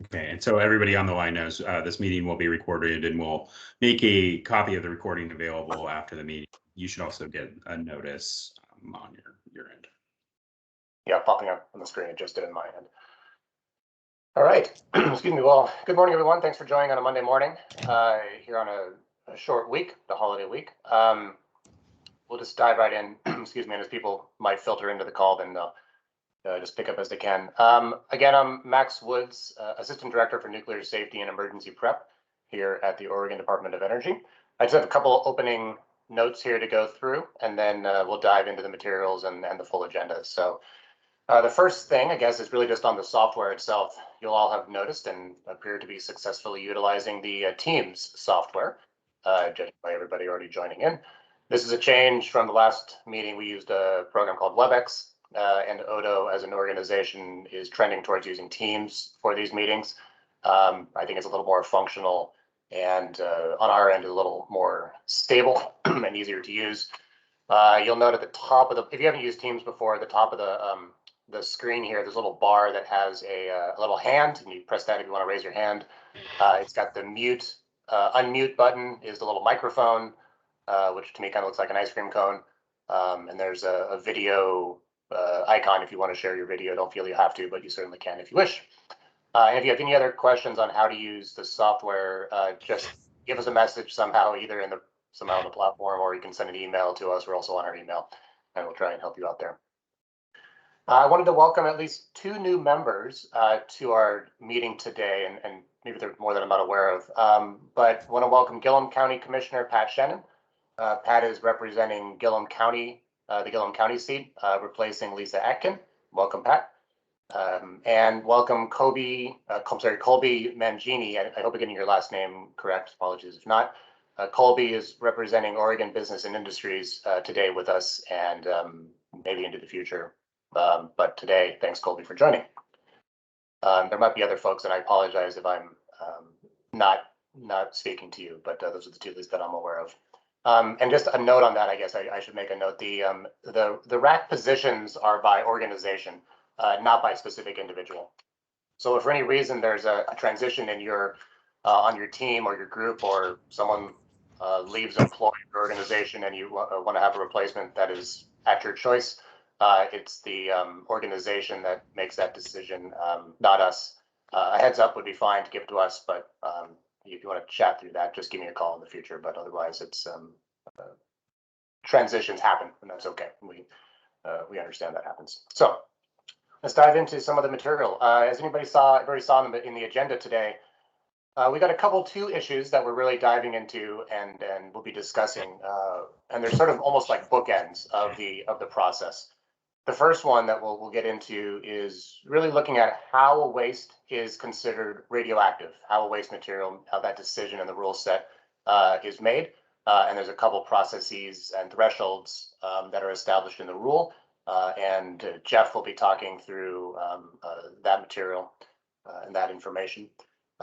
Okay, and so everybody on the line knows this meeting will be recorded, and we'll make a copy of the recording available after the meeting. You should also get a notice on your end. Yeah, popping up on the screen. It just did in my end. All right. Excuse me. Well, good morning, everyone. Thanks for joining on a Monday morning here on a short week, the holiday week. We'll just dive right in. Excuse me. And as people might filter into the call, then they'll just pick up as they can. Again, I'm Max Woods, Assistant Director for Nuclear Safety and Emergency Prep here at the Oregon Department of Energy. I just have a couple opening notes here to go through, and then we'll dive into the materials and the full agenda. So the first thing, I guess, is really just on the software itself. You'll all have noticed and appear to be successfully utilizing the Teams software, judged by everybody already joining in. This is a change from the last meeting. We used a program called WebEx, and Odo as an organization is trending towards using Teams for these meetings. I think it's a little more functional and on our end, a little more stable and easier to use. You'll note at the top of the, if you haven't used Teams before, at the top of the screen here, there's a little bar that has a little hand, and you press that if you want to raise your hand. It's got the mute, unmute button is the little microphone, which to me kind of looks like an ice cream cone. And there's a video icon if you want to share your video. Don't feel you have to, but you certainly can if you wish. And if you have any other questions on how to use the software, just give us a message somehow, either in the somehow on the platform, or you can send an email to us. We're also on our email, and we'll try and help you out there. I wanted to welcome at least 2 new members to our meeting today, and maybe there's more than I'm not aware of, but I want to welcome Gillum County Commissioner Pat Shannon. Pat is representing Gillum County, the Gillum County seat, replacing Lisa Atkin. Welcome, Pat. And welcome Colby Mangini. I hope I'm getting your last name correct. Apologies if not. Colby is representing Oregon Business and Industries today with us, and maybe into the future. But today, thanks Colby for joining. There might be other folks, and I apologize if I'm not speaking to you, but those are the 2 least that I'm aware of. And just a note on that, I guess I should make a note. The rack positions are by organization, not by specific individual. So if for any reason there's a transition in your on your team or your group, or someone leaves employee or organization and you want to have a replacement that is at your choice, it's the organization that makes that decision, not us. A heads up would be fine to give to us, but if you want to chat through that, just give me a call in the future. But otherwise, it's transitions happen, and that's okay. We understand that happens. So let's dive into some of the material. As anybody already saw in the agenda today, we got a couple 2 issues that we're really diving into and we'll be discussing, and they're sort of almost like bookends of the process. The first one that we'll get into is really looking at how a waste is considered radioactive, how a waste material, how that decision and the rule set is made. And there's a couple processes and thresholds that are established in the rule. And Jeff will be talking through that material and that information.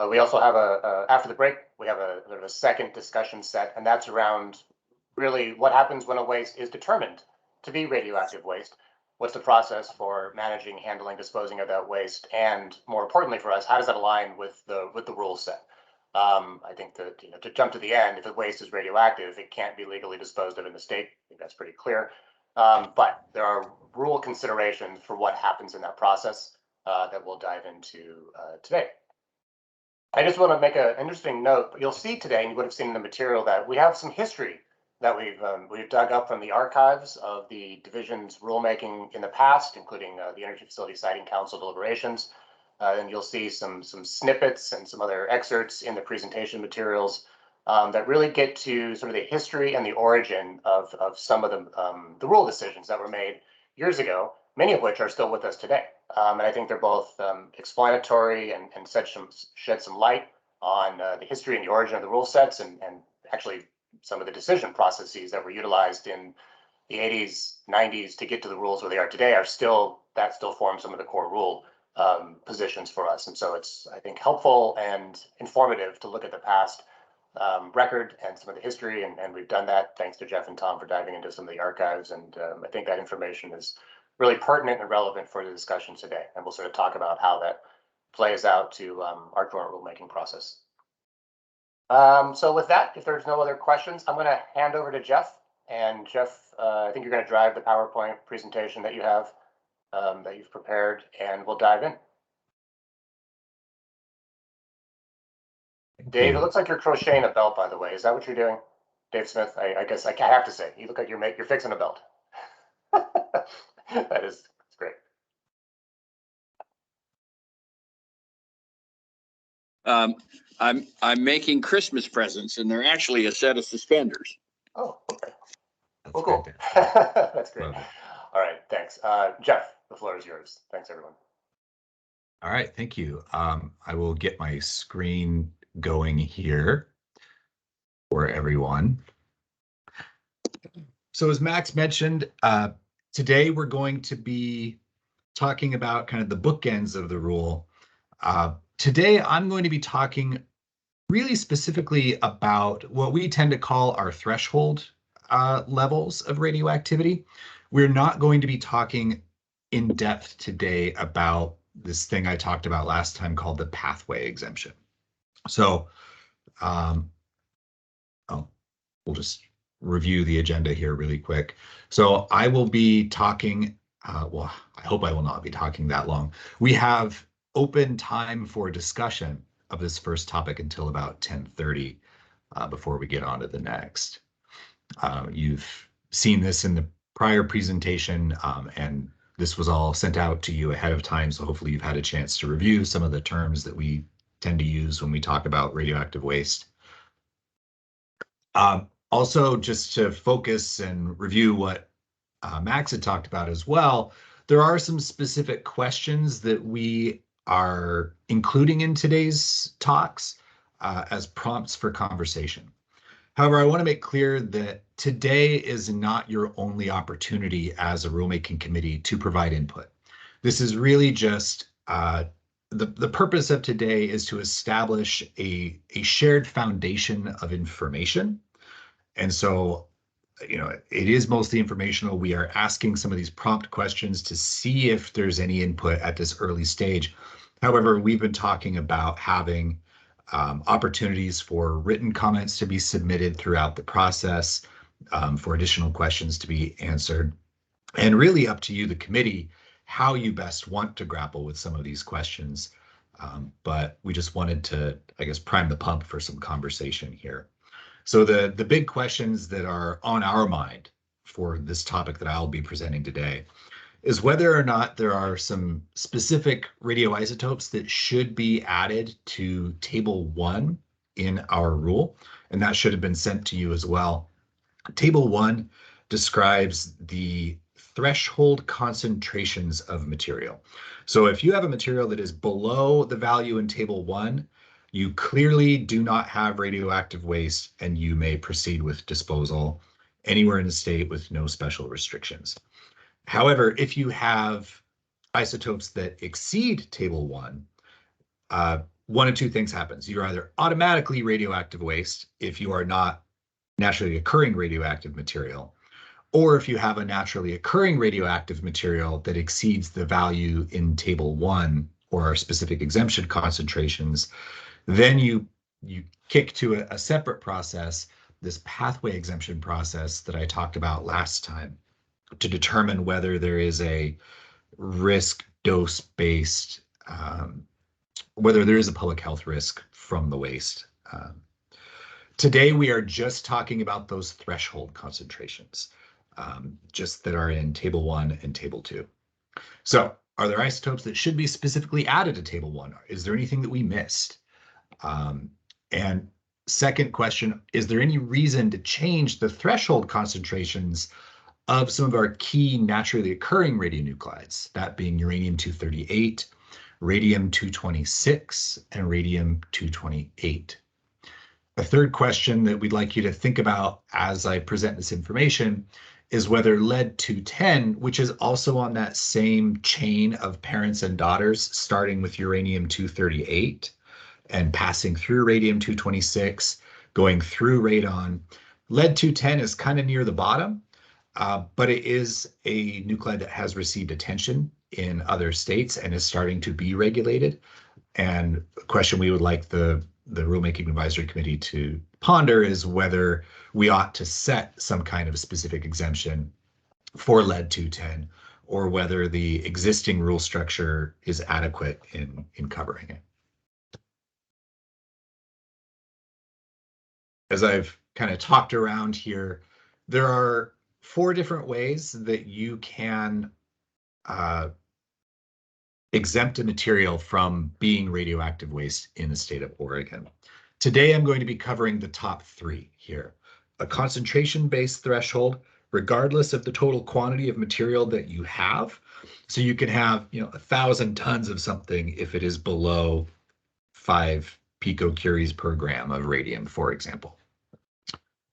We also have after the break, we have a second discussion set, and that's around really what happens when a waste is determined to be radioactive waste. What's the process for managing, handling, disposing of that waste, and more importantly for us, how does that align with the rule set? I think that to jump to the end, if the waste is radioactive, it can't be legally disposed of in the state. I think that's pretty clear. But there are rule considerations for what happens in that process that we'll dive into today. I just want to make an interesting note. You'll see today, and you would have seen in the material, that we have some history that we've dug up from the archives of the division's rulemaking in the past, including the Energy Facility Siting Council deliberations. And you'll see some snippets and some other excerpts in the presentation materials that really get to sort of the history and the origin of some of the rule decisions that were made years ago, many of which are still with us today. And I think they're both explanatory and shed some light on the history and the origin of the rule sets, and actually some of the decision processes that were utilized in the 80s, 90s to get to the rules where they are today still form some of the core rule positions for us. And so it's, I think, helpful and informative to look at the past record and some of the history, and we've done that thanks to Jeff and Tom for diving into some of the archives, and I think that information is really pertinent and relevant for the discussion today, and we'll sort of talk about how that plays out to our joint rulemaking process. So with that, if there's no other questions, I'm going to hand over to Jeff. And Jeff, I think you're going to drive the PowerPoint presentation that you have, that you've prepared, and we'll dive in. Dave, it looks like you're crocheting a belt, by the way. Is that what you're doing? Dave Smith, I guess I have to say, you look like you're fixing a belt. That's great. I'm making Christmas presents, and they're actually a set of suspenders. Oh, okay. Well, cool. That's great. All right, thanks. Jeff, the floor is yours. Thanks, everyone. All right, thank you. I will get my screen going here for everyone. So as Max mentioned, today we're going to be talking about kind of the bookends of the rule. Today I'm going to be talking really specifically about what we tend to call our threshold levels of radioactivity. We're not going to be talking in depth today about this thing I talked about last time called the pathway exemption. So we'll just review the agenda here really quick. So I will be talking, well, I hope I will not be talking that long. We have open time for discussion of this first topic until about 10:30 before we get on to the next. You've seen this in the prior presentation, and this was all sent out to you ahead of time, so hopefully you've had a chance to review some of the terms that we tend to use when we talk about radioactive waste. Also, just to focus and review what Max had talked about as well, there are some specific questions that we are including in today's talks as prompts for conversation. However, I want to make clear that today is not your only opportunity as a rulemaking committee to provide input. This is really just the purpose of today is to establish a shared foundation of information. And so, you know, it is mostly informational. We are asking some of these prompt questions to see if there's any input at this early stage. However, we've been talking about having opportunities for written comments to be submitted throughout the process, for additional questions to be answered, and really up to you, the committee, how you best want to grapple with some of these questions. But we just wanted to, I guess, prime the pump for some conversation here. So the big questions that are on our mind for this topic that I'll be presenting today is whether or not there are some specific radioisotopes that should be added to Table 1 in our rule, and that should have been sent to you as well. Table 1 describes the threshold concentrations of material. So if you have a material that is below the value in Table 1, you clearly do not have radioactive waste and you may proceed with disposal anywhere in the state with no special restrictions. However, if you have isotopes that exceed Table 1, one of two things happens. You're either automatically radioactive waste if you are not naturally occurring radioactive material, or if you have a naturally occurring radioactive material that exceeds the value in Table 1 or our specific exemption concentrations, then you kick to a separate process, this pathway exemption process that I talked about last time, to determine whether there is a risk dose-based, whether there is a public health risk from the waste. Today, we are just talking about those threshold concentrations, just that are in Table 1 and Table 2. So are there isotopes that should be specifically added to Table 1? Is there anything that we missed? And second question, is there any reason to change the threshold concentrations of some of our key naturally occurring radionuclides, that being uranium-238, radium-226, and radium-228? A third question that we'd like you to think about as I present this information is whether lead-210, which is also on that same chain of parents and daughters, starting with uranium-238 and passing through radium-226, going through radon. Lead-210 is kind of near the bottom, but it is a nuclide that has received attention in other states and is starting to be regulated. And a question we would like the Rulemaking Advisory Committee to ponder is whether we ought to set some kind of specific exemption for lead 210, or whether the existing rule structure is adequate in covering it. As I've kind of talked around here, there are 4 different ways that you can exempt a material from being radioactive waste in the state of Oregon. Today, I'm going to be covering the top 3 here. A concentration-based threshold, regardless of the total quantity of material that you have. So you can have, 1,000 tons of something if it is below 5 picocuries per gram of radium, for example.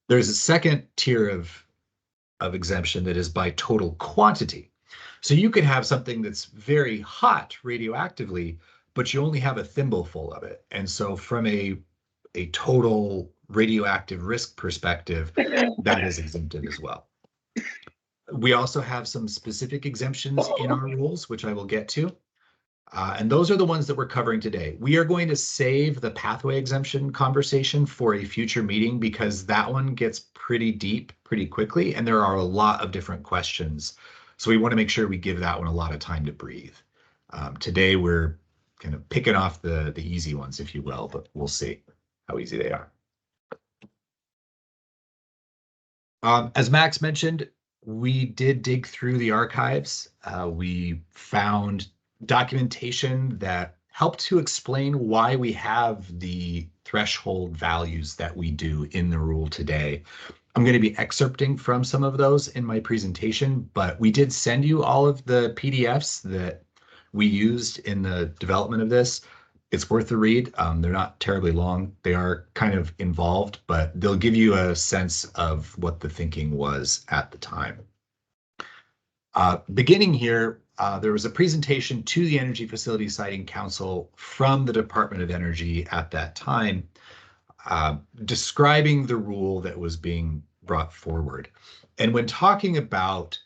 There's a second tier of exemption that is by total quantity. So you could have something that's very hot radioactively, but you only have a thimbleful of it. And so from a total radioactive risk perspective, that is exempted as well. We also have some specific exemptions in our rules, which I will get to. And those are the ones that we're covering today. We are going to save the pathway exemption conversation for a future meeting because that one gets pretty deep pretty quickly, and there are a lot of different questions. So we want to make sure we give that one a lot of time to breathe. Today, we're kind of picking off the easy ones, if you will, but we'll see how easy they are. As Max mentioned, we did dig through the archives. We found documentation that helped to explain why we have the threshold values that we do in the rule today. I'm going to be excerpting from some of those in my presentation, but we did send you all of the PDFs that we used in the development of this. It's worth a read. They're not terribly long. They are kind of involved, but they'll give you a sense of what the thinking was at the time. Beginning here, there was a presentation to the Energy Facility Siting Council from the Department of Energy at that time, describing the rule that was being brought forward. And when talking about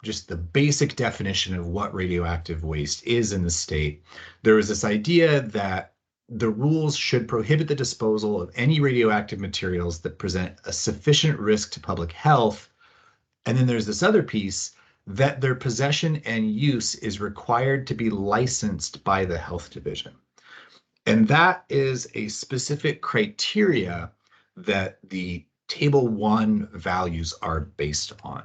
just the basic definition of what radioactive waste is in the state, there was this idea that the rules should prohibit the disposal of any radioactive materials that present a sufficient risk to public health. And then there's this other piece that their possession and use is required to be licensed by the health division. And that is a specific criteria that the Table 1 values are based on.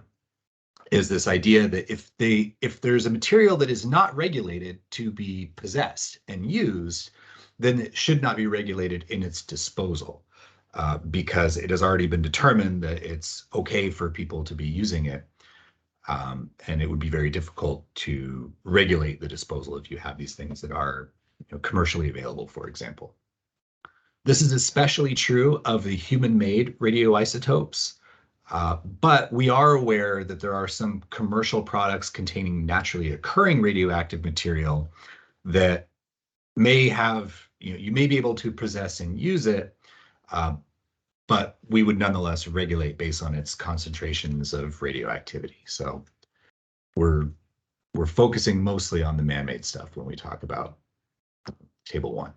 Is this idea that if there's a material that is not regulated to be possessed and used, then it should not be regulated in its disposal, because it has already been determined that it's okay for people to be using it. And it would be very difficult to regulate the disposal if you have these things that are commercially available, for example. This is especially true of the human-made radioisotopes. But we are aware that there are some commercial products containing naturally occurring radioactive material that may have, you may be able to possess and use it, but we would nonetheless regulate based on its concentrations of radioactivity. So we're focusing mostly on the man-made stuff when we talk about Table 1.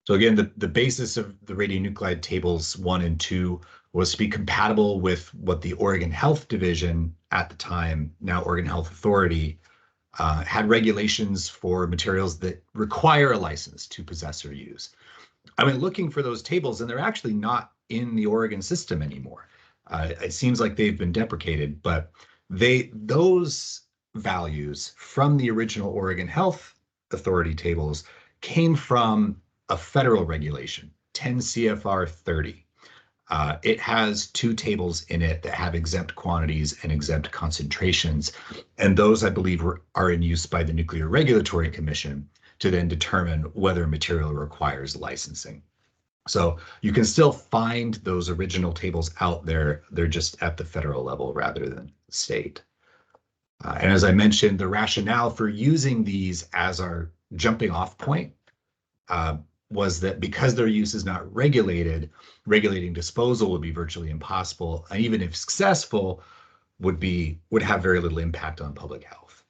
So again, the basis of the radionuclide tables 1 and 2 was to be compatible with what the Oregon Health Division at the time, now Oregon Health Authority, had regulations for materials that require a license to possess or use. I went looking for those tables, and they're actually not in the Oregon system anymore. It seems like they've been deprecated, but those values from the original Oregon Health Authority tables came from a federal regulation, 10 CFR 30. It has 2 tables in it that have exempt quantities and exempt concentrations. And those, I believe, are in use by the Nuclear Regulatory Commission to then determine whether material requires licensing. So you can still find those original tables out there. They're just at the federal level rather than state. And as I mentioned, the rationale for using these as our jumping off point was that because their use is not regulated, regulating disposal would be virtually impossible, and even if successful, would have very little impact on public health.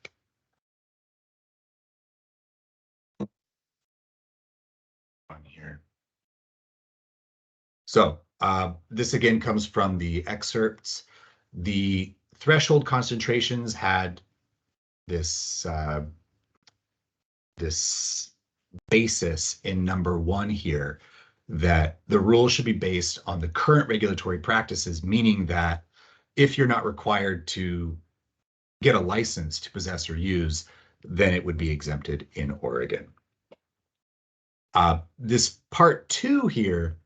So this again comes from the excerpts. The threshold concentrations had this this basis in number 1 here, that the rule should be based on the current regulatory practices, meaning that if you're not required to get a license to possess or use, then it would be exempted in Oregon. This part 2 here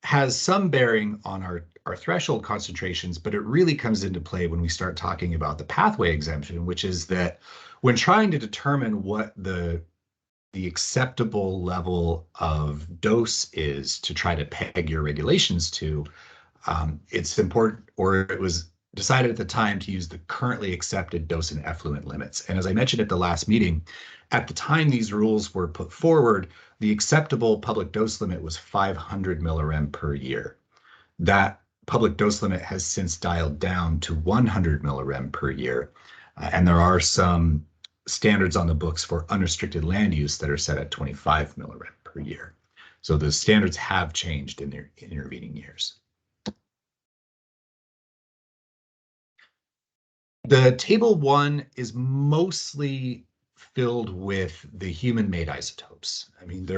has some bearing on our threshold concentrations, but it really comes into play when we start talking about the pathway exemption, which is that when trying to determine what the acceptable level of dose is to try to peg your regulations to, it's important, or it was decided at the time, to use the currently accepted dose and effluent limits. And as I mentioned at the last meeting, at the time these rules were put forward, the acceptable public dose limit was 500 millirem per year. That public dose limit has since dialed down to 100 millirem per year. And there are some standards on the books for unrestricted land use that are set at 25 millirem per year. So the standards have changed in their intervening years. The table 1 is mostly filled with the human-made isotopes. I mean,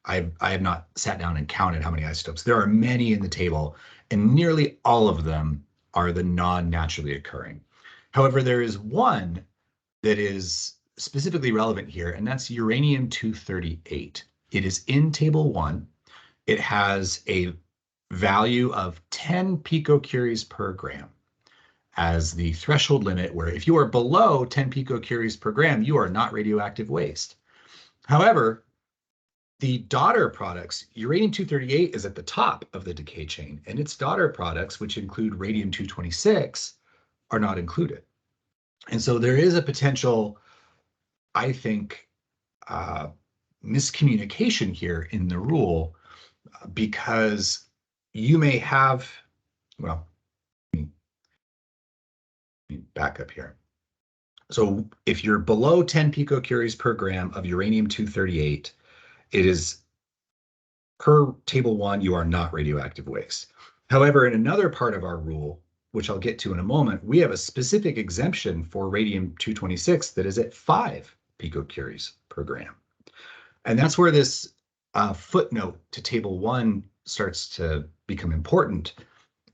I have not sat down and counted how many isotopes. There are many in the table, and nearly all of them are the non-naturally occurring. However, there is one that is specifically relevant here, and that's uranium-238. It is in table 1. It has a value of 10 picocuries per gram as the threshold limit, where if you are below 10 picocuries per gram, you are not radioactive waste. However, the daughter products, uranium-238 is at the top of the decay chain, and its daughter products, which include radium-226, are not included. And so there is a potential, I think, miscommunication here in the rule, because you may have, well, back up here. So if you're below 10 picocuries per gram of uranium-238, it is, per table 1, you are not radioactive waste. However, in another part of our rule, which I'll get to in a moment, we have a specific exemption for radium-226 that is at 5 picocuries per gram. And that's where this footnote to table 1 starts to become important.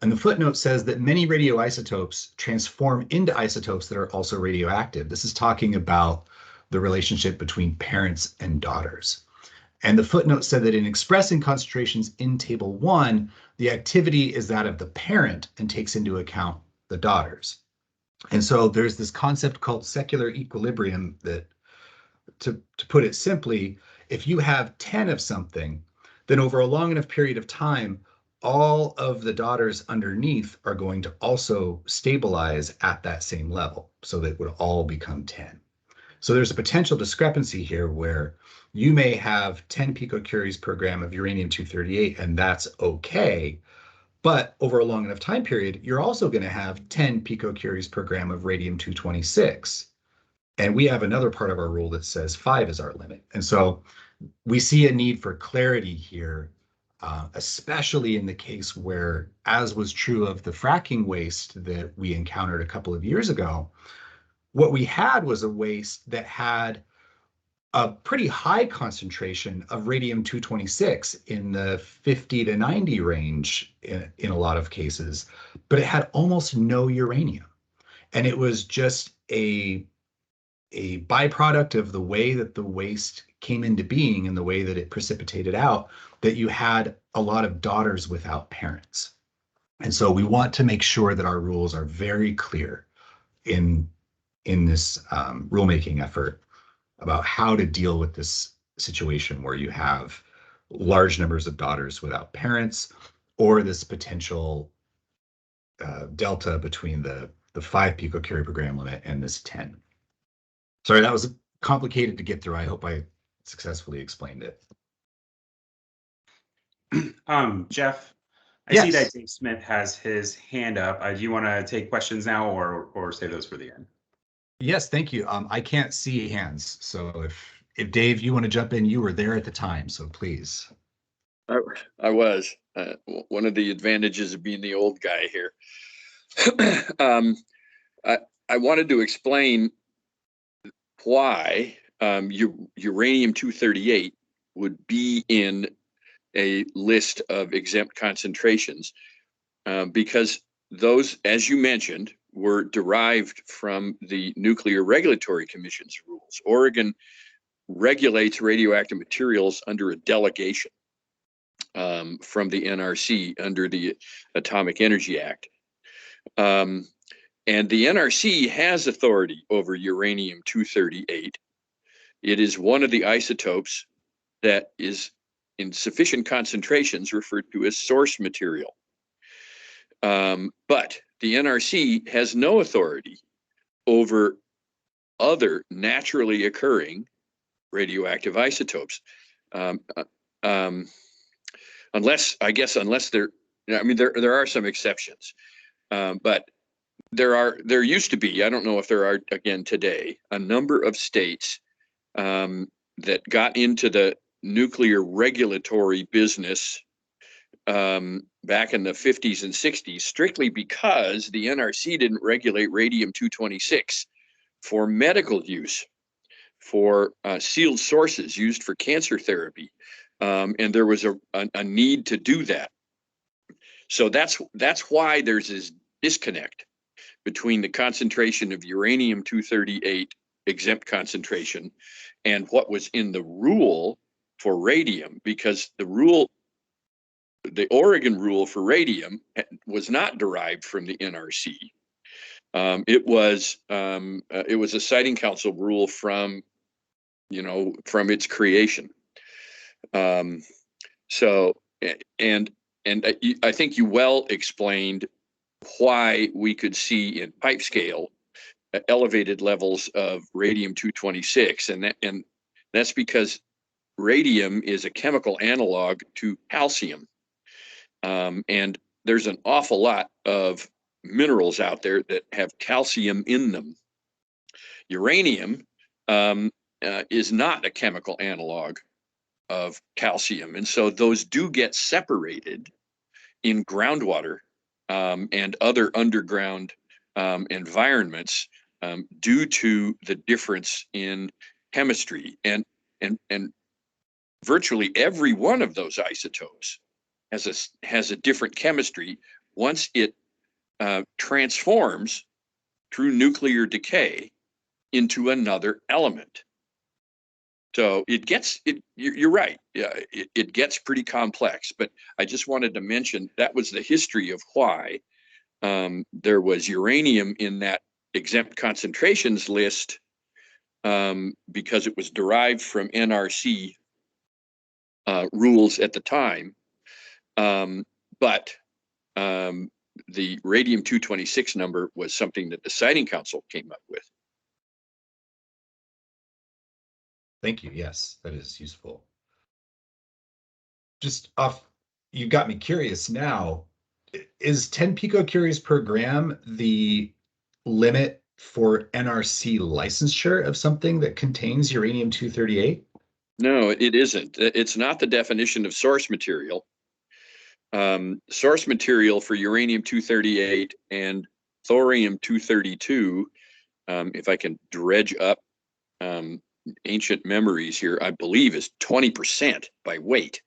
And the footnote says that many radioisotopes transform into isotopes that are also radioactive. This is talking about the relationship between parents and daughters. And the footnote said that in expressing concentrations in table 1, the activity is that of the parent and takes into account the daughters. And so there's this concept called secular equilibrium that, to put it simply, if you have 10 of something, then over a long enough period of time, all of the daughters underneath are going to also stabilize at that same level, so that it would all become 10. So there's a potential discrepancy here where you may have 10 picocuries per gram of uranium-238, and that's okay. But over a long enough time period, you're also going to have 10 picocuries per gram of radium-226. And we have another part of our rule that says 5 is our limit. And so we see a need for clarity here, especially in the case where, as was true of the fracking waste that we encountered a couple of years ago, what we had was a waste that had a pretty high concentration of radium-226 in the 50 to 90 range in a lot of cases, but it had almost no uranium. And it was just a byproduct of the way that the waste came into being and the way that it precipitated out, that you had a lot of daughters without parents. And so we want to make sure that our rules are very clear in this rulemaking effort about how to deal with this situation where you have large numbers of daughters without parents, or this potential delta between the 5 picocurie per gram limit and this 10. Sorry, that was complicated to get through. I hope I successfully explained it. Jeff, I Yes. see that Dave Smith has his hand up. Do you want to take questions now, or save those for the end? Yes, thank you. I can't see hands, so if Dave, you want to jump in, you were there at the time, so please. I was. One of the advantages of being the old guy here. I wanted to explain why uranium-238 would be in a list of exempt concentrations, because those, as you mentioned, were derived from the Nuclear Regulatory Commission's rules. Oregon regulates radioactive materials under a delegation from the NRC under the Atomic Energy Act. And the NRC has authority over uranium-238. It is one of the isotopes that is in sufficient concentrations referred to as source material. But the NRC has no authority over other naturally occurring radioactive isotopes. Unless there, I mean, there are some exceptions, but there used to be, I don't know if there are again today, a number of states that got into the nuclear regulatory business back in the 50s and 60s, strictly because the NRC didn't regulate radium-226 for medical use, for sealed sources used for cancer therapy. And there was a need to do that. So that's why there's this disconnect between the concentration of uranium-238 exempt concentration and what was in the rule for radium, because the Oregon rule for radium was not derived from the NRC. It was a Siting Council rule from its creation. So I think you well explained why we could see in pipe scale elevated levels of radium-226, and that's because radium is a chemical analog to calcium, and there's an awful lot of minerals out there that have calcium in them. Uranium is not a chemical analog of calcium, and so those do get separated in groundwater and other underground environments due to the difference in chemistry, and virtually every one of those isotopes has a different chemistry once it transforms through nuclear decay into another element. So you're right. Yeah, it gets pretty complex, but I just wanted to mention that was the history of why there was uranium in that exempt concentrations list, because it was derived from NRC rules at the time. But the radium-226 number was something that the Siting Council came up with. Thank you. Yes, that is useful. You got me curious now. Is 10 picocuries per gram the limit for NRC licensure of something that contains uranium-238? No, it isn't. It's not the definition of source material. Source material for uranium-238 and thorium-232, if I can dredge up ancient memories here, I believe is 20% by weight.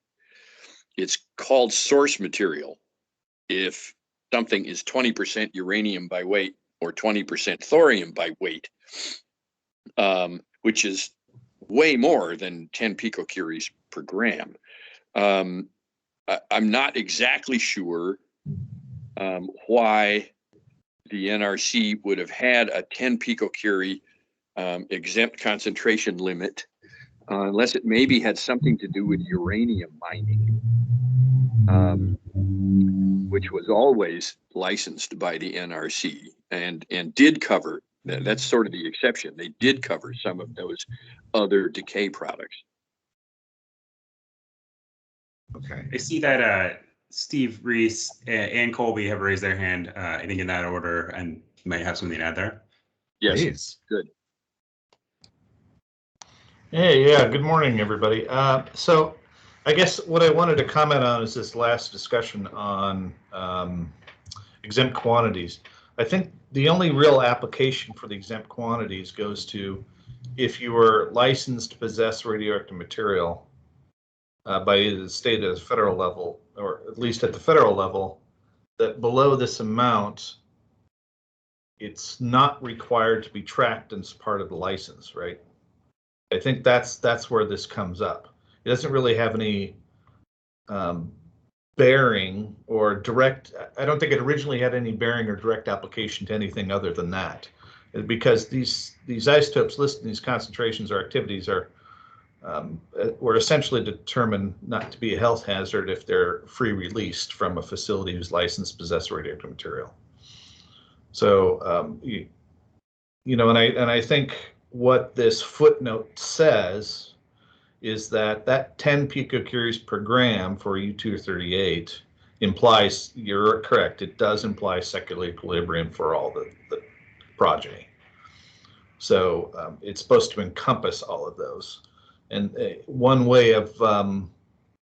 It's called source material if something is 20% uranium by weight or 20% thorium by weight, which is way more than 10 picocuries per gram. I'm not exactly sure why the NRC would have had a 10 picocurie exempt concentration limit, unless it maybe had something to do with uranium mining, which was always licensed by the NRC and did cover, that's sort of the exception. They did cover some of those other decay products. Okay. I see that Steve, Reese, and Colby have raised their hand, I think in that order, and you might have something to add there. Yes, Please. good. Hey, yeah, good morning, everybody. So I guess what I wanted to comment on is this last discussion on exempt quantities. I think the only real application for the exempt quantities goes to if you were licensed to possess radioactive material by either the state or the federal level, or at least at the federal level, that below this amount, it's not required to be tracked as part of the license, right? I think that's where this comes up. It doesn't really have any bearing or direct. I don't think it originally had any bearing or direct application to anything other than that, because these isotopes listed in these concentrations or activities are were essentially determined not to be a health hazard if they're free released from a facility who's licensed to possess radioactive material. So you know, and I think what this footnote says is that 10 picocuries per gram for U-238 implies, you're correct, it does imply secular equilibrium for all the progeny. So it's supposed to encompass all of those. And one way of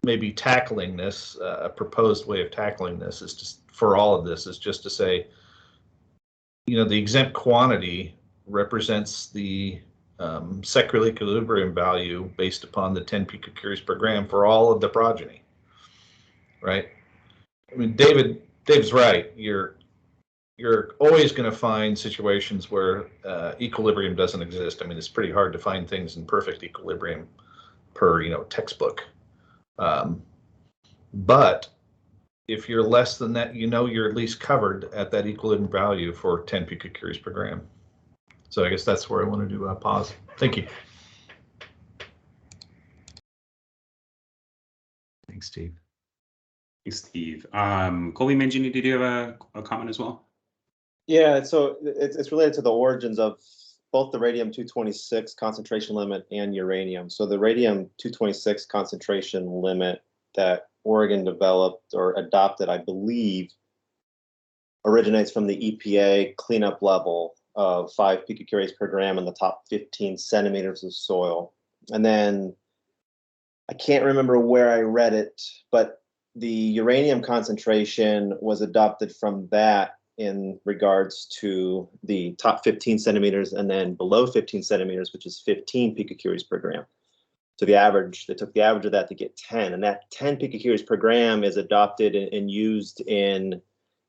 maybe tackling this, a proposed way of tackling this is just, for all of this, is just to say, you know, the exempt quantity represents the secular equilibrium value based upon the 10 picocuries per gram for all of the progeny, right? I mean, Dave's right. You're always going to find situations where equilibrium doesn't exist. I mean, it's pretty hard to find things in perfect equilibrium per, you know, textbook. But if you're less than that, you know, you're at least covered at that equilibrium value for 10 picocuries per gram. So I guess that's where I wanted to pause. Thank you. Thanks, Steve. Thanks, Steve. Colby Mangini, did you have a comment as well? Yeah, so it's related to the origins of both the radium-226 concentration limit and uranium. So the radium-226 concentration limit that Oregon developed or adopted, I believe, originates from the EPA cleanup level of 5 picocuries per gram in the top 15 centimeters of soil. And then I can't remember where I read it, but the uranium concentration was adopted from that in regards to the top 15 centimeters and then below 15 centimeters, which is 15 picocuries per gram. So the average, they took the average of that to get 10, and that 10 picocuries per gram is adopted and used in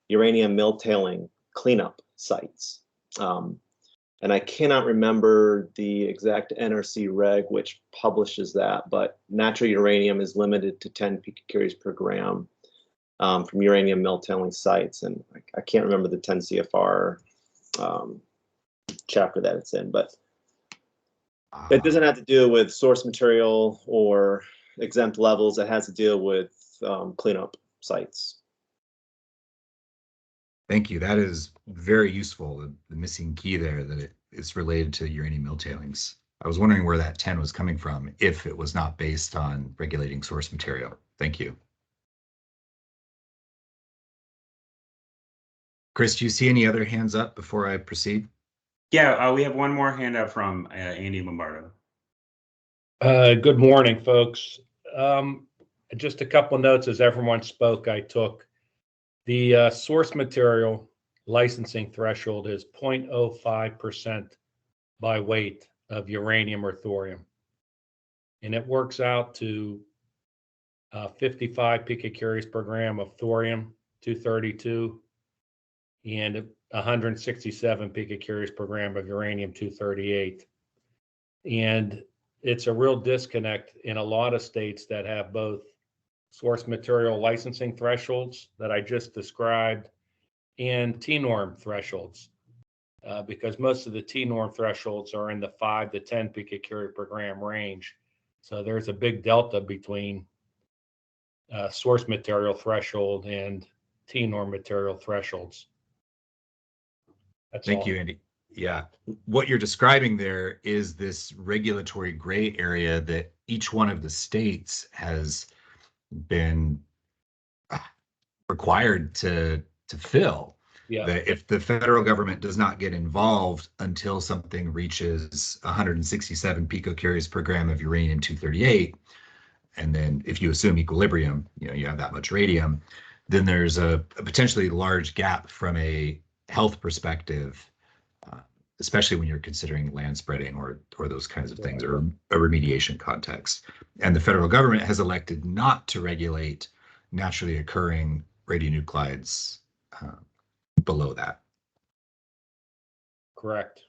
uranium mill tailing cleanup sites. And I cannot remember the exact NRC reg which publishes that, but natural uranium is limited to 10 picocuries per gram from uranium mill tailing sites. And I can't remember the 10 CFR chapter that it's in, but it doesn't have to do with source material or exempt levels. It has to deal with cleanup sites. Thank you. That is very useful. The missing key there, that it's related to uranium mill tailings. I was wondering where that 10 was coming from if it was not based on regulating source material. Thank you. Chris, do you see any other hands up before I proceed? Yeah, we have one more hand up from Andy Lombardo. Good morning, folks. Just a couple of notes as everyone spoke, I took. The source material licensing threshold is 0.05% by weight of uranium or thorium. And it works out to 55 picocuries per gram of thorium-232 and 167 picocuries per gram of uranium-238. And it's a real disconnect in a lot of states that have both source material licensing thresholds that I just described and T-norm thresholds, because most of the T-norm thresholds are in the 5 to 10 picocurie per gram range. So there's a big delta between source material threshold and T-norm material thresholds. That's Thank all. you, Andy. Yeah, what you're describing there is this regulatory gray area that each one of the states has been required to fill. Yeah. That if the federal government does not get involved until something reaches 167 picocuries per gram of uranium-238, And then if you assume equilibrium, you have that much radium, then there's a potentially large gap from a health perspective, especially when you're considering land spreading or those kinds of things, or a remediation context. And the federal government has elected not to regulate naturally occurring radionuclides below that. Correct.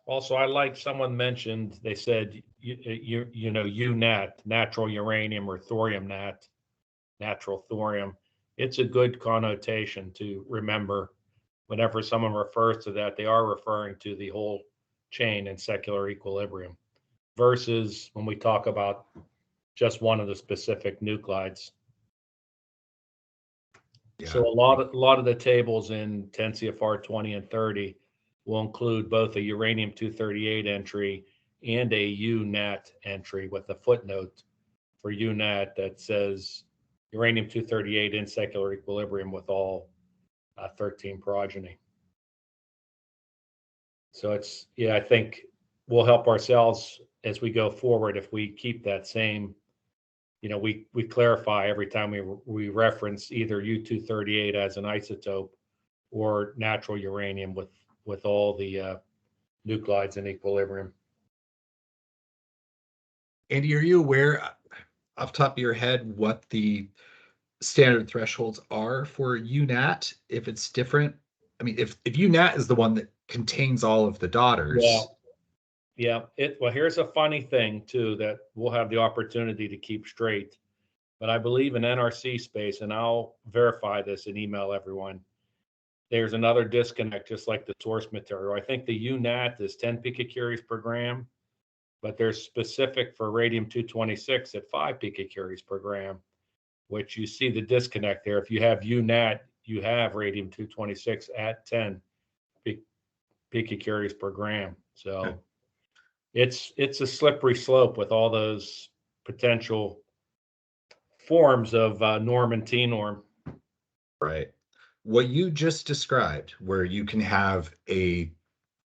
Also, I like someone mentioned, they said, UNAT, natural uranium, or thorium nat, natural thorium. It's a good connotation to remember. Whenever someone refers to that, they are referring to the whole chain in secular equilibrium, versus when we talk about just one of the specific nuclides. Yeah. So a lot of the tables in 10 CFR 20 and 30 will include both a uranium-238 entry and a UNAT entry with a footnote for UNAT that says uranium-238 in secular equilibrium with all 13 progeny. So it's, I think we'll help ourselves as we go forward if we keep that same, we clarify every time we reference either U-238 as an isotope or natural uranium with all the nuclides in equilibrium. Andy, are you aware off the top of your head what the standard thresholds are for UNAT, if it's different? I mean, if UNAT is the one that contains all of the daughters. Yeah. Well, here's a funny thing too that we'll have the opportunity to keep straight. But I believe in NRC space, and I'll verify this and email everyone. There's another disconnect, just like the source material. I think the UNAT is 10 picocuries per gram, but they're specific for radium-226 at 5 picocuries per gram, which you see the disconnect there. If you have UNAT, you have radium-226 at 10 picocuries per gram. So it's a slippery slope with all those potential forms of norm and T-norm. Right. What you just described, where you can have a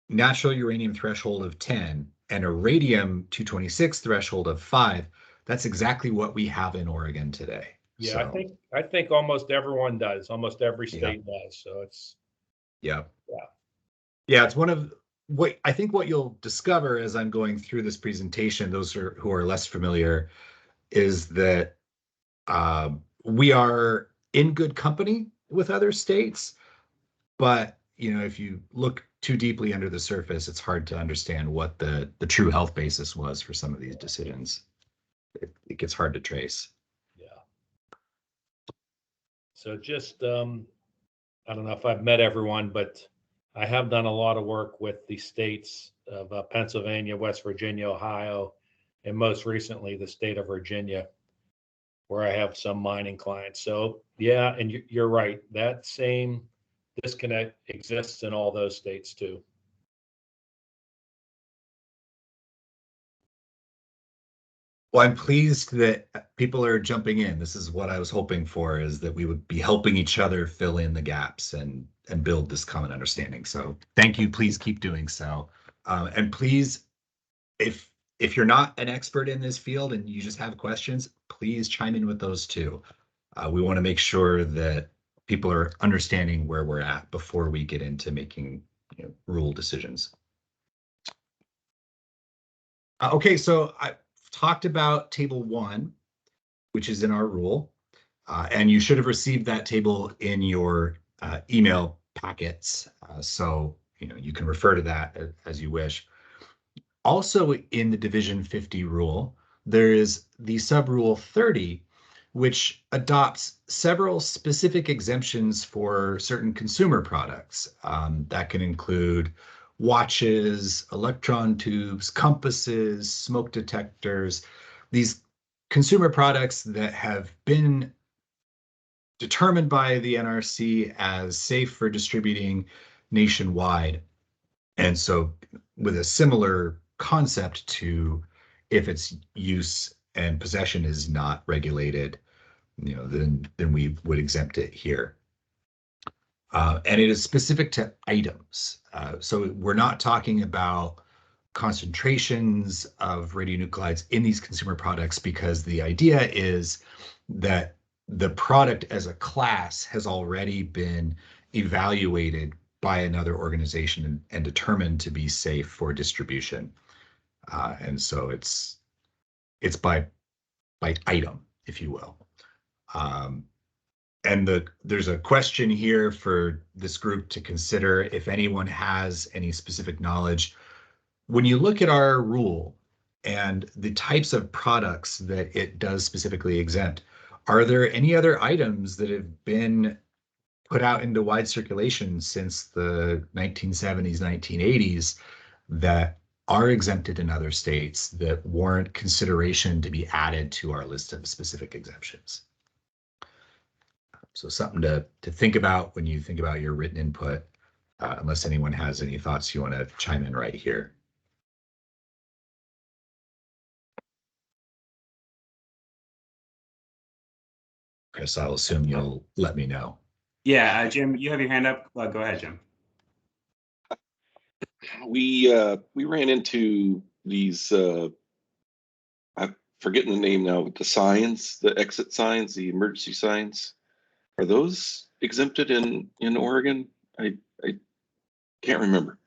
natural uranium threshold of 10 and a radium-226 threshold of 5, that's exactly what we have in Oregon today. Yeah, so, I think almost everyone does. Almost every state does. So it's yeah. It's one of what I think what you'll discover as I'm going through this presentation, who are less familiar, is that we are in good company with other states, but if you look too deeply under the surface, it's hard to understand what the true health basis was for some of these decisions. It gets hard to trace. Yeah. So just I don't know if I've met everyone, but I have done a lot of work with the states of Pennsylvania, West Virginia, Ohio, and most recently the state of Virginia, where I have some mining clients. So yeah, and you're right. That same disconnect exists in all those states too. Well, I'm pleased that people are jumping in. This is what I was hoping for, is that we would be helping each other fill in the gaps and build this common understanding. So thank you. Please keep doing so. And please, if you're not an expert in this field and you just have questions, please chime in with those too. We want to make sure that people are understanding where we're at before we get into making rule decisions. Okay, so I talked about table 1, which is in our rule, and you should have received that table in your email packets, so you can refer to that as you wish. Also in the Division 50 rule, there is the sub-rule 30, which adopts several specific exemptions for certain consumer products. That can include watches, electron tubes, compasses, smoke detectors, these consumer products that have been determined by the NRC as safe for distributing nationwide. And so with a similar concept to if its use and possession is not regulated, then we would exempt it here. And it is specific to items. So we're not talking about concentrations of radionuclides in these consumer products, because the idea is that the product as a class has already been evaluated by another organization and determined to be safe for distribution. And so it's by item, if you will. And there's a question here for this group to consider if anyone has any specific knowledge. When you look at our rule and the types of products that it does specifically exempt, are there any other items that have been put out into wide circulation since the 1970s, 1980s that are exempted in other states that warrant consideration to be added to our list of specific exemptions? So something to think about when you think about your written input, unless anyone has any thoughts you want to chime in right here. Chris, I'll assume you'll let me know. Yeah, Jim, you have your hand up. Go ahead, Jim. We ran into these I'm forgetting the name now, but the signs, the exit signs, the emergency signs, are those exempted in Oregon? I can't remember.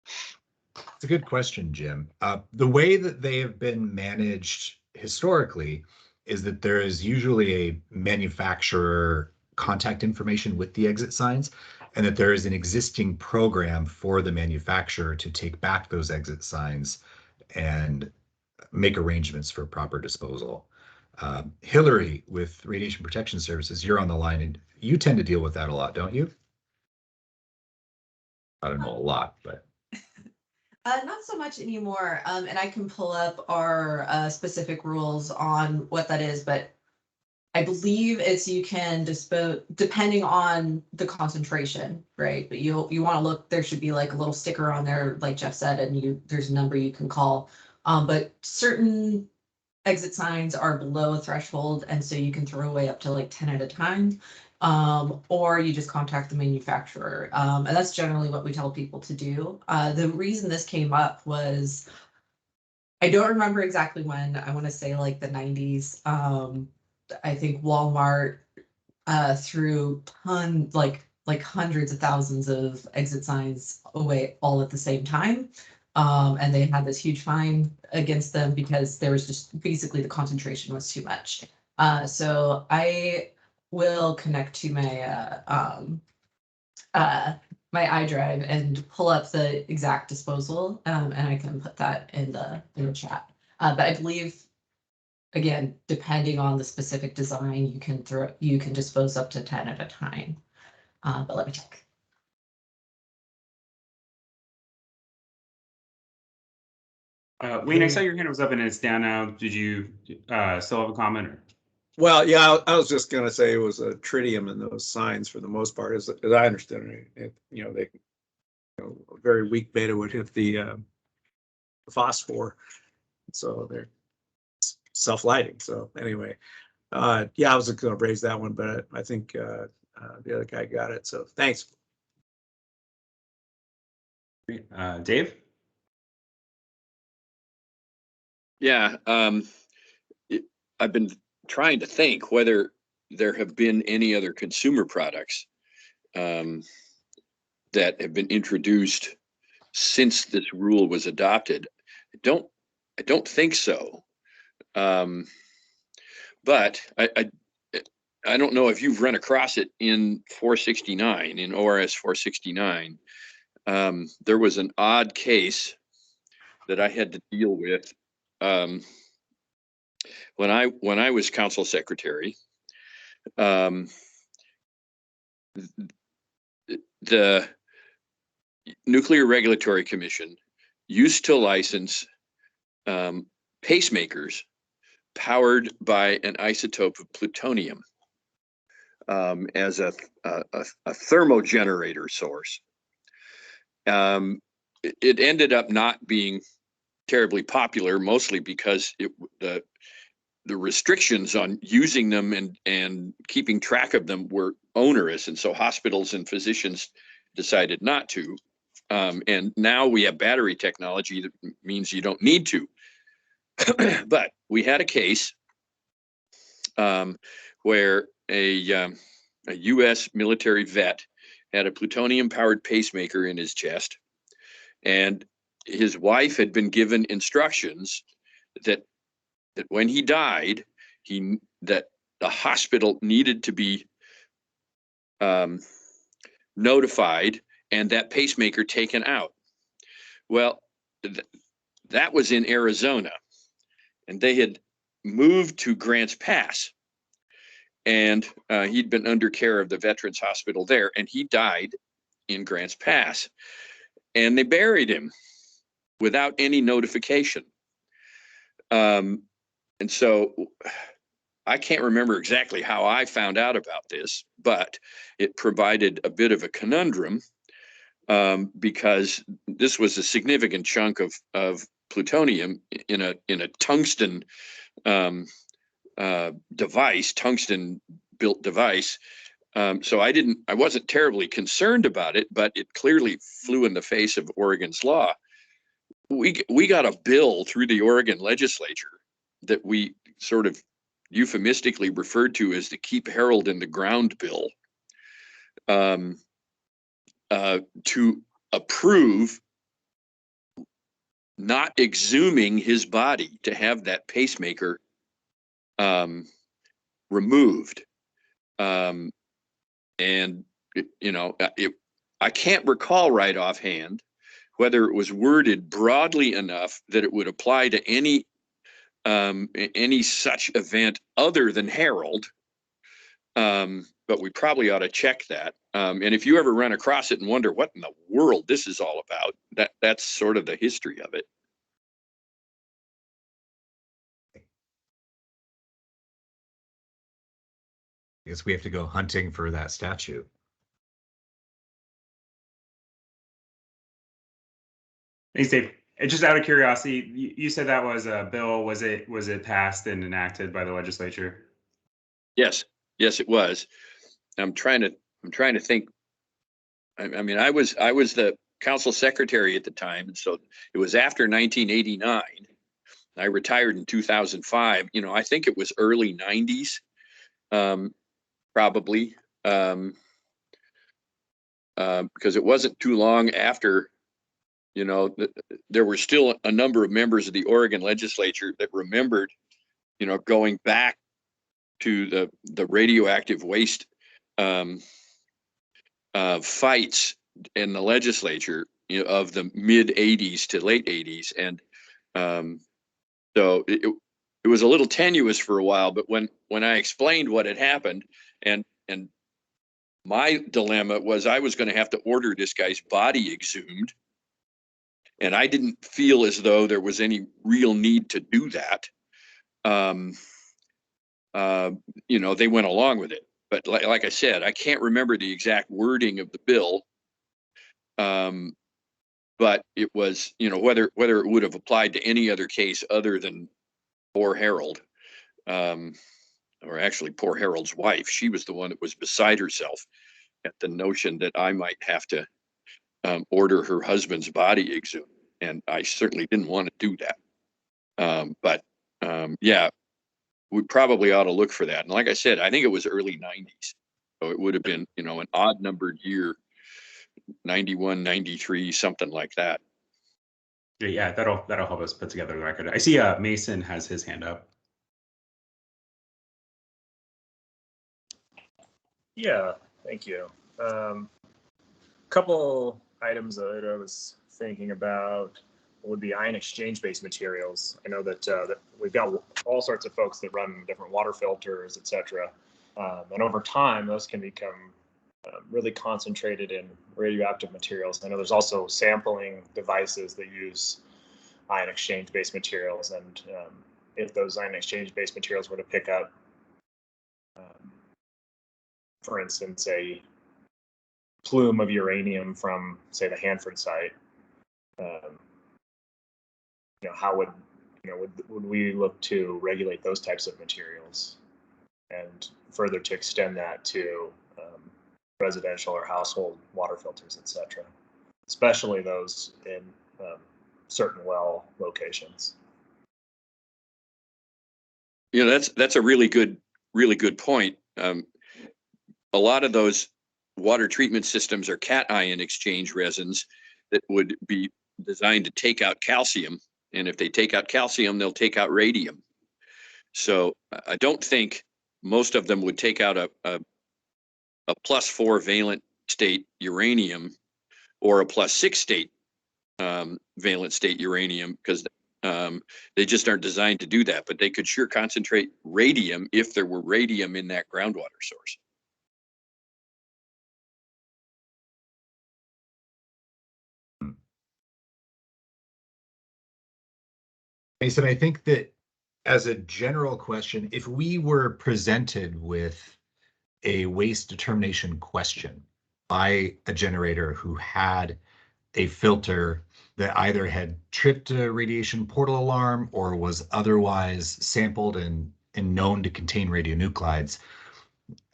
It's a good question, Jim. The way that they have been managed historically is that there is usually a manufacturer contact information with the exit signs, and that there is an existing program for the manufacturer to take back those exit signs and make arrangements for proper disposal. Hillary with Radiation Protection Services, you're on the line, and you tend to deal with that a lot, don't you? I don't know a lot, but. Not so much anymore. And I can pull up our specific rules on what that is, but I believe it's you can dispose depending on the concentration, right? But you want to look, there should be like a little sticker on there, like Jeff said, and there's a number you can call. But certain exit signs are below a threshold, and so you can throw away up to like 10 at a time. Or you just contact the manufacturer. And that's generally what we tell people to do. The reason this came up was, I don't remember exactly when, I want to say like the 90s. I think Walmart threw like hundreds of thousands of exit signs away all at the same time. And they had this huge fine against them because there was just basically the concentration was too much. So I will connect to my my iDrive and pull up the exact disposal, and I can put that in the chat. But I believe, again, depending on the specific design, you can dispose up to 10 at a time. But let me check. Wayne, I saw your hand was up and it's down now. Did you still have a comment? Or? Well, yeah, I was just going to say it was a tritium in those signs for the most part, as I understand it. A very weak beta would hit the phosphor, so they're self-lighting. So anyway, yeah, I was going to raise that one, but I think the other guy got it. So thanks. Dave? Yeah, I've been trying to think whether there have been any other consumer products that have been introduced since this rule was adopted. I don't think so. But I don't know if you've run across it in 469, in ORS 469. There was an odd case that I had to deal with when I was council secretary. The Nuclear Regulatory Commission used to license pacemakers powered by an isotope of plutonium as a thermogenerator source. It ended up not being terribly popular, mostly because the restrictions on using them and keeping track of them were onerous, and so hospitals and physicians decided not to And now we have battery technology that means you don't need to. But we had a case where a U.S. military vet had a plutonium-powered pacemaker in his chest, and his wife had been given instructions that when he died, that the hospital needed to be notified and that pacemaker taken out. Well, that was in Arizona, and they had moved to Grants Pass, and he'd been under care of the Veterans Hospital there, and he died in Grants Pass, and they buried him without any notification. And so I can't remember exactly how I found out about this, but it provided a bit of a conundrum, because this was a significant chunk of plutonium in a tungsten device, tungsten built device. So I wasn't terribly concerned about it, but it clearly flew in the face of Oregon's law. We got a bill through the Oregon legislature that we sort of euphemistically referred to as the Keep Harold in the Ground bill, to approve not exhuming his body to have that pacemaker removed. And I can't recall right offhand whether it was worded broadly enough that it would apply to any such event other than Harold. But we probably ought to check that. And if you ever run across it and wonder what in the world this is all about, that's sort of the history of it. I guess we have to go hunting for that statue. Thanks, Dave. And just out of curiosity, you said that was a bill. Was it passed and enacted by the legislature? Yes, it was. I'm trying to think. I mean, I was the council secretary at the time, and so it was after 1989. I retired in 2005. I think it was early 90s, probably, because it wasn't too long after. There were still a number of members of the Oregon legislature that remembered, going back to the radioactive waste fights in the legislature, of the mid 80s to late 80s. And so it was a little tenuous for a while, but when I explained what had happened, and my dilemma was I was going to have to order this guy's body exhumed, and I didn't feel as though there was any real need to do that. They went along with it. But like I said, I can't remember the exact wording of the bill. But it was, whether it would have applied to any other case other than poor Harold, or actually poor Harold's wife. She was the one that was beside herself at the notion that I might have to order her husband's body exhumed. And I certainly didn't want to do that. But yeah, we probably ought to look for that. And like I said, I think it was early 90s. So it would have been, an odd numbered year, 91, 93, something like that. Yeah, that'll help us put together the record. I see Mason has his hand up. Yeah, thank you. Couple items that I was thinking about would be ion exchange-based materials. I know that, that we've got all sorts of folks that run different water filters, et cetera. And over time, those can become really concentrated in radioactive materials. I know there's also sampling devices that use ion exchange-based materials. And if those ion exchange-based materials were to pick up, for instance, a plume of uranium from, say, the Hanford site, how would we look to regulate those types of materials, and further to extend that to residential or household water filters, et cetera? especially those in certain well locations. You know, that's a really good point. A lot of those water treatment systems are cation exchange resins that would be designed to take out calcium. And if they take out calcium, they'll take out radium. So I don't think most of them would take out a +4 valent state uranium or a +6 state valent state uranium, because they just aren't designed to do that. But they could sure concentrate radium if there were radium in that groundwater source. Mason, I think that as a general question, if we were presented with a waste determination question by a generator who had a filter that either had tripped a radiation portal alarm or was otherwise sampled and known to contain radionuclides,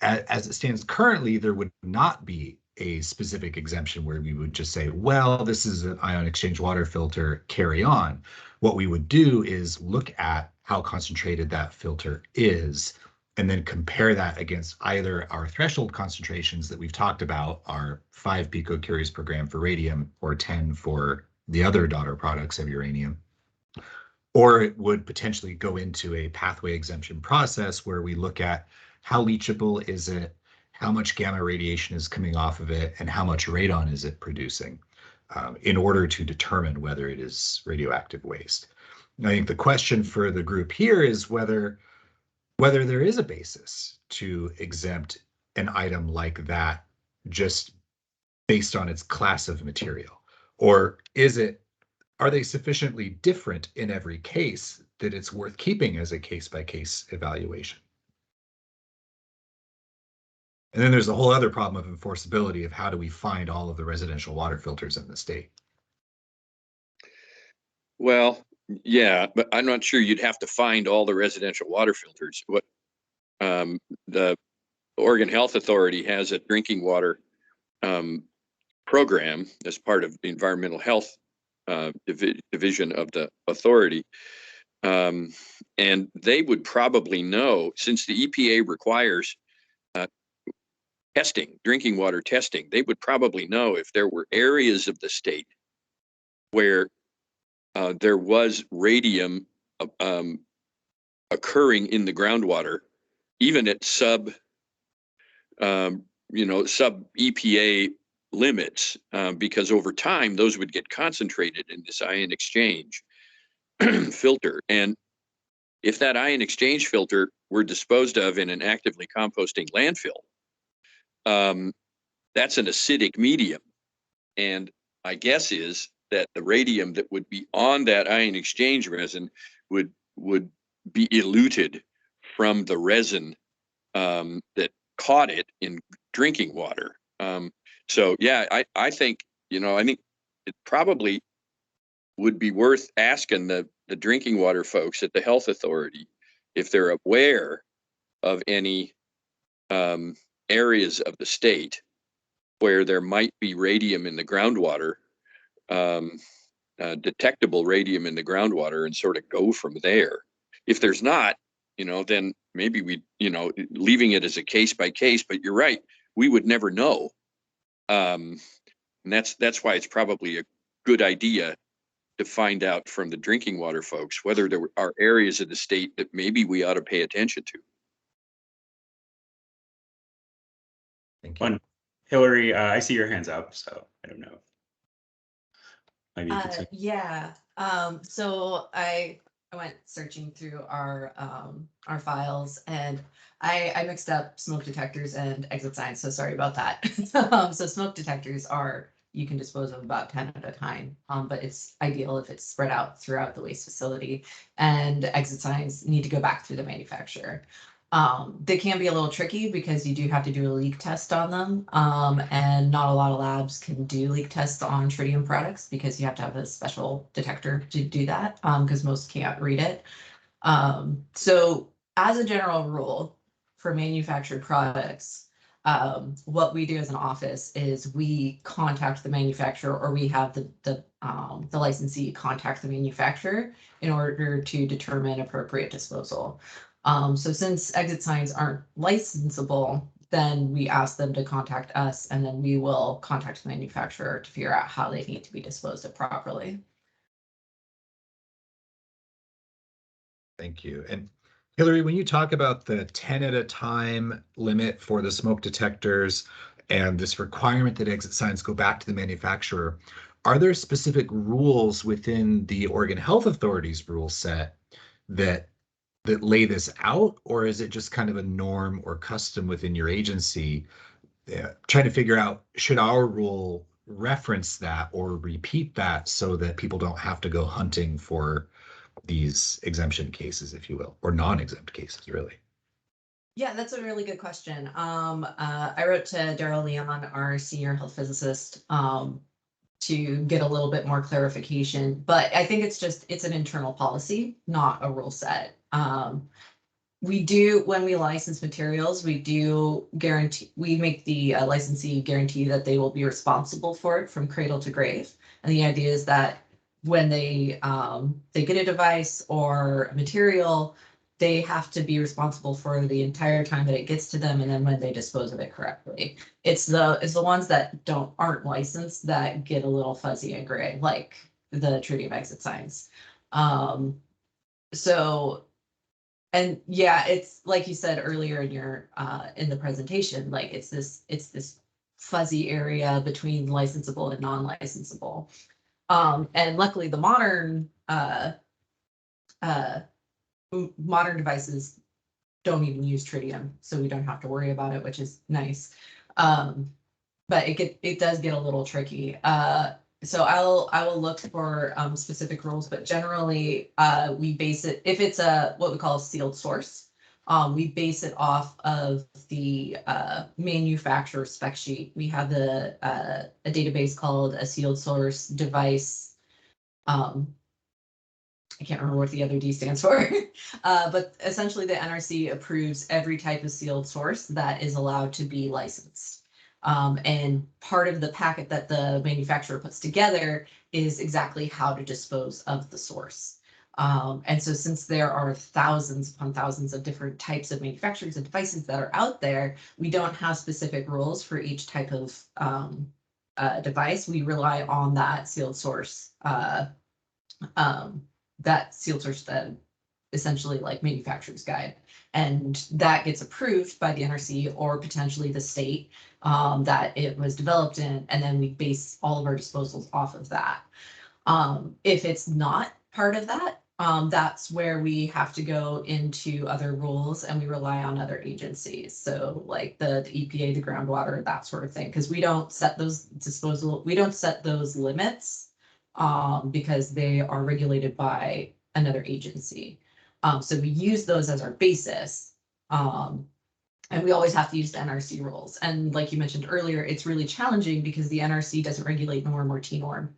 as it stands currently, there would not be a specific exemption where we would just say, well, this is an ion exchange water filter, carry on. What we would do is look at how concentrated that filter is and then compare that against either our threshold concentrations that we've talked about, our 5 picocuries per gram for radium or 10 for the other daughter products of uranium. Or it would potentially go into a pathway exemption process where we look at how leachable is it, how much gamma radiation is coming off of it, and how much radon is it producing in order to determine whether it is radioactive waste. And I think the question for the group here is whether there is a basis to exempt an item like that just based on its class of material, or are they sufficiently different in every case that it's worth keeping as a case-by-case evaluation? And then there's a whole other problem of enforceability of how do we find all of the residential water filters in the state? Well, yeah, but I'm not sure you'd have to find all the residential water filters. What the Oregon Health Authority has a drinking water program as part of the environmental health division of the authority. And they would probably know, since the EPA requires testing, drinking water testing, they would probably know if there were areas of the state where there was radium occurring in the groundwater, even at sub EPA limits, because over time those would get concentrated in this ion exchange filter. And if that ion exchange filter were disposed of in an actively composting landfill, that's an acidic medium. And my guess is that the radium that would be on that ion exchange resin would be eluted from the resin that caught it in drinking water. So yeah, I think it probably would be worth asking the drinking water folks at the health authority if they're aware of any areas of the state where there might be radium in the groundwater, detectable radium in the groundwater, and sort of go from there. If there's not, then maybe leaving it as a case by case, but you're right, we would never know. And that's why it's probably a good idea to find out from the drinking water folks whether there are areas of the state that maybe we ought to pay attention to. Thank you. Hillary, I see your hands up, so I don't know. Maybe you could say. Yeah. So I went searching through our files, and I mixed up smoke detectors and exit signs. So sorry about that. So smoke detectors you can dispose of about 10 at a time, but it's ideal if it's spread out throughout the waste facility. And exit signs need to go back through the manufacturer. They can be a little tricky because you do have to do a leak test on them. And not a lot of labs can do leak tests on tritium products because you have to have a special detector to do that, because most can't read it. So as a general rule for manufactured products, what we do as an office is we contact the manufacturer, or we have the licensee contact the manufacturer in order to determine appropriate disposal. So since exit signs aren't licensable, then we ask them to contact us, and then we will contact the manufacturer to figure out how they need to be disposed of properly. Thank you. And Hillary, when you talk about the 10 at a time limit for the smoke detectors and this requirement that exit signs go back to the manufacturer, are there specific rules within the Oregon Health Authority's rule set that lay this out, or is it just kind of a norm or custom within your agency? Trying to figure out, should our rule reference that or repeat that so that people don't have to go hunting for these exemption cases, if you will, or non-exempt cases, really? Yeah, that's a really good question. I wrote to Daryl Leon, our senior health physicist, to get a little bit more clarification, but I think it's an internal policy, not a rule set. We do, when we license materials, we do guarantee, we make the licensee guarantee that they will be responsible for it from cradle to grave. And the idea is that when they get a device or a material, they have to be responsible for the entire time that it gets to them, and then when they dispose of it correctly. It's the ones that aren't licensed that get a little fuzzy and gray, like the tritium exit signs. So, and yeah, it's like you said earlier in your in the presentation, like it's this fuzzy area between licensable and non-licensable. And luckily the modern devices don't even use tritium, so we don't have to worry about it, which is nice. But it does get a little tricky. So I will look for specific rules, but generally we base it, if it's what we call a sealed source, we base it off of the manufacturer spec sheet. We have a database called a sealed source device. I can't remember what the other D stands for, but essentially the NRC approves every type of sealed source that is allowed to be licensed. And part of the packet that the manufacturer puts together is exactly how to dispose of the source. And so since there are thousands upon thousands of different types of manufacturers and devices that are out there, we don't have specific rules for each type of device. We rely on that sealed source that essentially like manufacturer's guide, and that gets approved by the NRC or potentially the state that it was developed in, and then we base all of our disposals off of that. If it's not part of that, that's where we have to go into other rules and we rely on other agencies. So like the EPA, the groundwater, that sort of thing, because we don't set those limits because they are regulated by another agency. So we use those as our basis. And we always have to use the NRC rules. And like you mentioned earlier, it's really challenging because the NRC doesn't regulate norm or T-norm.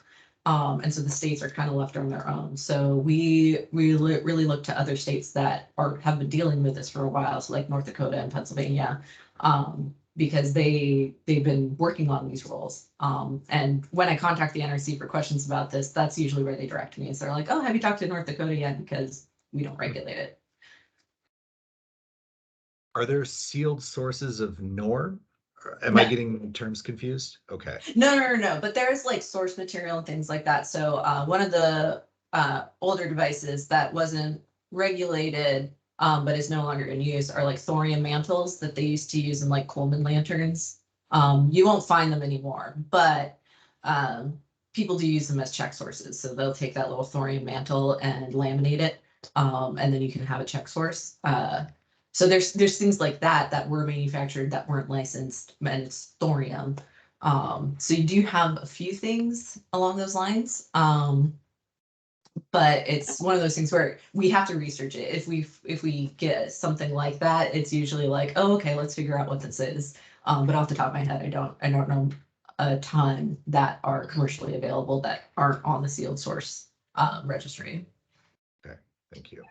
And so the states are kind of left on their own. So we really look to other states that have been dealing with this for a while, so like North Dakota and Pennsylvania, because they've been working on these rules. And when I contact the NRC for questions about this, that's usually where they direct me. So they're like, oh, have you talked to North Dakota yet? Because we don't regulate it. Are there sealed sources of norm? Am I getting terms confused? Okay. No. But there's like source material and things like that. So one of the older devices that wasn't regulated but is no longer in use are like thorium mantles that they used to use in like Coleman lanterns. You won't find them anymore, but people do use them as check sources. So they'll take that little thorium mantle and laminate it, and then you can have a check source. So there's things like that were manufactured that weren't licensed, and it's thorium. So you do have a few things along those lines. But it's one of those things where we have to research it. If we get something like that, it's usually like, oh, okay, let's figure out what this is. But off the top of my head, I don't know a ton that are commercially available that aren't on the sealed source registry. Okay, thank you.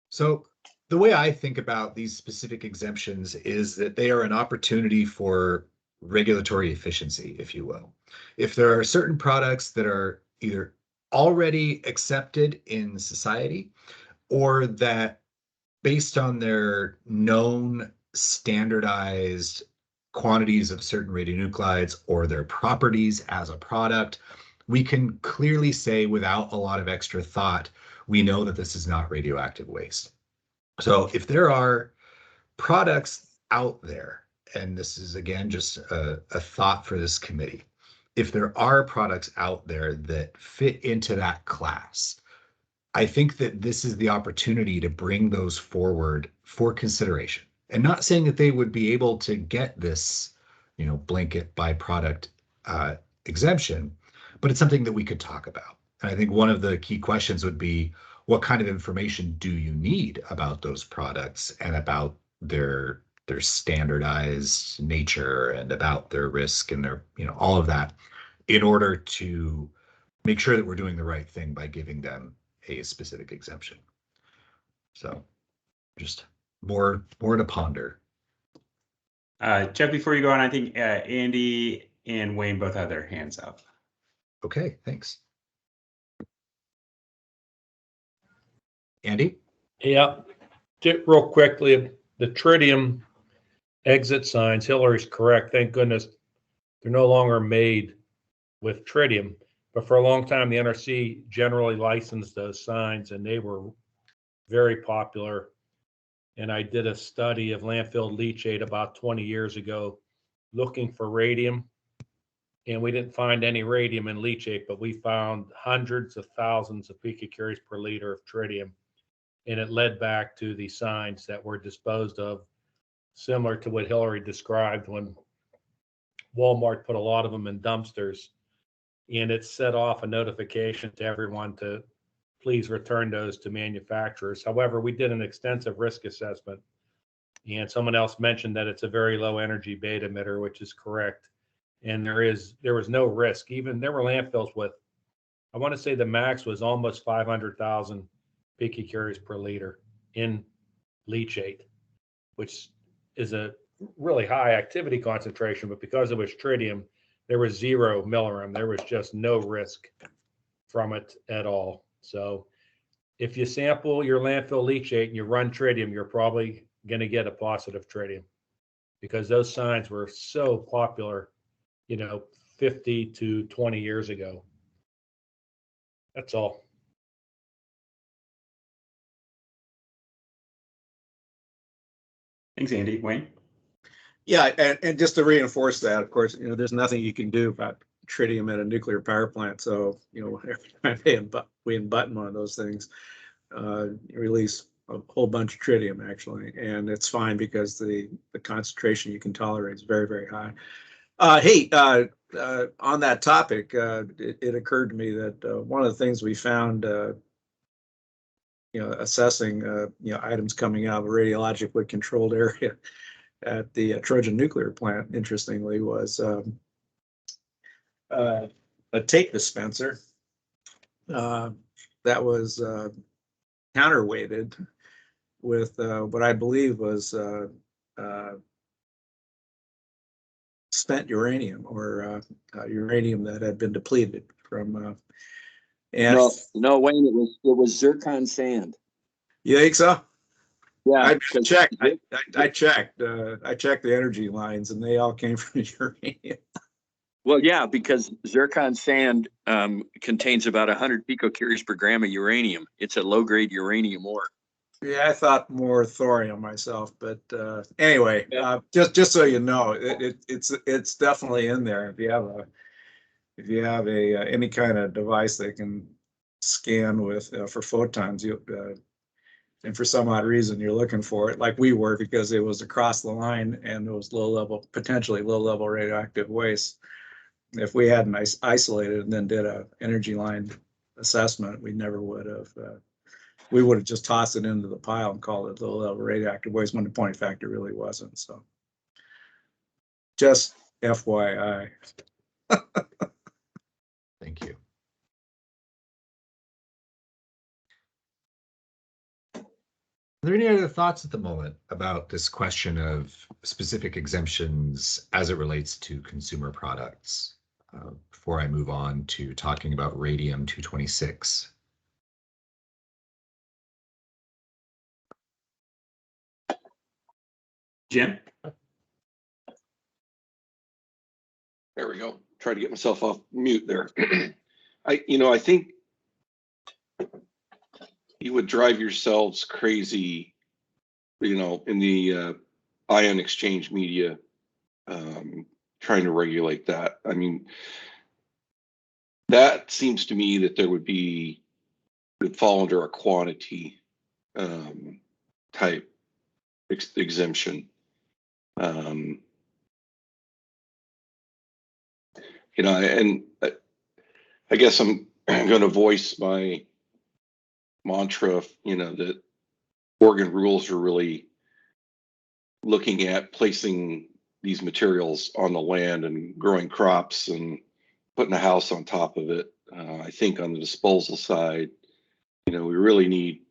So the way I think about these specific exemptions is that they are an opportunity for regulatory efficiency, if you will. If there are certain products that are either already accepted in society or that based on their known standardized quantities of certain radionuclides or their properties as a product, we can clearly say without a lot of extra thought, we know that this is not radioactive waste. So if there are products out there, and this is again just a thought for this committee, if there are products out there that fit into that class, I think that this is the opportunity to bring those forward for consideration. And not saying that they would be able to get this, blanket byproduct exemption, but it's something that we could talk about. And I think one of the key questions would be, what kind of information do you need about those products and about their standardized nature and about their risk and their, all of that in order to make sure that we're doing the right thing by giving them a specific exemption. So just more to ponder. Jeff, before you go on, I think Andy and Wayne both have their hands up. Okay, thanks. Andy? Yeah, real quickly, the tritium exit signs, Hillary's correct. Thank goodness they're no longer made with tritium. But for a long time, the NRC generally licensed those signs, and they were very popular. And I did a study of landfill leachate about 20 years ago looking for radium. And we didn't find any radium in leachate, but we found hundreds of thousands of picocuries per liter of tritium. And it led back to the signs that were disposed of, similar to what Hillary described when Walmart put a lot of them in dumpsters. And it set off a notification to everyone to please return those to manufacturers. However, we did an extensive risk assessment, and someone else mentioned that it's a very low energy beta emitter, which is correct. And there was no risk. Even there were landfills with, I want to say the max was almost 500,000 picocuries per liter in leachate, which is a really high activity concentration, but because it was tritium, there was 0 milliram. There was just no risk from it at all. So if you sample your landfill leachate and you run tritium, you're probably going to get a positive tritium, because those signs were so popular, 50 to 20 years ago. That's all. Thanks, Andy. Wayne? Yeah, and just to reinforce that, of course, there's nothing you can do about tritium at a nuclear power plant. So, every time we unbutton one of those things, release a whole bunch of tritium, actually, and it's fine because the concentration you can tolerate is very, very high. Hey, on that topic, it occurred to me that one of the things we found, assessing, items coming out of a radiologically controlled area at the Trojan nuclear plant, interestingly, was a tape dispenser that was counterweighted with what I believe was spent uranium, or uranium that had been depleted from. And No, Wayne, it was zircon sand. You think so? Yeah, I checked. I checked. I checked the energy lines, and they all came from uranium. Well, yeah, because zircon sand contains about 100 picocuries per gram of uranium. It's a low-grade uranium ore. Yeah, I thought more thorium myself, but anyway, just so you know, it's definitely in there. If you have any kind of device that can scan with for photons, and for some odd reason you're looking for it, like we were, because it was across the line and it was potentially low level radioactive waste. If we hadn't isolated and then did a energy line assessment, we never would have. We would have just tossed it into the pile and called it low level radioactive waste, when the point factor really wasn't. So, just FYI. Thank you. there any other thoughts at the moment about this question of specific exemptions as it relates to consumer products? Before I move on to talking about radium 226. Jim? There we go. Try to get myself off mute there. I think you would drive yourselves crazy, in the ion exchange media, trying to regulate that. I mean, that seems to me that there would fall under a quantity type exemption. And I guess I'm going to voice my mantra, that Oregon rules are really looking at placing these materials on the land and growing crops and putting a house on top of it. I think on the disposal side, we really need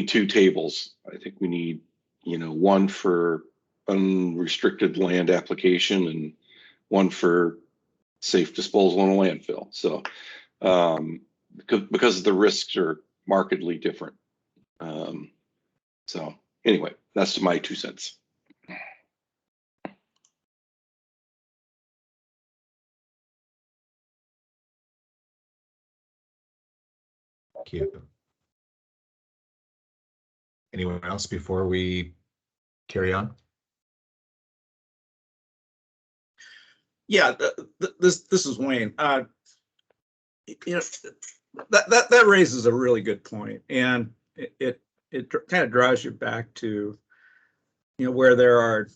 two tables. I think we need, one for unrestricted land application and one for safe disposal in a landfill. So, because the risks are markedly different. So anyway, that's my 2 cents. Thank you. Anyone else before we carry on? Yeah, this is Wayne. That raises a really good point, and it kind of draws you back to where there are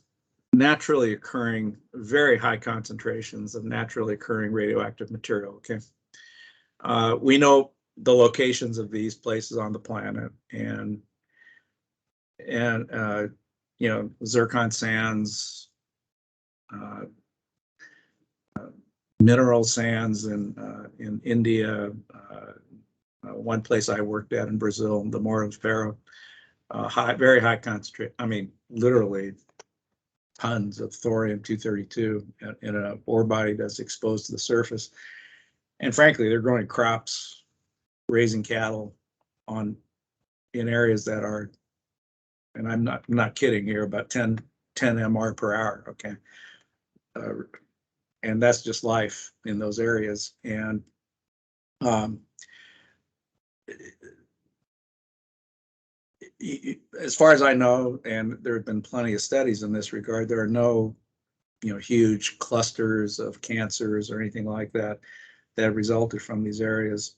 naturally occurring very high concentrations of naturally occurring radioactive material. Okay, we know the locations of these places on the planet, and zircon sands, mineral sands in India, one place I worked at in Brazil, the Morro de Ferro, very high concentrate. I mean, literally tons of thorium-232 in an ore body that's exposed to the surface. And frankly, they're growing crops, raising cattle in areas that are, and I'm not kidding here, about 10 MR per hour. Okay. And that's just life in those areas. And as far as I know, and there have been plenty of studies in this regard, there are no huge clusters of cancers or anything like that that resulted from these areas.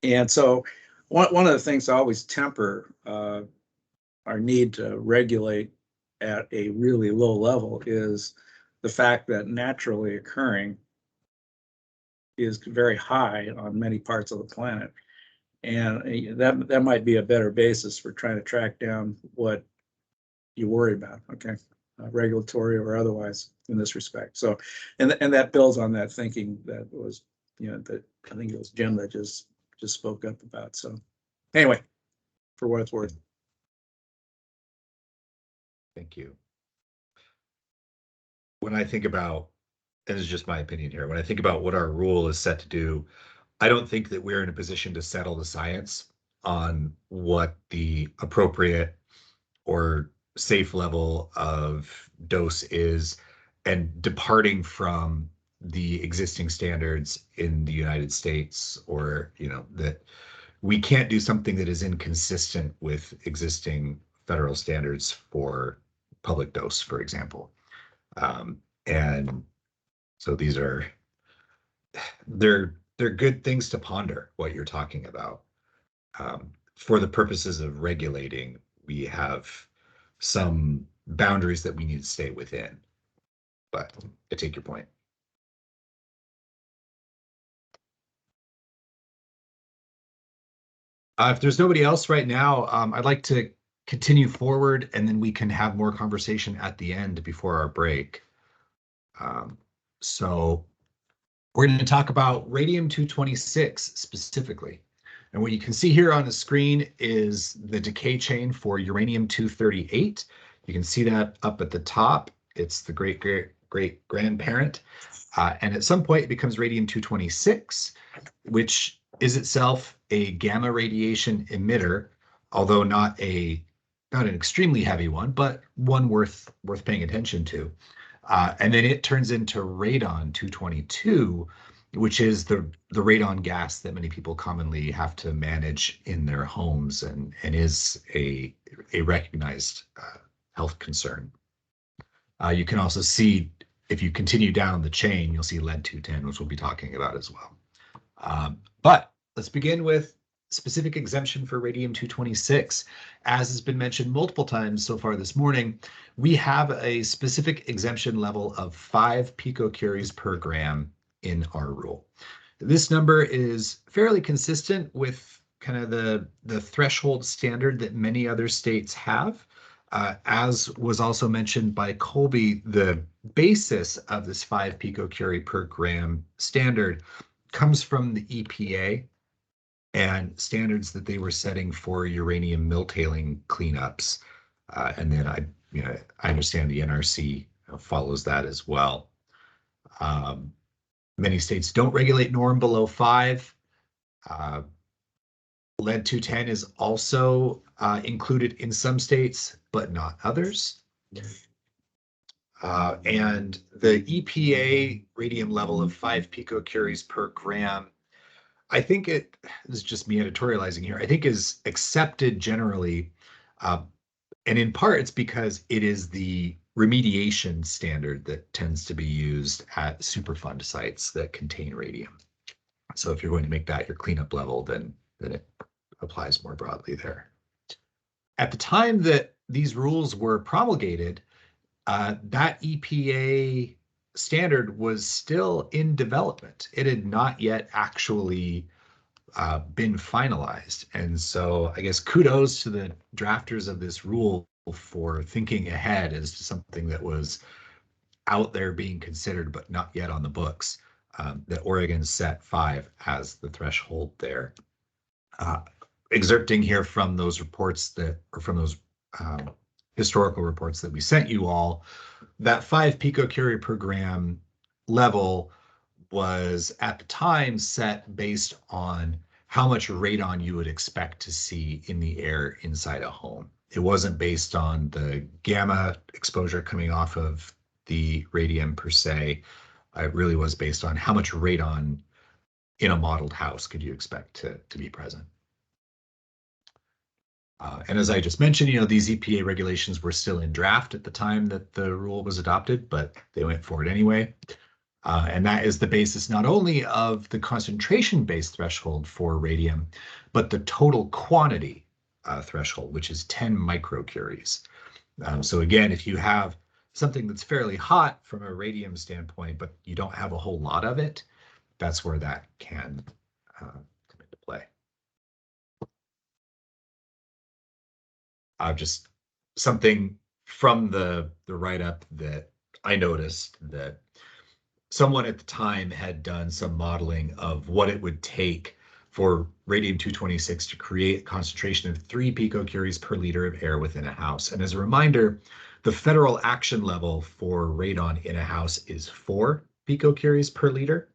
And so one of the things I always temper our need to regulate at a really low level is the fact that naturally occurring is very high on many parts of the planet. And that might be a better basis for trying to track down what you worry about, okay, regulatory or otherwise in this respect. So, and that builds on that thinking that was, that I think it was Jim that just spoke up about. So anyway, for what it's worth. Thank you. When I think about, and it's just my opinion here, when I think about what our rule is set to do, I don't think that we're in a position to settle the science on what the appropriate or safe level of dose is, and departing from the existing standards in the United States, or that we can't do something that is inconsistent with existing federal standards for public dose, for example. And so these are, they're good things to ponder what you're talking about. For the purposes of regulating, we have some boundaries that we need to stay within. But I take your point. If there's nobody else right now, I'd like to continue forward, and then we can have more conversation at the end before our break. So we're going to talk about radium-226 specifically. And what you can see here on the screen is the decay chain for uranium-238. You can see that up at the top. It's the great grandparent. And at some point it becomes radium-226, which is itself a gamma radiation emitter, although not an extremely heavy one, but one worth paying attention to. And then it turns into radon-222, which is the radon gas that many people commonly have to manage in their homes and is a recognized health concern. You can also see, if you continue down the chain, you'll see lead-210, which we'll be talking about as well. But let's begin with specific exemption for radium-226. As has been mentioned multiple times so far this morning, we have a specific exemption level of 5 picocuries per gram in our rule. This number is fairly consistent with kind of the threshold standard that many other states have. As was also mentioned by Colby, the basis of this 5 picocurie per gram standard comes from the EPA and standards that they were setting for uranium mill tailing cleanups. And then I understand the NRC follows that as well. Many states don't regulate norm below 5. Lead-210 is also included in some states, but not others. And the EPA radium level of 5 picocuries per gram, I think this is just me editorializing here, I think is accepted generally. And in part, it's because it is the remediation standard that tends to be used at Superfund sites that contain radium. So if you're going to make that your cleanup level, then it applies more broadly there. At the time that these rules were promulgated, that EPA standard was still in development. It had not yet actually been finalized. And so I guess kudos to the drafters of this rule for thinking ahead as to something that was out there being considered, but not yet on the books, that Oregon set 5 as the threshold there. Excerpting here from those reports from those historical reports that we sent you all, that 5 picocurie per gram level was at the time set based on how much radon you would expect to see in the air inside a home. It wasn't based on the gamma exposure coming off of the radium per se. It really was based on how much radon in a modeled house could you expect to be present. And as I just mentioned, these EPA regulations were still in draft at the time that the rule was adopted, but they went forward anyway. And that is the basis not only of the concentration-based threshold for radium, but the total quantity threshold, which is 10 microcuries. So again, if you have something that's fairly hot from a radium standpoint, but you don't have a whole lot of it, that's where that can come into play. Just something from the write-up that I noticed, that someone at the time had done some modeling of what it would take for radium-226 to create a concentration of 3 picocuries per liter of air within a house. And as a reminder, the federal action level for radon in a house is 4 picocuries per liter.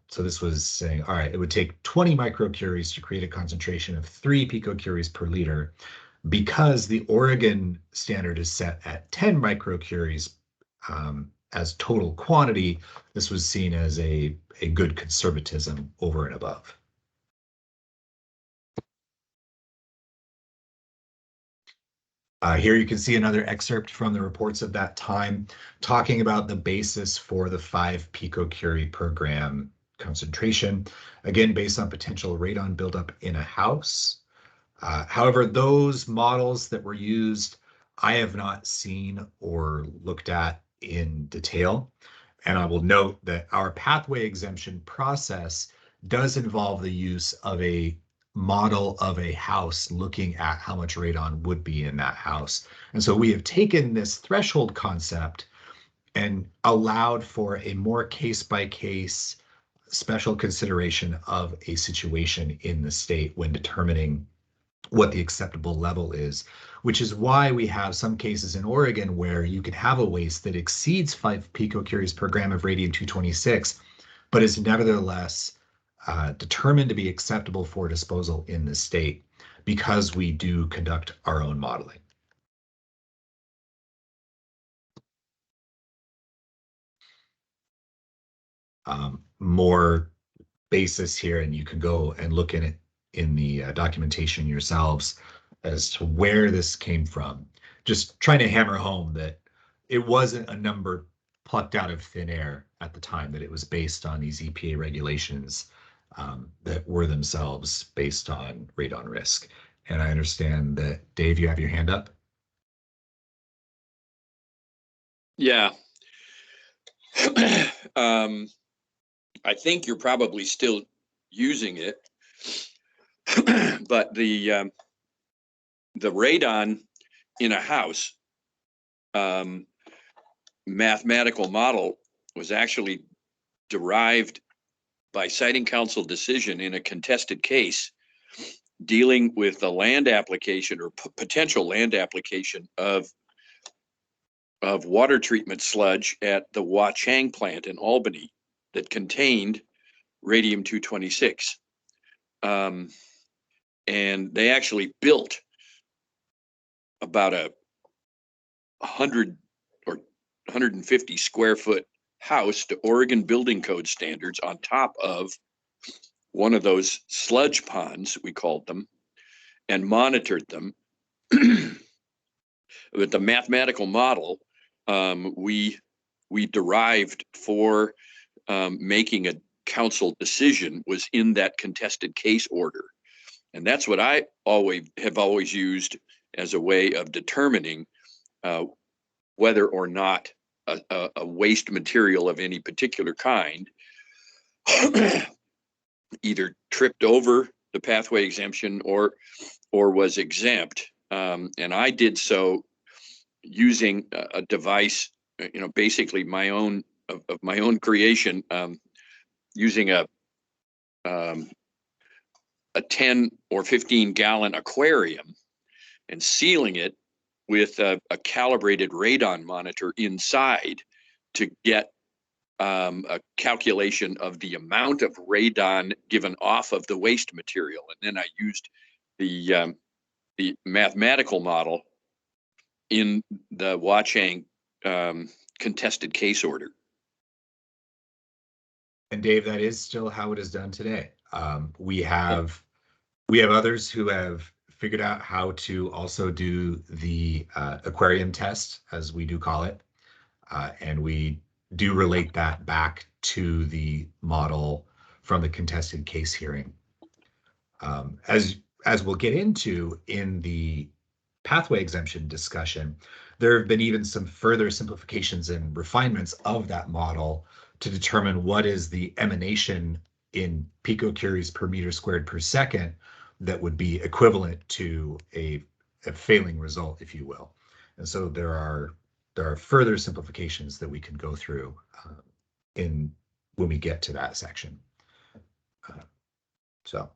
So this was saying, all right, it would take 20 microcuries to create a concentration of 3 picocuries per liter. Because the Oregon standard is set at 10 microcuries as total quantity, this was seen as a good conservatism over and above. Here you can see another excerpt from the reports of that time, talking about the basis for the 5 picocurie per gram concentration, again, based on potential radon buildup in a house. However, those models that were used, I have not seen or looked at in detail. And I will note that our pathway exemption process does involve the use of a model of a house looking at how much radon would be in that house. And so we have taken this threshold concept and allowed for a more case-by-case special consideration of a situation in the state when determining what the acceptable level is, which is why we have some cases in Oregon where you could have a waste that exceeds 5 picocuries per gram of radium-226, but is nevertheless determined to be acceptable for disposal in the state because we do conduct our own modeling. More basis here, and you can go and look in it in the documentation yourselves as to where this came from. Just trying to hammer home that it wasn't a number plucked out of thin air at the time, that it was based on these EPA regulations that were themselves based on radon risk. And I understand that, Dave, you have your hand up. Yeah. I think you're probably still using it, but the radon in a house mathematical model was actually derived by citing council decision in a contested case dealing with the land application or potential land application of water treatment sludge at the Wachang plant in Albany that contained radium-226. And they actually built about 100 or 150 square foot house to Oregon building code standards on top of one of those sludge ponds, we called them, and monitored them. With the mathematical model, we derived for making a council decision was in that contested case order. And that's what I have always used as a way of determining whether or not a waste material of any particular kind either tripped over the pathway exemption or was exempt. And I did so using a device, basically my own of my own creation, using a 10 or 15 gallon aquarium and sealing it with a calibrated radon monitor inside to get a calculation of the amount of radon given off of the waste material. And then I used the mathematical model in the Wachang contested case order. And Dave, that is still how it is done today. We have others who have figured out how to also do the aquarium test, as we do call it, and we do relate that back to the model from the contested case hearing. As we'll get into in the pathway exemption discussion, there have been even some further simplifications and refinements of that model to determine what is the emanation in picocuries per meter squared per second that would be equivalent to a failing result, if you will. And so there are further simplifications that we can go through when we get to that section. So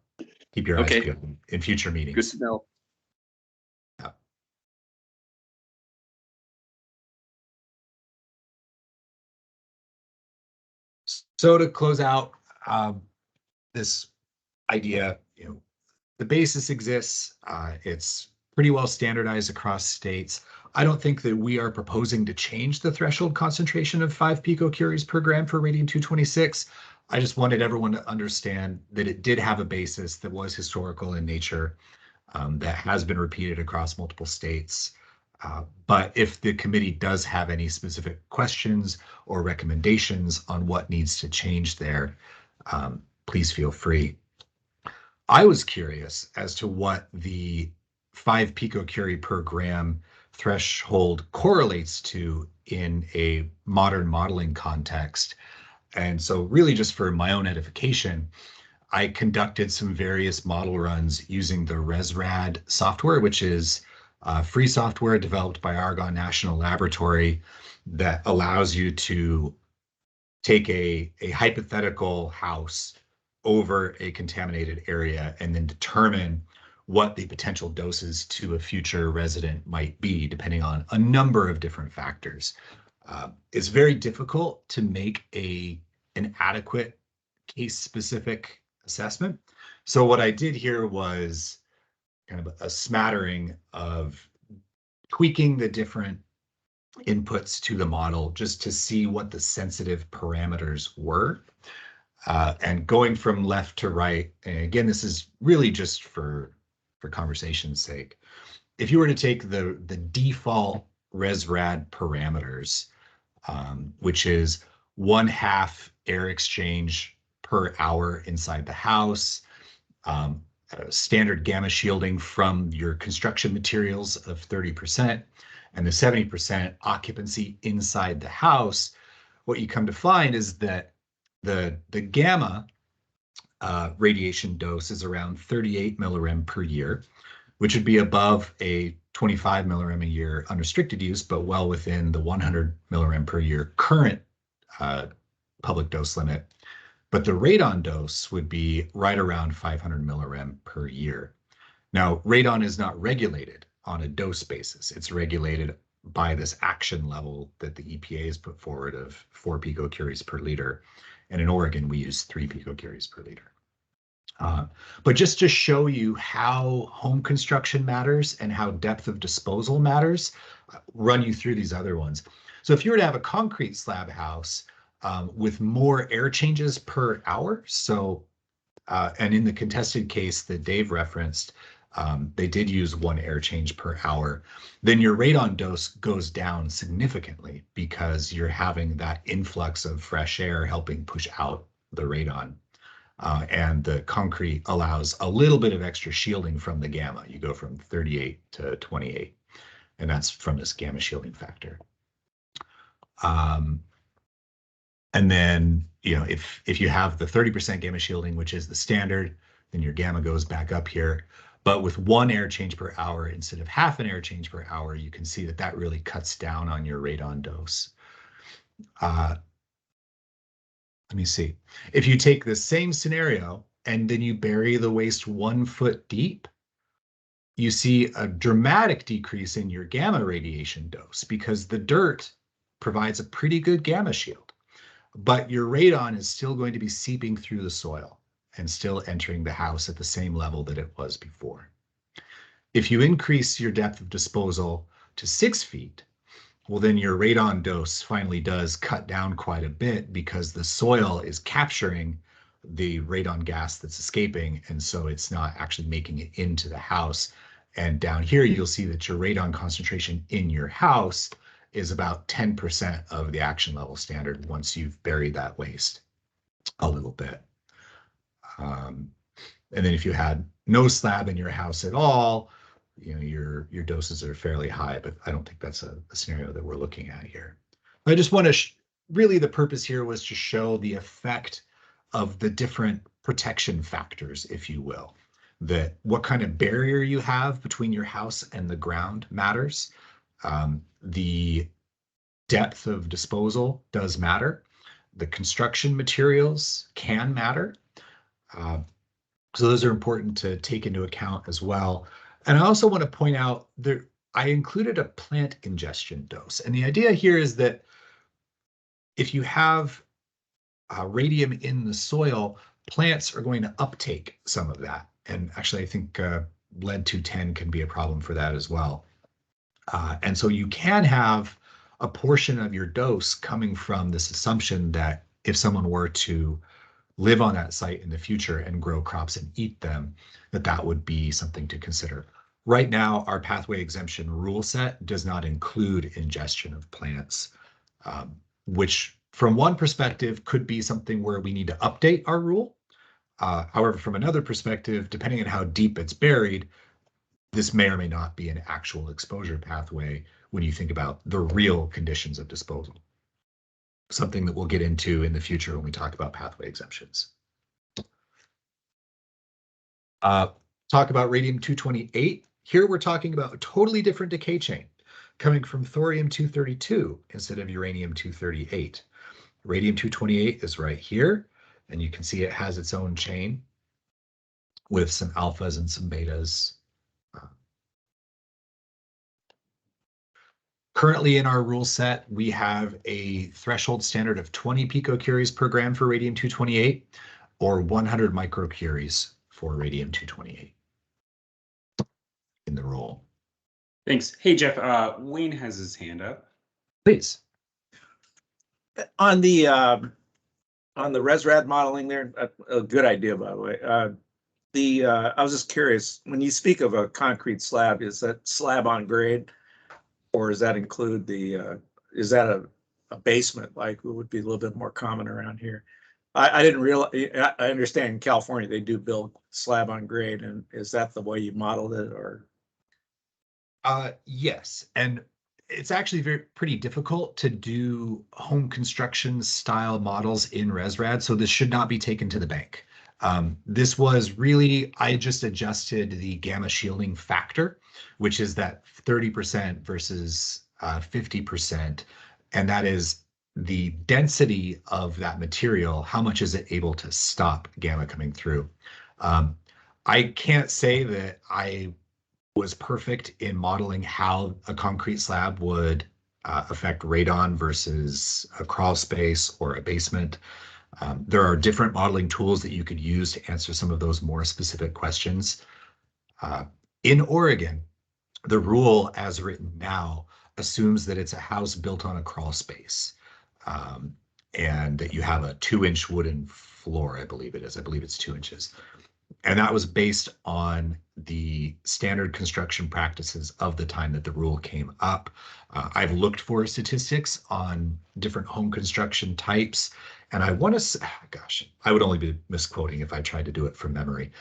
keep your eyes peeled in future meetings. Good to know. Yeah. So to close out this idea, the basis exists. It's pretty well standardized across states. I don't think that we are proposing to change the threshold concentration of 5 picocuries per gram for radium-226. I just wanted everyone to understand that it did have a basis that was historical in nature, that has been repeated across multiple states. But if the committee does have any specific questions or recommendations on what needs to change there, please feel free. I was curious as to what the 5 picocurie per gram threshold correlates to in a modern modeling context. And so really just for my own edification, I conducted some various model runs using the ResRad software, which is free software developed by Argonne National Laboratory that allows you to take a hypothetical house over a contaminated area and then determine what the potential doses to a future resident might be, depending on a number of different factors. It's very difficult to make an adequate case-specific assessment. So what I did here was kind of a smattering of tweaking the different inputs to the model just to see what the sensitive parameters were. And going from left to right, and again, this is really just for conversation's sake. If you were to take the default ResRad parameters, which is 1/2 air exchange per hour inside the house, standard gamma shielding from your construction materials of 30%, and the 70% occupancy inside the house, what you come to find is that the gamma radiation dose is around 38 millirem per year, which would be above a 25 millirem a year unrestricted use, but well within the 100 millirem per year current public dose limit. But the radon dose would be right around 500 millirem per year. Now, radon is not regulated on a dose basis. It's regulated by this action level that the EPA has put forward of 4 picocuries per liter. And in Oregon, we use 3 picocuries per liter. But just to show you how home construction matters and how depth of disposal matters, run you through these other ones. So if you were to have a concrete slab house with more air changes per hour, so and in the contested case that Dave referenced, they did use 1 air change per hour, then your radon dose goes down significantly because you're having that influx of fresh air helping push out the radon. And the concrete allows a little bit of extra shielding from the gamma. You go from 38 to 28, and that's from this gamma shielding factor. And then, if you have the 30% gamma shielding, which is the standard, then your gamma goes back up here. But with 1 air change per hour instead of 1/2 an air change per hour, you can see that really cuts down on your radon dose. Let me see. If you take the same scenario and then you bury the waste 1 foot deep, you see a dramatic decrease in your gamma radiation dose because the dirt provides a pretty good gamma shield. But your radon is still going to be seeping through the soil and still entering the house at the same level that it was before. If you increase your depth of disposal to 6 feet, well, then your radon dose finally does cut down quite a bit because the soil is capturing the radon gas that's escaping, and so it's not actually making it into the house. And down here, you'll see that your radon concentration in your house is about 10% of the action level standard once you've buried that waste a little bit. And then if you had no slab in your house at all, your doses are fairly high, but I don't think that's a scenario that we're looking at here. I just want to really the purpose here was to show the effect of the different protection factors, if you will, that what kind of barrier you have between your house and the ground matters. The depth of disposal does matter. The construction materials can matter. So those are important to take into account as well. And I also want to point out that I included a plant ingestion dose. And the idea here is that if you have radium in the soil, plants are going to uptake some of that. And actually, I think lead-210 can be a problem for that as well. And so you can have a portion of your dose coming from this assumption that if someone were to live on that site in the future and grow crops and eat them, that would be something to consider. Right now, our pathway exemption rule set does not include ingestion of plants, which from one perspective could be something where we need to update our rule. However, from another perspective, depending on how deep it's buried, this may or may not be an actual exposure pathway when you think about the real conditions of disposal. Something that we'll get into in the future when we talk about pathway exemptions. Talk about radium-228. Here we're talking about a totally different decay chain coming from thorium-232 instead of uranium-238. Radium-228 is right here, and you can see it has its own chain with some alphas and some betas. Currently in our rule set, we have a threshold standard of 20 picocuries per gram for radium-228 or 100 microcuries for radium-228 in the rule. Thanks. Hey, Jeff, Wayne has his hand up. Please. On the ResRad modeling there, a good idea, by the way. I was just curious, when you speak of a concrete slab, is that slab on grade? Or does that include the, is that a basement, like would be a little bit more common around here? I didn't realize, I understand in California, they do build slab on grade, and is that the way you modeled it, or? Yes, and it's actually pretty difficult to do home construction style models in ResRad, so this should not be taken to the bank. This was really, I just adjusted the gamma shielding factor, which is that 30% versus 50%, and that is the density of that material. How much is it able to stop gamma coming through? I can't say that I was perfect in modeling how a concrete slab would affect radon versus a crawl space or a basement. There are different modeling tools that you could use to answer some of those more specific questions. In Oregon, the rule as written now assumes that it's a house built on a crawl space, and that you have a 2-inch wooden floor, I believe it is. I believe it's 2 inches. And that was based on the standard construction practices of the time that the rule came up. I've looked for statistics on different home construction types, and I want to say, gosh, I would only be misquoting if I tried to do it from memory.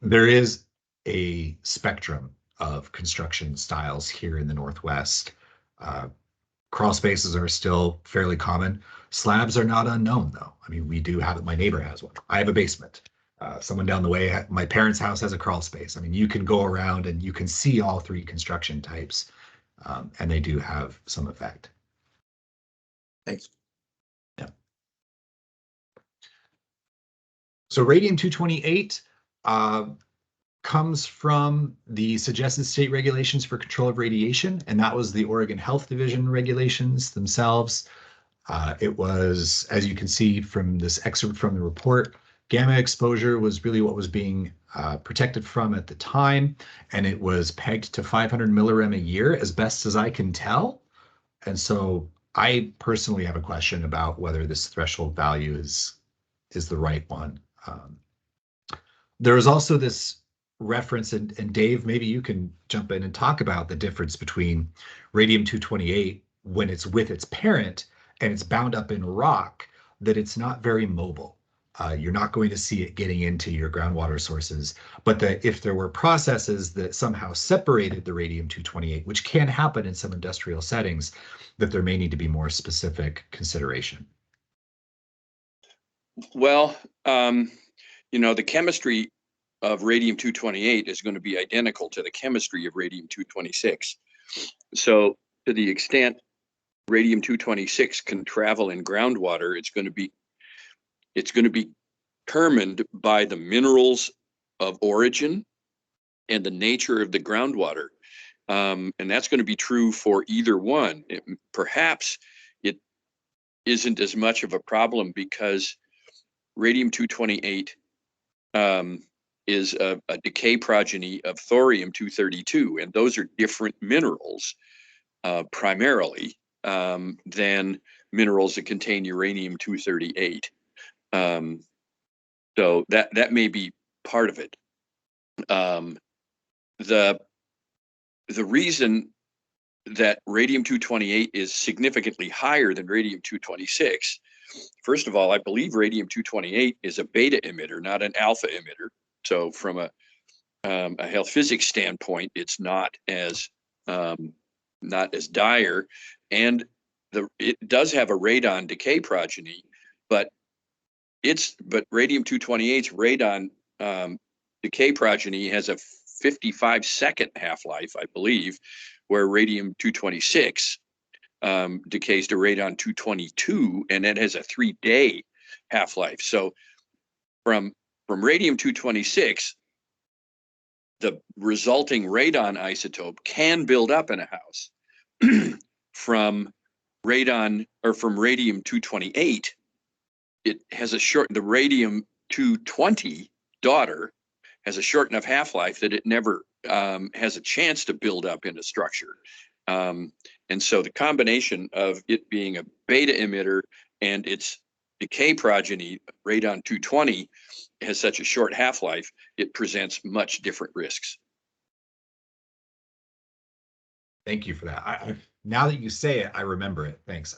There is a spectrum of construction styles here in the Northwest. Crawl spaces are still fairly common. Slabs are not unknown, though. I mean, we do have it. My neighbor has one. I have a basement. Someone down the way, my parents' house has a crawl space. I mean, you can go around and you can see all three construction types, and they do have some effect. Thanks. Yeah. So radium-228 comes from the suggested state regulations for control of radiation, and that was the Oregon Health Division regulations themselves. It was, as you can see from this excerpt from the report, gamma exposure was really what was being protected from at the time, and it was pegged to 500 millirem a year, as best as I can tell. And so I personally have a question about whether this threshold value is the right one. There is also this reference, and Dave, maybe you can jump in and talk about the difference between radium-228 when it's with its parent and it's bound up in rock, that it's not very mobile. You're not going to see it getting into your groundwater sources, but that if there were processes that somehow separated the radium-228, which can happen in some industrial settings, that there may need to be more specific consideration. Well, the chemistry of radium-228 is going to be identical to the chemistry of radium-226. So to the extent radium-226 can travel in groundwater, it's going to be determined by the minerals of origin and the nature of the groundwater. And that's going to be true for either one. Perhaps it isn't as much of a problem because radium-228 is a decay progeny of thorium-232, and those are different minerals primarily than minerals that contain uranium-238. So that may be part of it. The reason that radium-228 is significantly higher than radium-226, first of all, I believe radium-228 is a beta emitter, not an alpha emitter. So from a health physics standpoint, it's not as dire, and it does have a radon decay progeny, but radium-228's radon decay progeny has a 55-second half-life, I believe, where radium-226 decays to radon 222, and that has a 3-day half-life. So from radium 226, the resulting radon isotope can build up in a house. From radium 228, it has the radium 220 daughter has a short enough half-life that it never has a chance to build up in a structure. And so the combination of it being a beta emitter and its decay progeny, radon 220, has such a short half-life, it presents much different risks. Thank you for that. Now that you say it, I remember it. Thanks.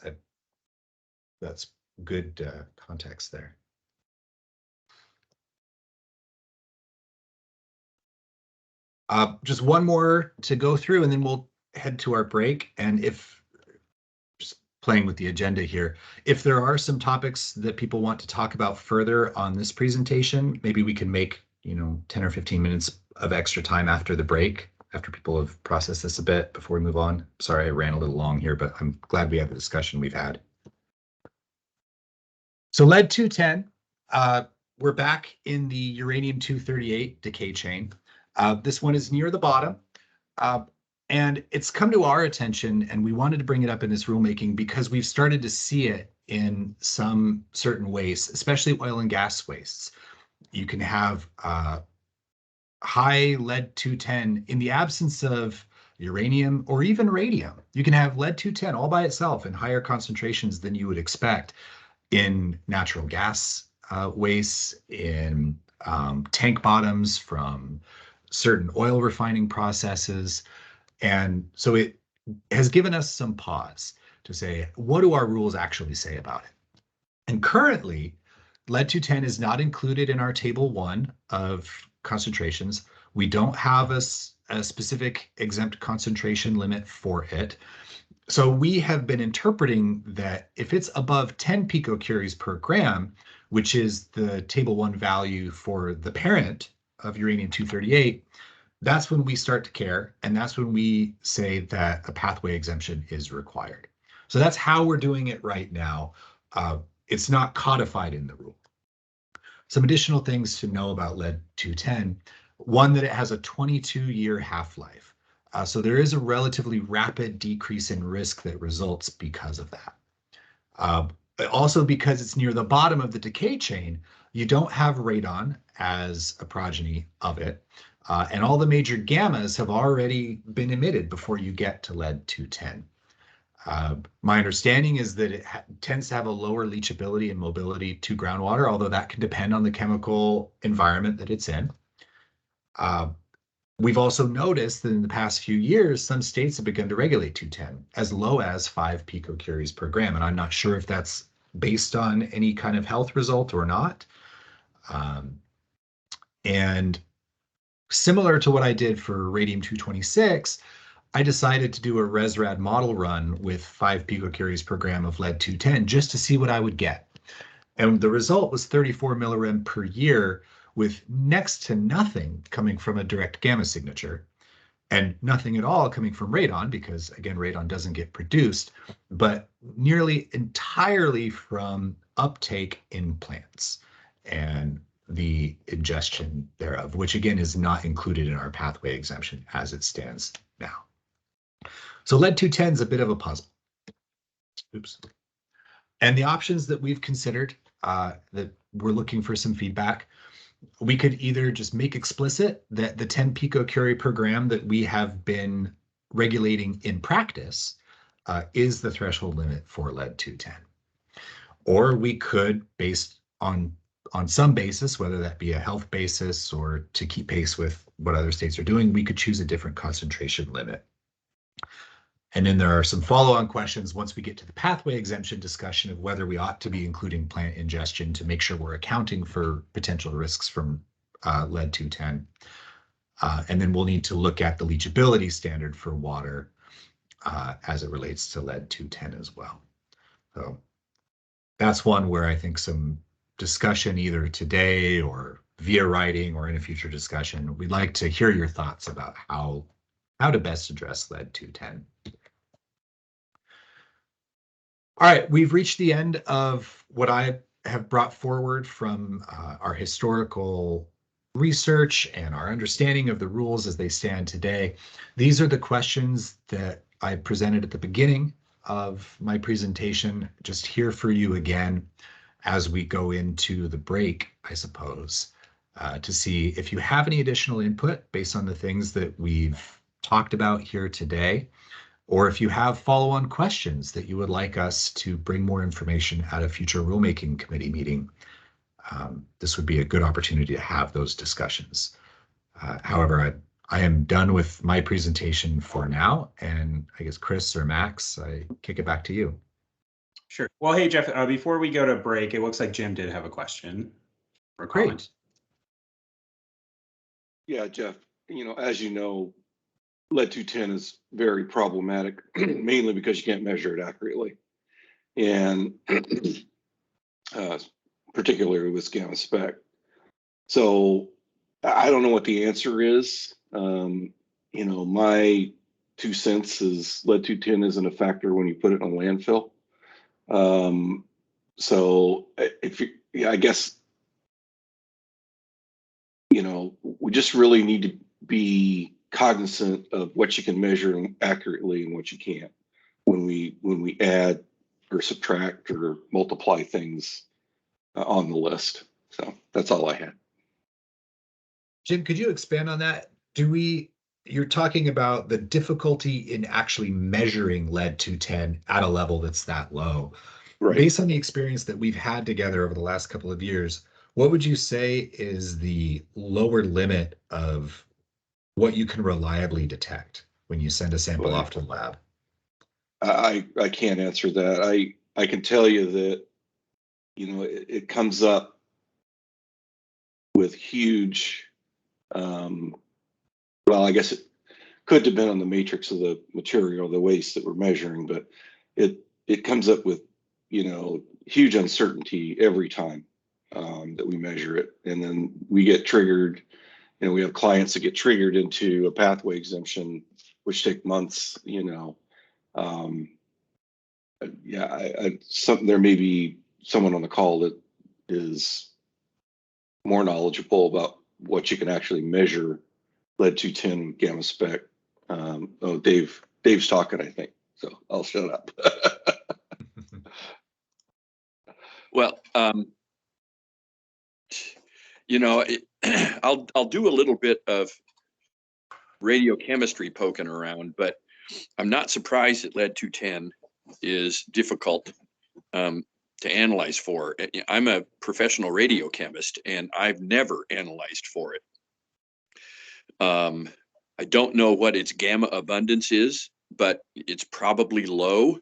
That's good context there. Just one more to go through, and then we'll head to our break. And if just playing with the agenda here, if there are some topics that people want to talk about further on this presentation, maybe we can make 10 or 15 minutes of extra time after the break, after people have processed this a bit before we move on. Sorry, I ran a little long here, but I'm glad we had the discussion we've had. So lead-210, we're back in the uranium-238 decay chain. This one is near the bottom, and it's come to our attention, and we wanted to bring it up in this rulemaking because we've started to see it in some certain wastes, especially oil and gas wastes. You can have high lead-210 in the absence of uranium or even radium. You can have lead-210 all by itself in higher concentrations than you would expect in natural gas wastes, in tank bottoms from certain oil refining processes. And so it has given us some pause to say, what do our rules actually say about it? And currently, lead-210 is not included in our table 1 of concentrations. We don't have a specific exempt concentration limit for it. So we have been interpreting that if it's above 10 picocuries per gram, which is the table 1 value for the parent of uranium-238, that's when we start to care, and that's when we say that a pathway exemption is required. So that's how we're doing it right now. It's not codified in the rule. Some additional things to know about lead-210. One, that it has a 22-year half-life. So there is a relatively rapid decrease in risk that results because of that. Also, because it's near the bottom of the decay chain, you don't have radon as a progeny of it. And all the major gammas have already been emitted before you get to lead-210. My understanding is that it tends to have a lower leachability and mobility to groundwater, although that can depend on the chemical environment that it's in. We've also noticed that in the past few years, some states have begun to regulate 210 as low as 5 picocuries per gram. And I'm not sure if that's based on any kind of health result or not. And similar to what I did for radium-226, I decided to do a ResRad model run with 5 picocuries per gram of lead-210 just to see what I would get. And the result was 34 millirem per year, with next to nothing coming from a direct gamma signature and nothing at all coming from radon, because again, radon doesn't get produced, but nearly entirely from uptake in plants and the ingestion thereof, which again is not included in our pathway exemption as it stands now. So lead-210 is a bit of a puzzle. Oops. And the options that we've considered, that we're looking for some feedback, we could either just make explicit that the 10 picocurie per gram that we have been regulating in practice is the threshold limit for lead-210. Or we could, based on some basis, whether that be a health basis or to keep pace with what other states are doing, we could choose a different concentration limit. And then there are some follow-on questions once we get to the pathway exemption discussion of whether we ought to be including plant ingestion to make sure we're accounting for potential risks from lead-210. And then we'll need to look at the leachability standard for water as it relates to lead-210 as well. So that's one where I think some discussion either today or via writing or in a future discussion, we'd like to hear your thoughts about how to best address lead-210. All right, we've reached the end of what I have brought forward from our historical research and our understanding of the rules as they stand today. These are the questions that I presented at the beginning of my presentation, just here for you again as we go into the break, I suppose, to see if you have any additional input based on the things that we've talked about here today, or if you have follow-on questions that you would like us to bring more information at a future rulemaking committee meeting. This would be a good opportunity to have those discussions. However, I am done with my presentation for now, and I guess Chris or Max, I kick it back to you. Sure. Well, hey, Jeff, before we go to break, it looks like Jim did have a question or Great. comment. Yeah, Jeff, as you know, lead-210 is very problematic, mainly because you can't measure it accurately. And particularly with gamma spec. So I don't know what the answer is. My 2 cents is lead-210 isn't a factor when you put it in a landfill. So if you, yeah, I guess, we just really need to be cognizant of what you can measure accurately and what you can't when we add or subtract or multiply things on the list. So that's all I had. Jim, could you expand on that? You're talking about the difficulty in actually measuring lead-210 at a level that's that low. Right. Based on the experience that we've had together over the last couple of years, what would you say is the lower limit of what you can reliably detect when you send a sample off to the lab? I can't answer that. I can tell you that, it comes up with huge, well, I guess it could depend on the matrix of the material, the waste that we're measuring, but it comes up with, huge uncertainty every time that we measure it. And then we get triggered, we have clients that get triggered into a pathway exemption, which take months, there may be someone on the call that is more knowledgeable about what you can actually measure lead-210 gamma spec. Dave's talking, I think, so I'll shut up. Well, I'll do a little bit of radiochemistry poking around, but I'm not surprised that lead-210 is difficult to analyze for. I'm a professional radiochemist, and I've never analyzed for it. I don't know what its gamma abundance is, but it's probably low.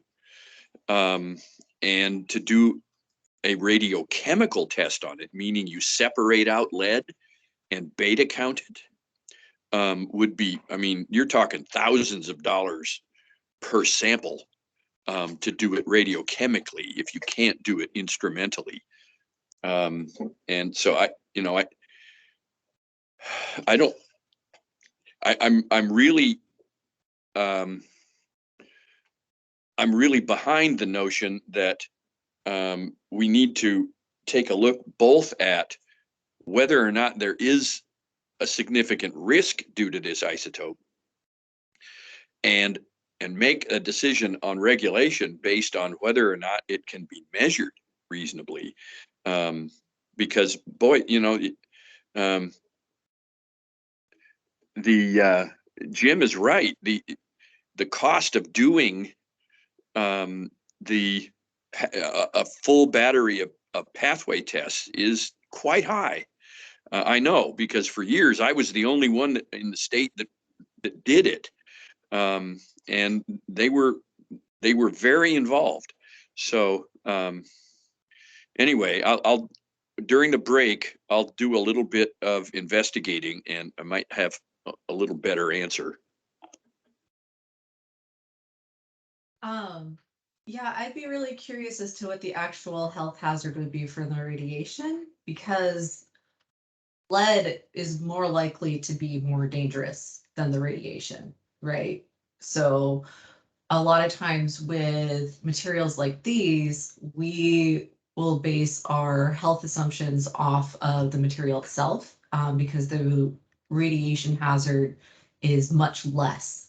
And to do a radiochemical test on it, meaning you separate out lead and beta count it, would be, you're talking thousands of dollars per sample to do it radiochemically if you can't do it instrumentally. And so I'm really behind the notion that we need to take a look both at whether or not there is a significant risk due to this isotope and make a decision on regulation based on whether or not it can be measured reasonably. Because boy, Jim is right. The cost of doing a full battery of pathway tests is quite high. I know, because for years I was the only one in the state that did it, and they were very involved. So anyway, I'll during the break I'll do a little bit of investigating, and I might have a little better answer. Yeah, I'd be really curious as to what the actual health hazard would be for the radiation, because lead is more likely to be more dangerous than the radiation, right? So a lot of times with materials like these, we will base our health assumptions off of the material itself, because the radiation hazard is much less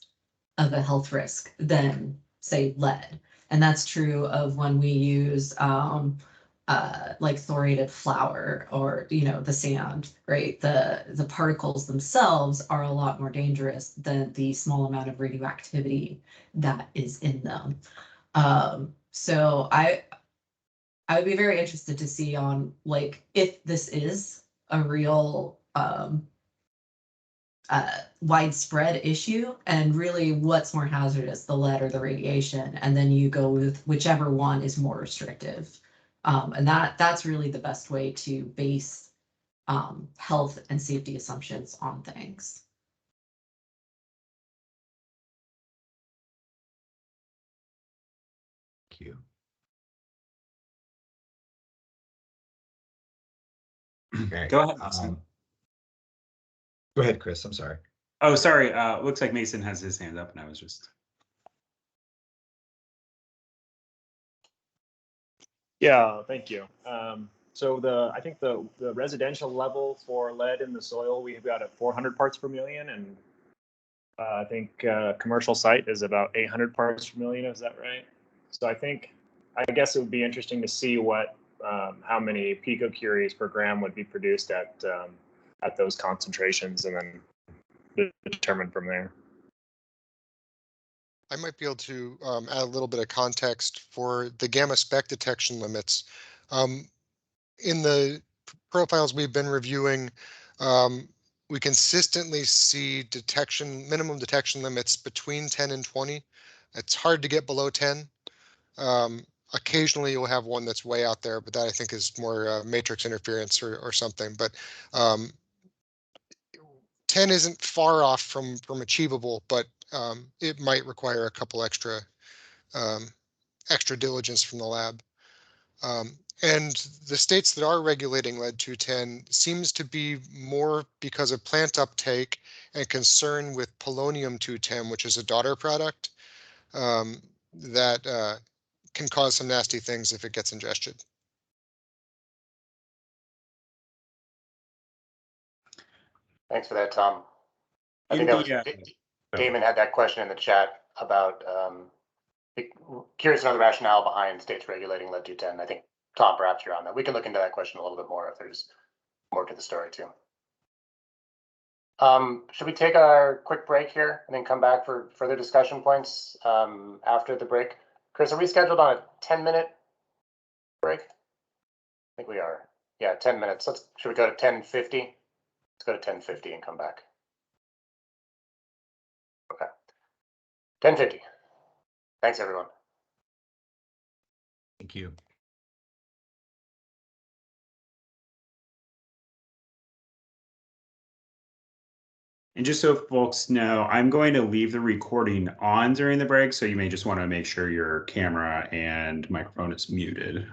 of a health risk than, say, lead. And that's true of when we use like thoriated flour or, you know, the sand, right? The particles themselves are a lot more dangerous than the small amount of radioactivity that is in them. So I would be very interested to see on, like, if this is a real widespread issue, and really what's more hazardous, the lead or the radiation, and then you go with whichever one is more restrictive. And that's really the best way to base health and safety assumptions on things. Thank you. Okay. Go ahead, Mason. Go ahead, Chris. I'm sorry. Oh, sorry. Looks like Mason has his hand up, and I was just. Yeah, thank you. So I think the residential level for lead in the soil, we've got at 400 parts per million, and I think commercial site is about 800 parts per million. Is that right? So I guess it would be interesting to see what how many picocuries per gram would be produced at those concentrations, and then determine from there. I might be able to add a little bit of context for the gamma spec detection limits. In the profiles we've been reviewing, we consistently see minimum detection limits between 10 and 20. It's hard to get below 10. Occasionally you'll have one that's way out there, but that I think is more matrix interference or something. But 10 isn't far off from achievable, but it might require a couple extra diligence from the lab. And the states that are regulating lead-210 seems to be more because of plant uptake and concern with polonium-210, which is a daughter product that can cause some nasty things if it gets ingested. Thanks for that, Tom. I In think the, that was Damon had that question in the chat about curious to know the rationale behind states regulating lead-210. I think, Tom, perhaps you're on that. We can look into that question a little bit more if there's more to the story too. Should we take our quick break here and then come back for further discussion points after the break? Chris, are we scheduled on a 10-minute break? I think we are. Yeah, 10 minutes. Should we go to 10:50? Let's go to 10:50 and come back. Okay. 10:50. Thanks, everyone. Thank you. And just so folks know, I'm going to leave the recording on during the break, so you may just want to make sure your camera and microphone is muted.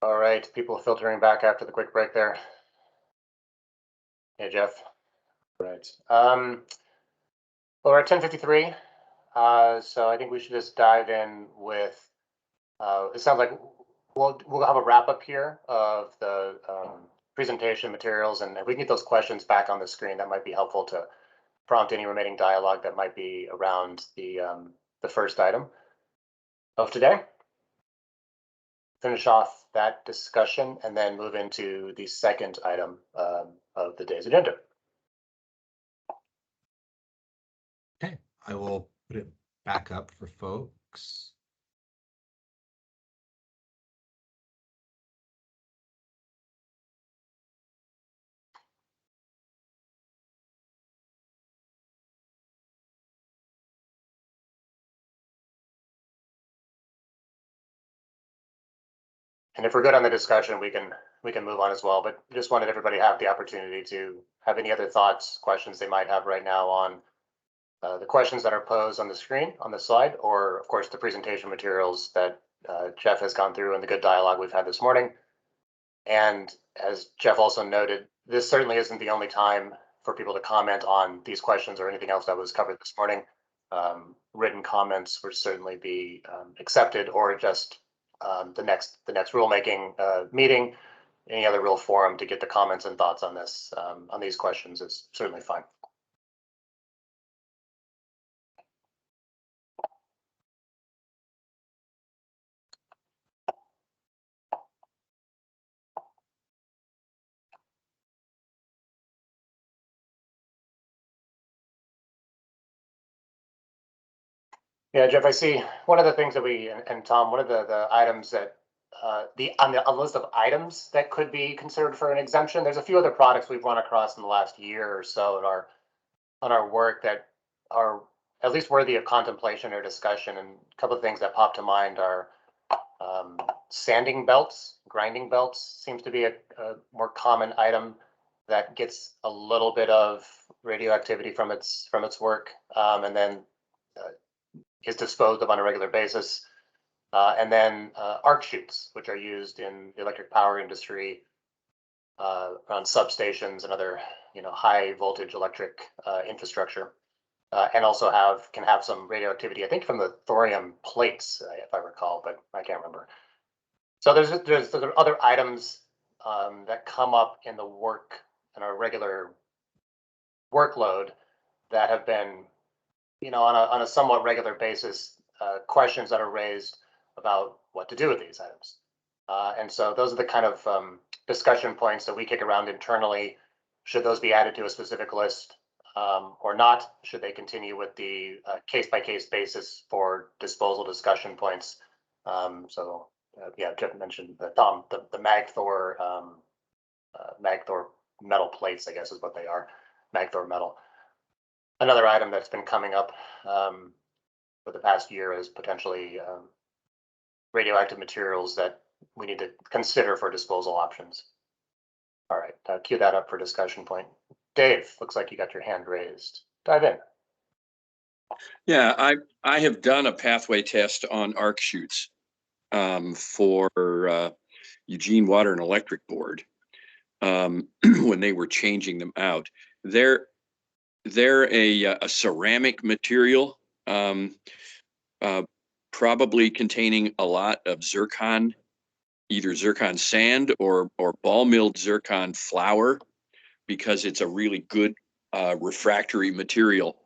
All right, people filtering back after the quick break there. Hey, Jeff. All right. Well, we're at 10:53. So I think we should just dive in with, it sounds like we'll have a wrap up here of the presentation materials, and if we can get those questions back on the screen, that might be helpful to prompt any remaining dialogue that might be around the first item of today. Finish off that discussion and then move into the second item of the day's agenda. Okay, I will put it back up for folks. And if we're good on the discussion, we can move on as well. But just wanted everybody to have the opportunity to have any other thoughts, questions they might have right now on the questions that are posed on the screen, on the slide, or of course the presentation materials that Jeff has gone through and the good dialogue we've had this morning. And as Jeff also noted, this certainly isn't the only time for people to comment on these questions or anything else that was covered this morning. Written comments would certainly be accepted, or just the next rulemaking meeting, any other real forum to get the comments and thoughts on this, on these questions is certainly fine. Yeah, Jeff, I see one of the things that we, and Tom, one of the items that on the list of items that could be considered for an exemption, there's a few other products we've run across in the last year or so on our work that are at least worthy of contemplation or discussion. And a couple of things that pop to mind are sanding belts, grinding belts seems to be a more common item that gets a little bit of radioactivity from its work, and then is disposed of on a regular basis. And then arc chutes, which are used in the electric power industry around substations and other, high voltage electric infrastructure, and also can have some radioactivity, I think, from the thorium plates, if I recall, but I can't remember. So there's other items that come up in the work, in our regular workload, that have been, on a somewhat regular basis, questions that are raised about what to do with these items. And so those are the kind of discussion points that we kick around internally. Should those be added to a specific list or not? Should they continue with the case-by-case basis for disposal discussion points? Yeah, Jeff mentioned Tom, the Magthor metal plates, I guess is what they are, Magthor metal. Another item that's been coming up for the past year is potentially radioactive materials that we need to consider for disposal options. All right, cue that up for discussion point. Dave, looks like you got your hand raised. Dive in. Yeah, I have done a pathway test on arc chutes for Eugene Water and Electric Board when they were changing them out. They're a ceramic material, probably containing a lot of zircon, either zircon sand or ball milled zircon flour, because it's a really good refractory material.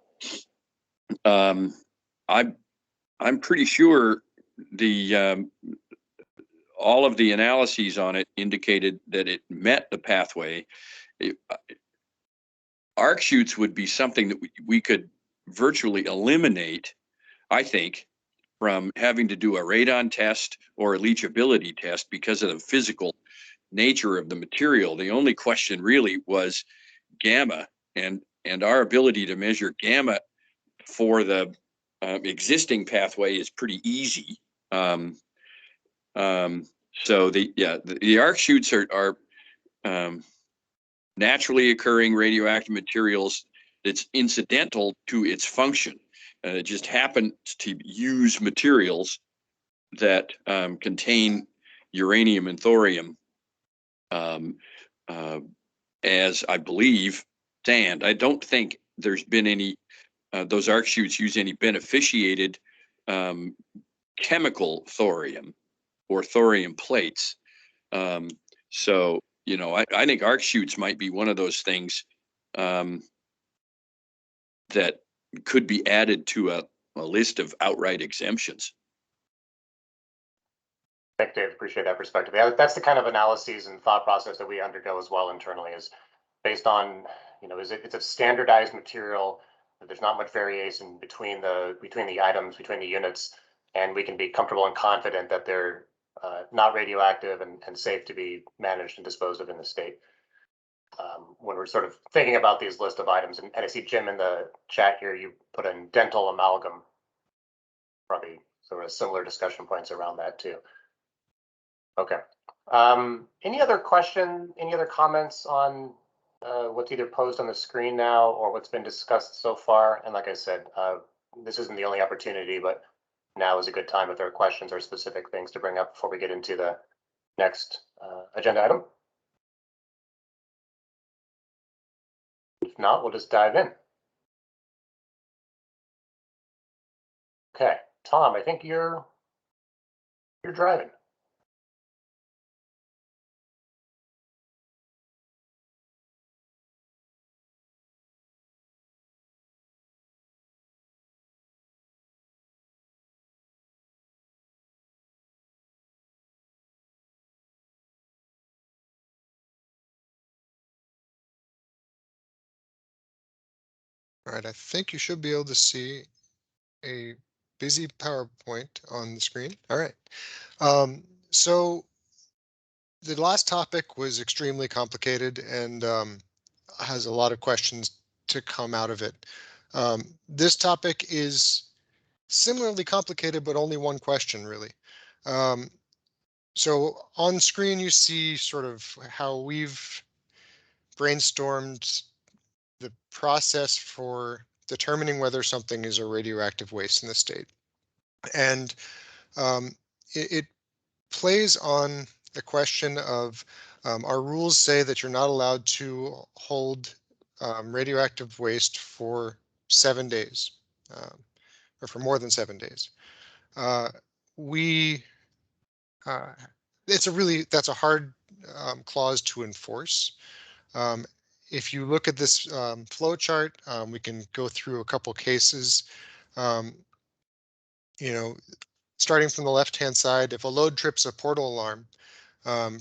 I'm pretty sure all of the analyses on it indicated that it met the pathway. Arc chutes would be something that we could virtually eliminate, I think, from having to do a radon test or a leachability test because of the physical nature of the material. The only question really was gamma, and our ability to measure gamma for the existing pathway is pretty easy. So the arc chutes are naturally occurring radioactive materials that's incidental to its function. It just happens to use materials that contain uranium and thorium as I believe stand. I don't think there's been any, those arc chutes use any beneficiated chemical thorium or thorium plates. So, you know, I think arc chutes might be one of those things that could be added to a list of outright exemptions. Thank Dave, appreciate that perspective. Yeah, that's the kind of analyses and thought process that we undergo as well internally, is based on, you know, it's a standardized material. There's not much variation between the items, between the units, and we can be comfortable and confident that they're not radioactive and safe to be managed and disposed of in the state. When we're sort of thinking about these list of items, and I see Jim in the chat here, you put in dental amalgam, probably sort of similar discussion points around that too. Okay. Any other question, any other comments on what's either posed on the screen now or what's been discussed so far? And like I said, this isn't the only opportunity, but now is a good time if there are questions or specific things to bring up before we get into the next agenda item. If not, we'll just dive in. Okay, Tom, I think you're driving. All right, I think you should be able to see a busy PowerPoint on the screen. All right. So the last topic was extremely complicated and has a lot of questions to come out of it. This topic is similarly complicated, but only one question really. So on screen, you see sort of how we've brainstormed the process for determining whether something is a radioactive waste in the state. And it plays on the question of our rules say that you're not allowed to hold radioactive waste for 7 days or for more than 7 days. That's a hard clause to enforce. If you look at this flow chart, we can go through a couple cases. You know, starting from the left-hand side, if a load trips a portal alarm,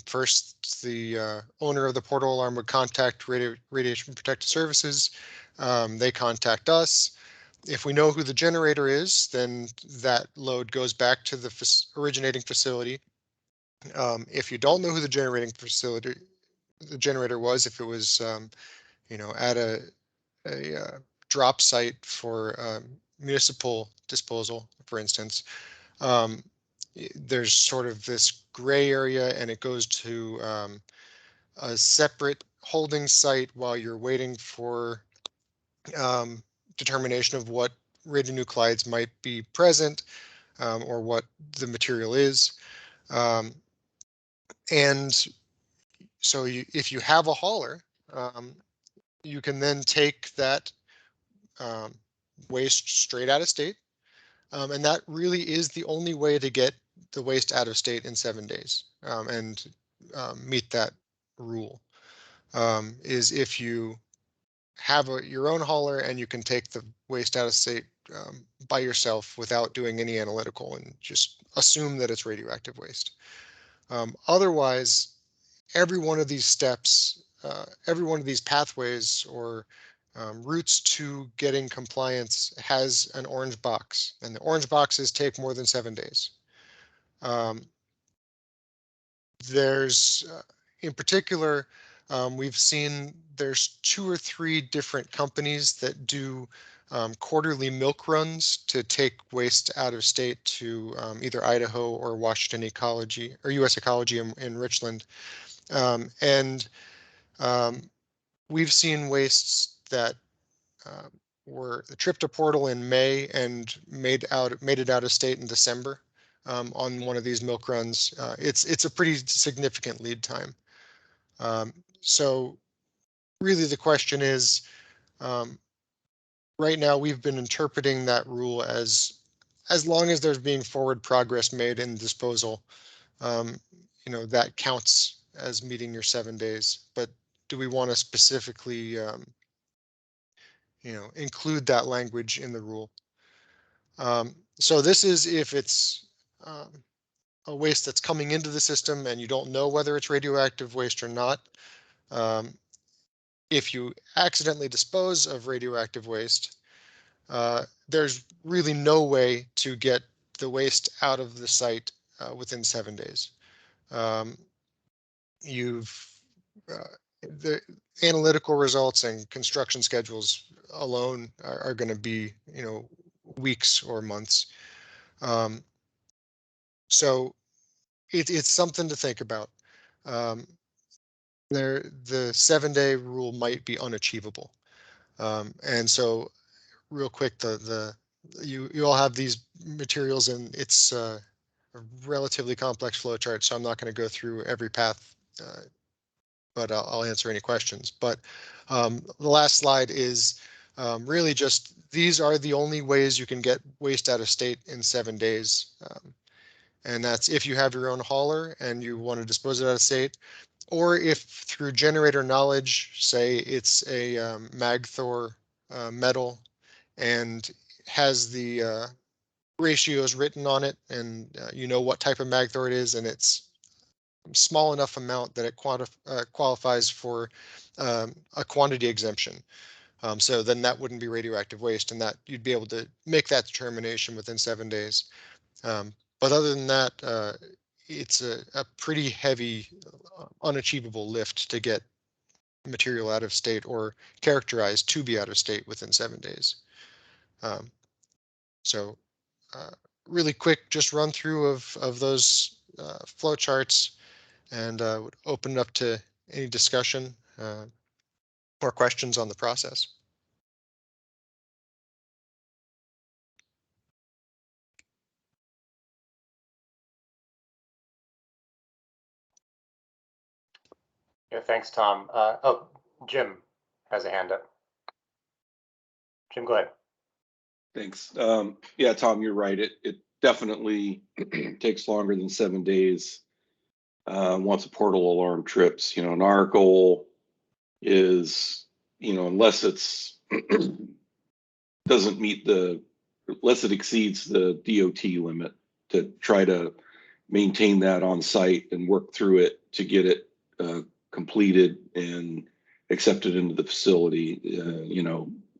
first the owner of the portal alarm would contact Radiation Protective Services. They contact us. If we know who the generator is, then that load goes back to the originating facility. If you don't know who the generator was, if it was you know, at a drop site for municipal disposal, for instance, there's sort of this gray area and it goes to a separate holding site while you're waiting for determination of what radionuclides might be present or what the material is. And so if you have a hauler, you can then take that waste straight out of state. And that really is the only way to get the waste out of state in 7 days and meet that rule, is if you have your own hauler and you can take the waste out of state by yourself without doing any analytical and just assume that it's radioactive waste. Otherwise, every one of these steps, every one of these pathways or routes to getting compliance has an orange box, and the orange boxes take more than 7 days. There's, in particular, we've seen there's 2 or 3 different companies that do quarterly milk runs to take waste out of state to either Idaho or Washington Ecology or U.S. Ecology in Richland. We've seen wastes that were tripped a portal in May and made it out of state in December. on one of these milk runs, it's a pretty significant lead time. So really the question is, right now we've been interpreting that rule as long as there's being forward progress made in disposal, that counts as meeting your 7 days. But do we want to specifically, include that language in the rule? So this is if it's a waste that's coming into the system and you don't know whether it's radioactive waste or not. If you accidentally dispose of radioactive waste, there's really no way to get the waste out of the site within 7 days. The analytical results and construction schedules alone are going to be, weeks or months. So it's something to think about. The 7-day rule might be unachievable. And so real quick, you all have these materials, and it's a relatively complex flow chart, so I'm not going to go through every path, but I'll answer any questions. But the last slide is really just, these are the only ways you can get waste out of state in 7 days. And that's if you have your own hauler and you want to dispose it out of state, or if through generator knowledge, say it's a Magthor metal and has the ratios written on it, and you know what type of Magthor it is, and it's small enough amount that it qualifies for a quantity exemption. So then that wouldn't be radioactive waste, and that you'd be able to make that determination within 7 days. But other than that, it's a pretty heavy, unachievable lift to get material out of state or characterized to be out of state within 7 days. So really quick, just run through of those flow charts, and would open it up to any discussion or questions on the process. Yeah, thanks, Tom. Jim has a hand up. Jim, go ahead. Thanks. Yeah, Tom, you're right. It definitely takes longer than 7 days once a portal alarm trips. And our goal is, unless it's doesn't meet unless it exceeds the DOT limit, to try to maintain that on site and work through it to get it completed and accepted into the facility.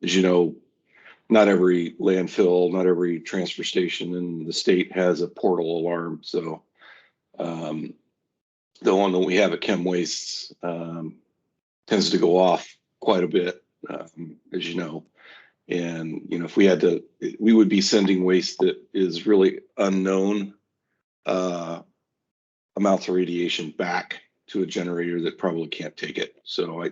As you know, not every landfill, not every transfer station in the state has a portal alarm. So the one that we have at Chem Waste tends to go off quite a bit, as you know. And, if we had to, we would be sending waste that is really unknown amounts of radiation back to a generator that probably can't take it. So I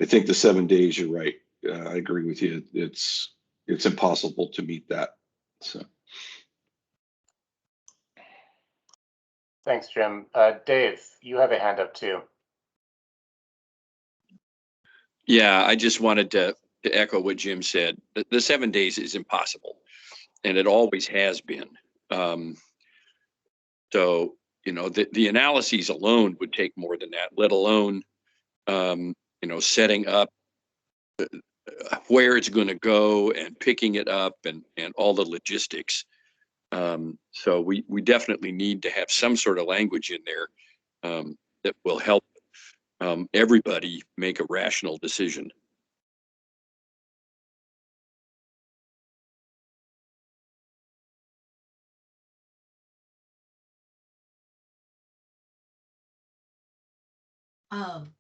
think the 7 days, you're right. I agree with you. It's impossible to meet that. So. Thanks, Jim. Dave, you have a hand up too. Yeah, I just wanted to echo what Jim said. The 7 days is impossible, and it always has been. So, the analyses alone would take more than that, let alone, setting up where it's going to go and picking it up and all the logistics. So we definitely need to have some sort of language in there that will help everybody make a rational decision.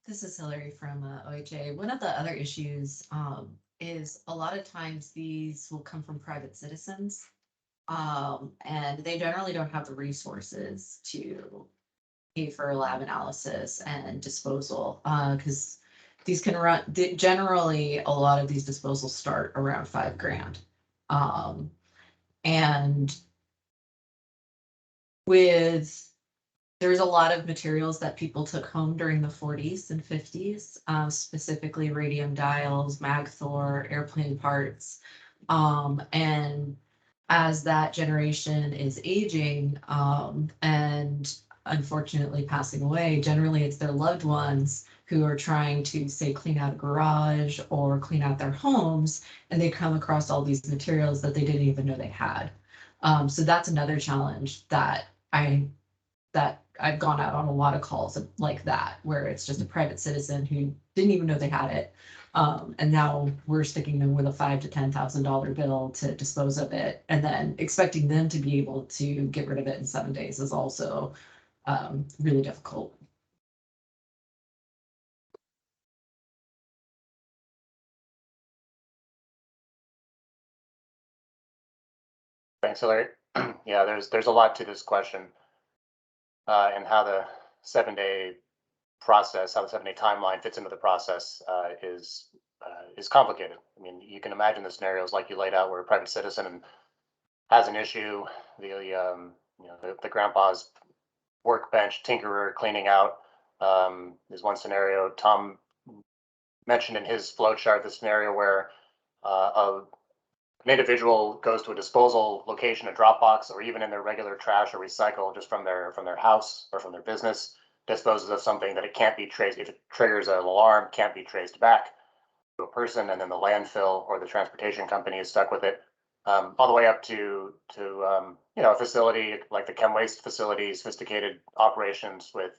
This is Hillary from OHA. One of the other issues is a lot of times these will come from private citizens, and they generally don't have the resources to pay for lab analysis and disposal, because these can run, generally a lot of these disposals start around $5,000. And there's a lot of materials that people took home during the 40s and 50s, specifically radium dials, Magthor, airplane parts. And as that generation is aging and unfortunately passing away, generally it's their loved ones who are trying to, say, clean out a garage or clean out their homes, and they come across all these materials that they didn't even know they had. So that's another challenge that I've gone out on a lot of calls like that, where it's just a private citizen who didn't even know they had it. And now we're sticking them with a $5,000 to $10,000 bill to dispose of it. And then expecting them to be able to get rid of it in 7 days is also really difficult. Thanks, Hillary. Yeah, there's a lot to this question, and how the 7-day process, how the 7-day timeline fits into the process is complicated. I mean, you can imagine the scenarios like you laid out, where a private citizen has an issue, the grandpa's workbench tinkerer cleaning out. There's one scenario Tom mentioned in his flow chart, the scenario where an individual goes to a disposal location, a drop box, or even in their regular trash or recycle just from their house or from their business, disposes of something that it can't be traced. If it triggers an alarm, can't be traced back to a person, and then the landfill or the transportation company is stuck with it, all the way up to a facility like the chem waste facility, sophisticated operations with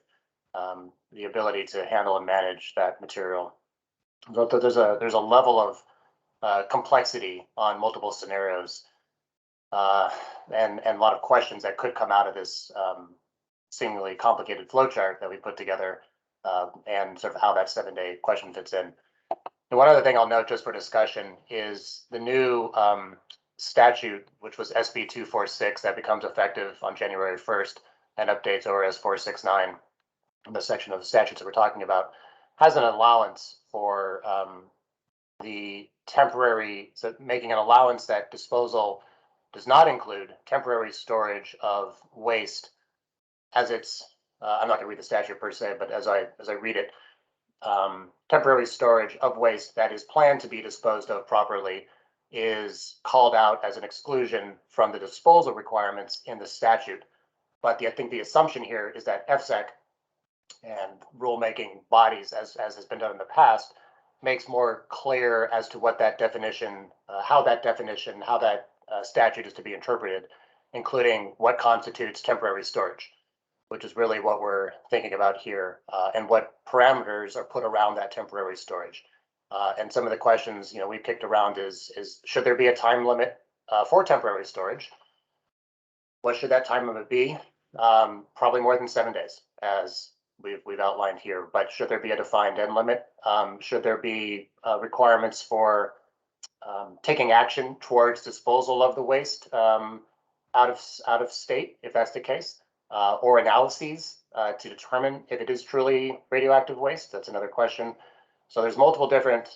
the ability to handle and manage that material. So there's a level of complexity on multiple scenarios, and a lot of questions that could come out of this seemingly complicated flowchart that we put together, and sort of how that 7-day question fits in. And one other thing I'll note just for discussion is the new statute, which was SB 246, that becomes effective on January 1st and updates ORS 469. The section of the statutes that we're talking about has an allowance for the temporary, so making an allowance that disposal does not include temporary storage of waste, as it's, I'm not going to read the statute per se, but as I read it, temporary storage of waste that is planned to be disposed of properly is called out as an exclusion from the disposal requirements in the statute. But I think the assumption here is that FSEC and rulemaking bodies, as has been done in the past, makes more clear as to what that definition, how that statute is to be interpreted, including what constitutes temporary storage, which is really what we're thinking about here, and what parameters are put around that temporary storage. And some of the questions we've kicked around is should there be a time limit for temporary storage? What should that time limit be? Probably more than 7 days, as we've outlined here. But should there be a defined end limit? Should there be requirements for taking action towards disposal of the waste out of state, if that's the case, or analyses to determine if it is truly radioactive waste? That's another question. So there's multiple different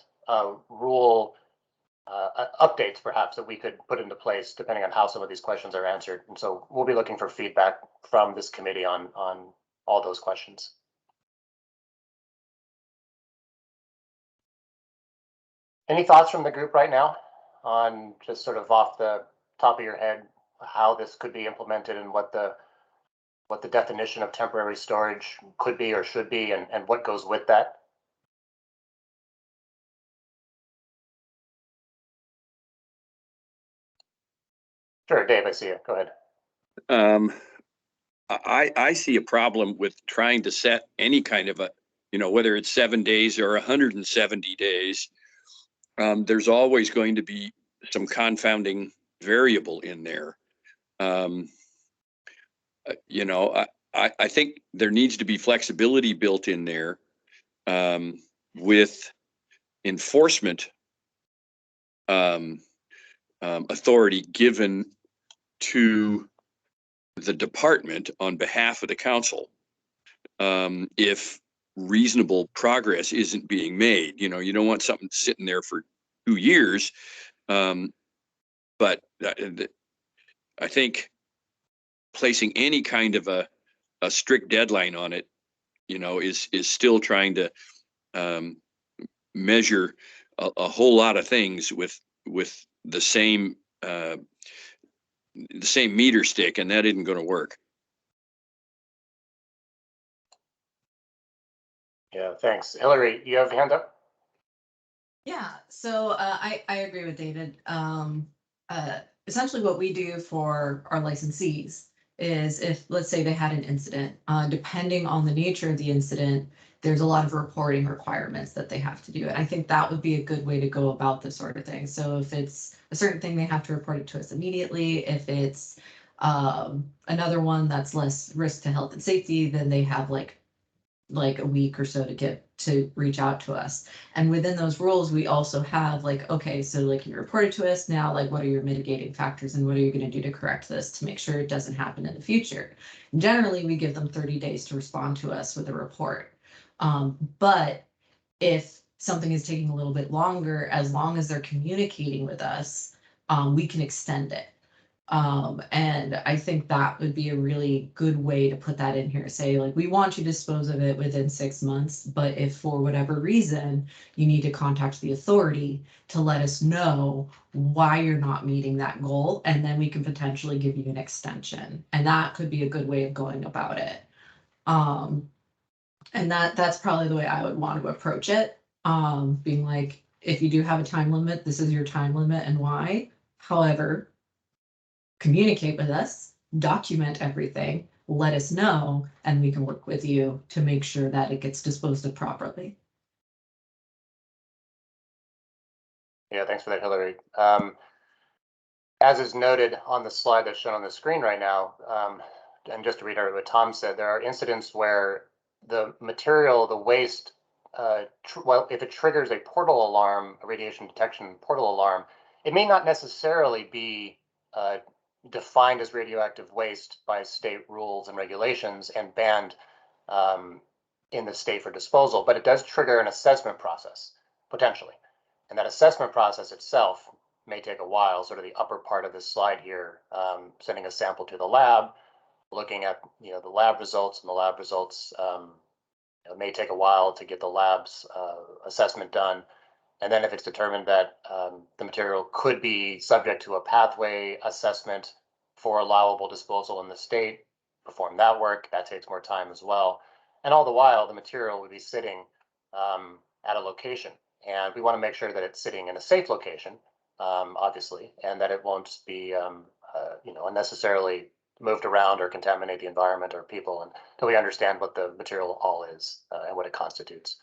rule updates, perhaps, that we could put into place depending on how some of these questions are answered. And so we'll be looking for feedback from this committee on all those questions. Any thoughts from the group right now on, just sort of off the top of your head, how this could be implemented and what the definition of temporary storage could be or should be, and what goes with that? Sure, Dave, I see you. Go ahead. I see a problem with trying to set any kind of a, whether it's 7 days or 170 days. There's always going to be some confounding variable in there. I think there needs to be flexibility built in there with enforcement authority given to the department on behalf of the council if reasonable progress isn't being made. You don't want something sitting there for 2 years, but I think placing any kind of a strict deadline on it, is still trying to measure a whole lot of things with the same meter stick, and that isn't going to work. Yeah, thanks. Hillary, you have a hand up? Yeah, so I agree with David. Essentially what we do for our licensees is if, let's say they had an incident, depending on the nature of the incident, there's a lot of reporting requirements that they have to do. And I think that would be a good way to go about this sort of thing. So if it's a certain thing, they have to report it to us immediately. If it's another one that's less risk to health and safety, then they have like a week or so to reach out to us. And within those rules, we also have like, okay, so like you reported to us now, like what are your mitigating factors and what are you going to do to correct this to make sure it doesn't happen in the future? Generally, we give them 30 days to respond to us with a report. But if something is taking a little bit longer, as long as they're communicating with us, we can extend it. And I think that would be a really good way to put that in here. Say, like, we want you to dispose of it within 6 months, but if for whatever reason you need to contact the authority to let us know why you're not meeting that goal, and then we can potentially give you an extension. And that could be a good way of going about it. And that's probably the way I would want to approach it. Being like, if you do have a time limit, this is your time limit and why. However, communicate with us, document everything, let us know, and we can work with you to make sure that it gets disposed of properly. Yeah, thanks for that, Hillary. As is noted on the slide that's shown on the screen right now, and just to reiterate what Tom said, there are incidents where the material, the waste, well, if it triggers a portal alarm, a radiation detection portal alarm, it may not necessarily be defined as radioactive waste by state rules and regulations and banned in the state for disposal, but it does trigger an assessment process, potentially. And that assessment process itself may take a while, sort of the upper part of this slide here, sending a sample to the lab, looking at the lab results, and the lab results it may take a while to get the lab's assessment done. And then if it's determined that the material could be subject to a pathway assessment for allowable disposal in the state, perform that work. That takes more time as well. And all the while, the material would be sitting at a location. And we want to make sure that it's sitting in a safe location, obviously, and that it won't be unnecessarily moved around or contaminate the environment or people until we understand what the material all is and what it constitutes.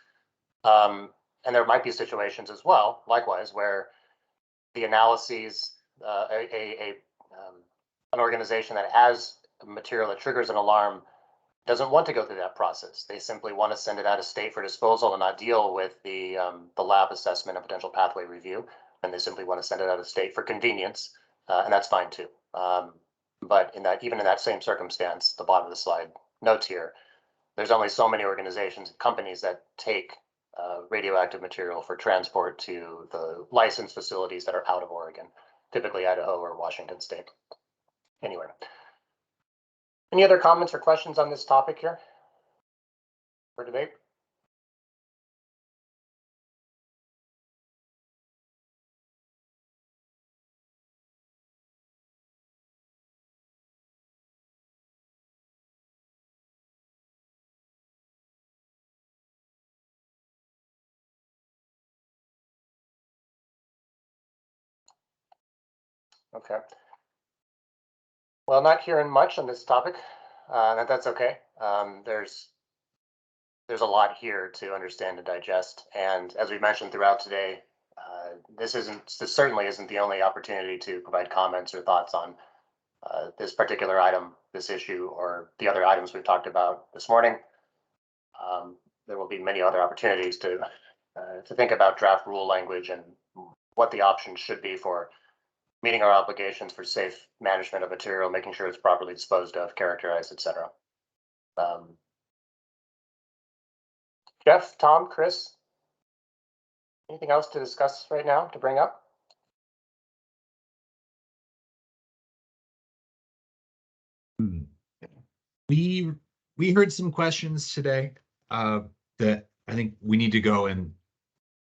And there might be situations as well, likewise, where the analyses, an organization that has material that triggers an alarm doesn't want to go through that process. They simply want to send it out of state for disposal and not deal with the lab assessment and potential pathway review. And they simply want to send it out of state for convenience, and that's fine too. But even in that same circumstance, the bottom of the slide notes here, there's only so many organizations and companies that take radioactive material for transport to the licensed facilities that are out of Oregon, typically Idaho or Washington State. Anyway, any other comments or questions on this topic here for debate? Okay. Well, not hearing much on this topic, that's okay. There's a lot here to understand and digest, and as we mentioned throughout today, this certainly isn't the only opportunity to provide comments or thoughts on this particular item, this issue, or the other items we've talked about this morning. There will be many other opportunities to think about draft rule language and what the options should be for meeting our obligations for safe management of material, making sure it's properly disposed of, characterized, etc. Jeff, Tom, Chris, anything else to discuss right now, to bring up? We heard some questions today that I think we need to go and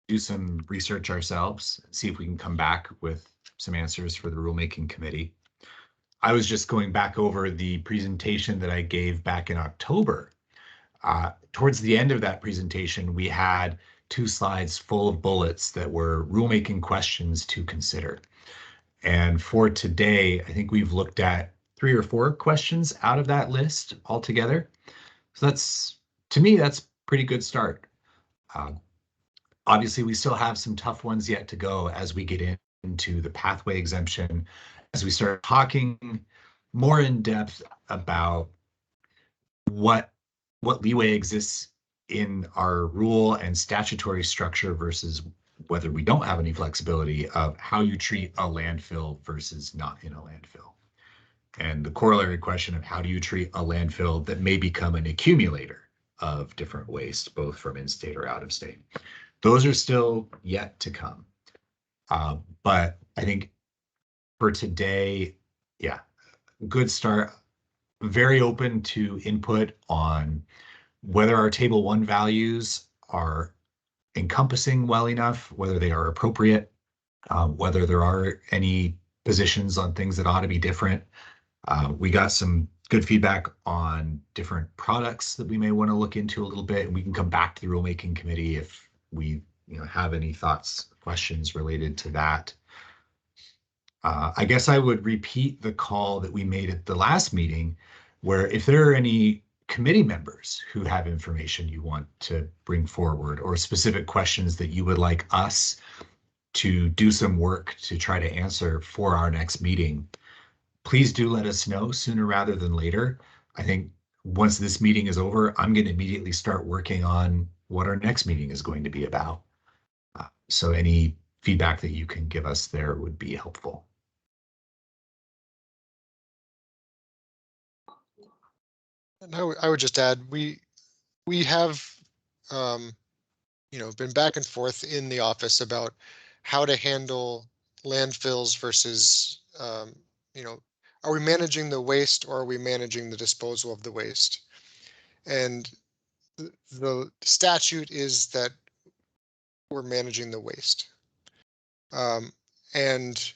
do some research ourselves, see if we can come back with some answers for the rulemaking committee. I was just going back over the presentation that I gave back in October. Towards the end of that presentation, we had 2 slides full of bullets that were rulemaking questions to consider. And for today, I think we've looked at 3 or 4 questions out of that list altogether. So that's, to me, that's pretty good start. Obviously, we still have some tough ones yet to go as we get into the pathway exemption, as we start talking more in depth about what leeway exists in our rule and statutory structure versus whether we don't have any flexibility of how you treat a landfill versus not in a landfill. And the corollary question of how do you treat a landfill that may become an accumulator of different waste, both from in-state or out of state. Those are still yet to come. But I think for today, yeah, good start. Very open to input on whether our table 1 values are encompassing well enough, whether they are appropriate, whether there are any positions on things that ought to be different. We got some good feedback on different products that we may want to look into a little bit, and we can come back to the rulemaking committee if we have any thoughts, questions related to that. I guess I would repeat the call that we made at the last meeting, where if there are any committee members who have information you want to bring forward or specific questions that you would like us to do some work to try to answer for our next meeting, please do let us know sooner rather than later. I think once this meeting is over, I'm going to immediately start working on what our next meeting is going to be about. So any feedback that you can give us there would be helpful. And I would just add, we have been back and forth in the office about how to handle landfills versus are we managing the waste or are we managing the disposal of the waste? And the statute is that we're managing the waste. And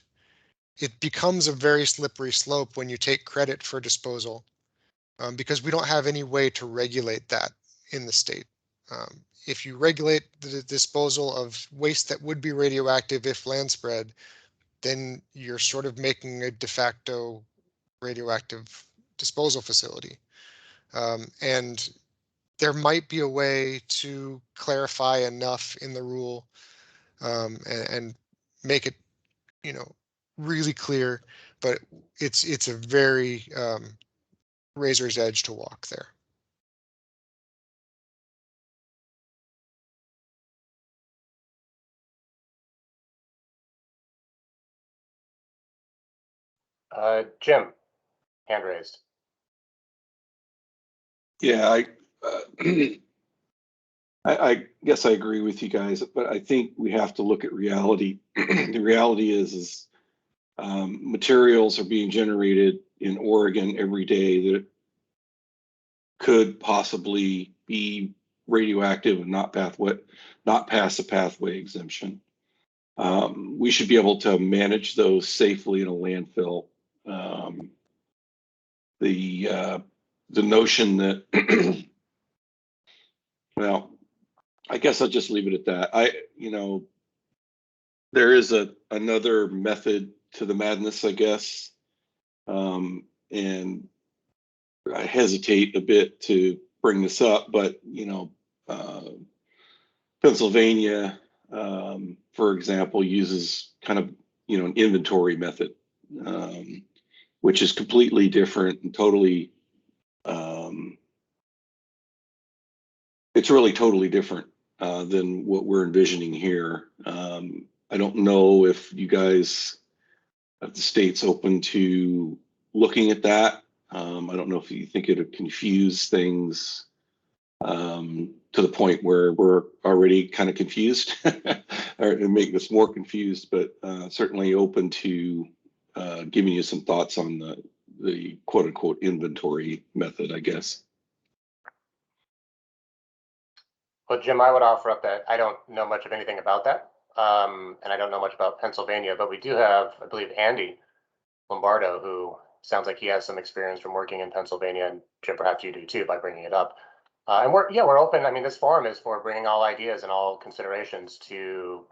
it becomes a very slippery slope when you take credit for disposal, because we don't have any way to regulate that in the state. If you regulate the disposal of waste that would be radioactive if land spread, then you're sort of making a de facto radioactive disposal facility. And there might be a way to clarify enough in the rule and make it, really clear, but it's a very razor's edge to walk there. Jim, hand raised. Yeah, I guess I agree with you guys, but I think we have to look at reality. The reality is materials are being generated in Oregon every day that could possibly be radioactive and not pass the pathway exemption. We should be able to manage those safely in a landfill. The notion that well, I guess I'll just leave it at that. There is another method to the madness, I guess. And I hesitate a bit to bring this up, but Pennsylvania, for example, uses kind of an inventory method, which is completely different and totally. It's really totally different than what we're envisioning here. I don't know if you guys, if the state's open to looking at that. I don't know if you think it would confuse things to the point where we're already kind of confused or make us more confused, but certainly open to giving you some thoughts on the quote unquote inventory method, I guess. Well, Jim, I would offer up that I don't know much of anything about that. And I don't know much about Pennsylvania, but we do have, I believe, Andy Lombardo, who sounds like he has some experience from working in Pennsylvania, and Jim, perhaps you do too by bringing it up. And we're open. I mean, this forum is for bringing all ideas and all considerations to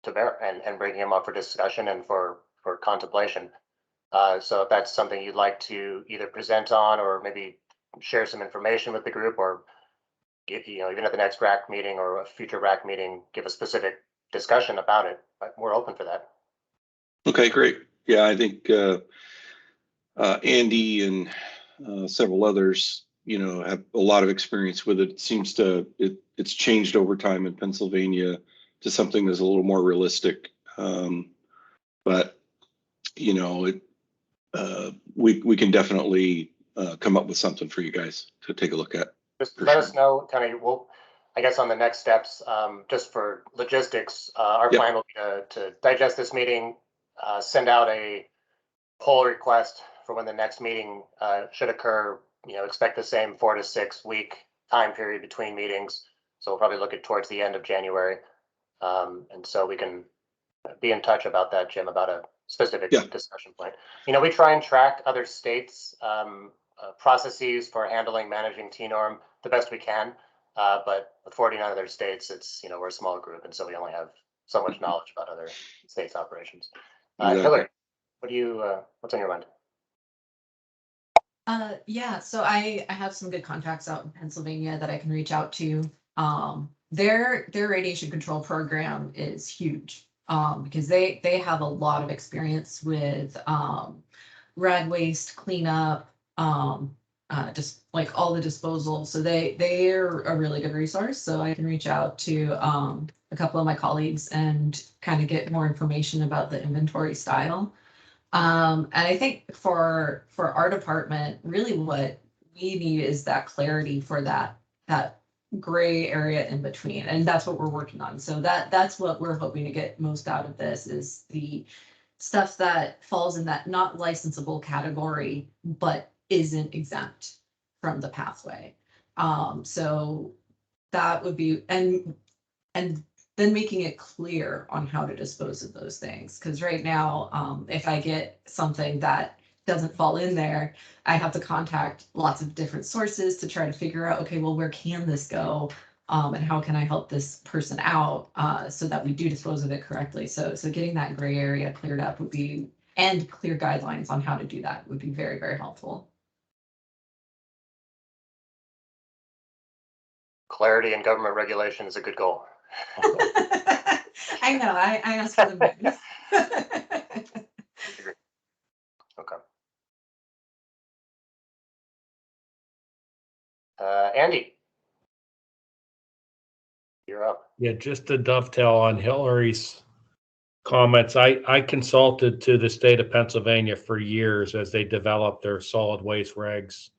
bear and bringing them up for discussion and for contemplation. So if that's something you'd like to either present on or maybe share some information with the group, or even at the next RAC meeting or a future RAC meeting, give a specific discussion about it, but we're open for that. Okay, great. Yeah, I think Andy and several others, have a lot of experience with it. It seems it's changed over time in Pennsylvania to something that's a little more realistic. But we can definitely come up with something for you guys to take a look at. Just let us know, kind of, I guess on the next steps, just for logistics, our plan will be to digest this meeting, send out a poll request for when the next meeting should occur. Expect the same 4 to 6 week time period between meetings. So we'll probably look at towards the end of January. And so we can be in touch about that, Jim, about a specific discussion point. We try and track other states' processes for handling, managing TNORM the best we can. But with 49 other states, it's, we're a small group, and so we only have so much knowledge about other states' operations. Hillary, what's on your mind? Yeah, so I have some good contacts out in Pennsylvania that I can reach out to. Their radiation control program is huge, because they have a lot of experience with rad waste cleanup, just like all the disposal. So they're a really good resource. So I can reach out to a couple of my colleagues and kind of get more information about the inventory style. And I think for our department, really what we need is that clarity for that gray area in between, and that's what we're working on. So that's what we're hoping to get most out of this, is the stuff that falls in that not licensable category, but isn't exempt from the pathway. So that would be, and then making it clear on how to dispose of those things. Because right now, if I get something that doesn't fall in there, I have to contact lots of different sources to try to figure out, okay, well, where can this go? And how can I help this person out so that we do dispose of it correctly? So getting that gray area cleared up would be, and clear guidelines on how to do that would be very, very helpful. Clarity in government regulation is a good goal. I know, I asked for the best. Okay. Andy, you're up. Yeah, just to dovetail on Hillary's comments, I consulted to the state of Pennsylvania for years as they developed their solid waste regs.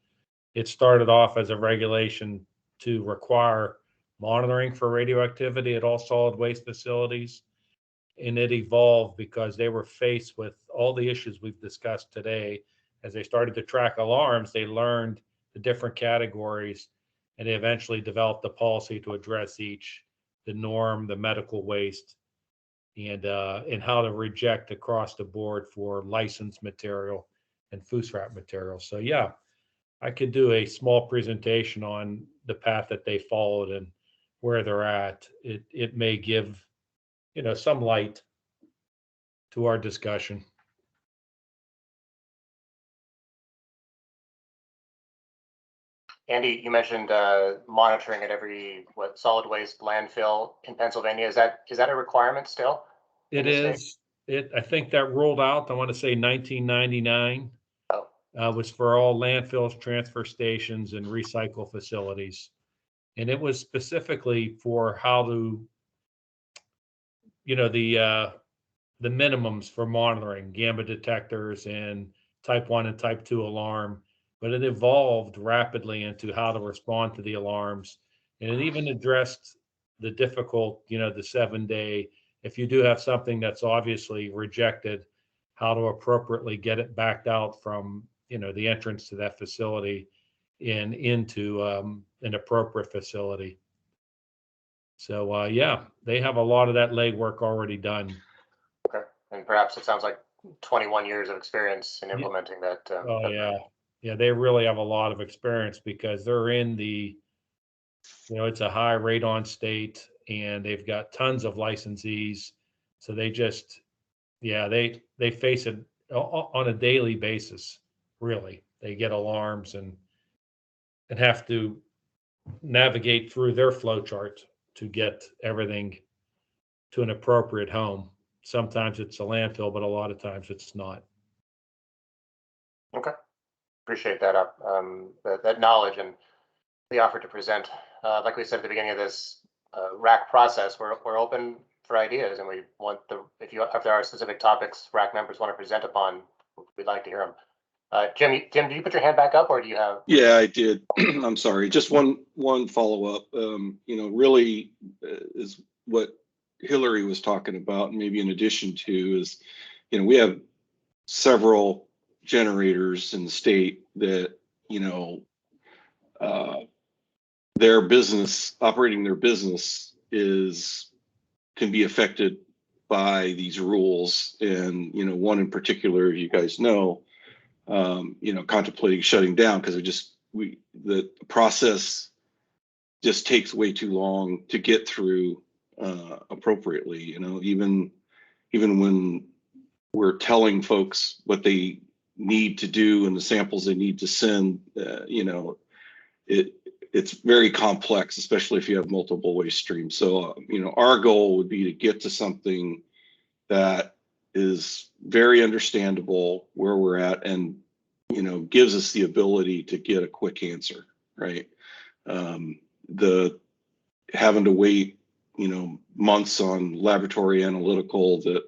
It started off as a regulation to require monitoring for radioactivity at all solid waste facilities. And it evolved because they were faced with all the issues we've discussed today. As they started to track alarms, they learned the different categories, and they eventually developed a policy to address each, the norm, the medical waste, and how to reject across the board for licensed material and food scrap material. So yeah, I could do a small presentation on the path that they followed and where they're at. It may give, some light to our discussion. Andy, you mentioned monitoring at every solid waste landfill in Pennsylvania. Is that a requirement still? It is. I think that rolled out, I want to say 1999. Was for all landfills, transfer stations, and recycle facilities. And it was specifically for how to, the minimums for monitoring gamma detectors and type 1 and type 2 alarm, but it evolved rapidly into how to respond to the alarms. And it even addressed the difficult, the 7-day, if you do have something that's obviously rejected, how to appropriately get it backed out from the entrance to that facility and into an appropriate facility. So yeah, they have a lot of that legwork already done. Okay, and perhaps it sounds like 21 years of experience in implementing that. Oh yeah, yeah, they really have a lot of experience because they're in the, it's a high radon state, and they've got tons of licensees. So they just, yeah, they face it on a daily basis. Really, they get alarms and have to navigate through their flow chart to get everything to an appropriate home. Sometimes it's a landfill, but a lot of times it's not. Okay, appreciate that that knowledge and the offer to present. Like we said at the beginning of this RAC process, we're open for ideas, and we want if there are specific topics RAC members want to present upon, we'd like to hear them. Jim, did you put your hand back up, or do you have? Yeah, I did. I'm sorry. Just one follow up. Really is what Hillary was talking about. Maybe in addition to is, we have several generators in the state that their business, operating their business, can be affected by these rules. And one in particular, you guys know. Contemplating shutting down because the process just takes way too long to get through appropriately. Even when we're telling folks what they need to do and the samples they need to send, it's very complex, especially if you have multiple waste streams. So, our goal would be to get to something that is very understandable where we're at and gives us the ability to get a quick answer, right? The having to wait months on laboratory analytical that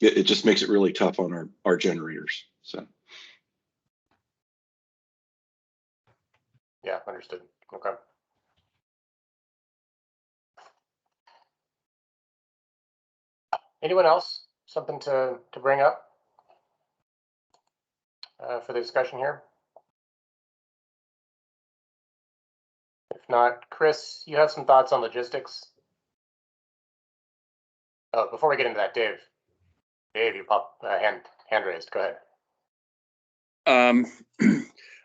it just makes it really tough on our generators. So yeah, understood. Okay. Anyone else? Something to bring up for the discussion here? If not, Chris, you have some thoughts on logistics? Oh, before we get into that, Dave, you pop hand raised. Go ahead.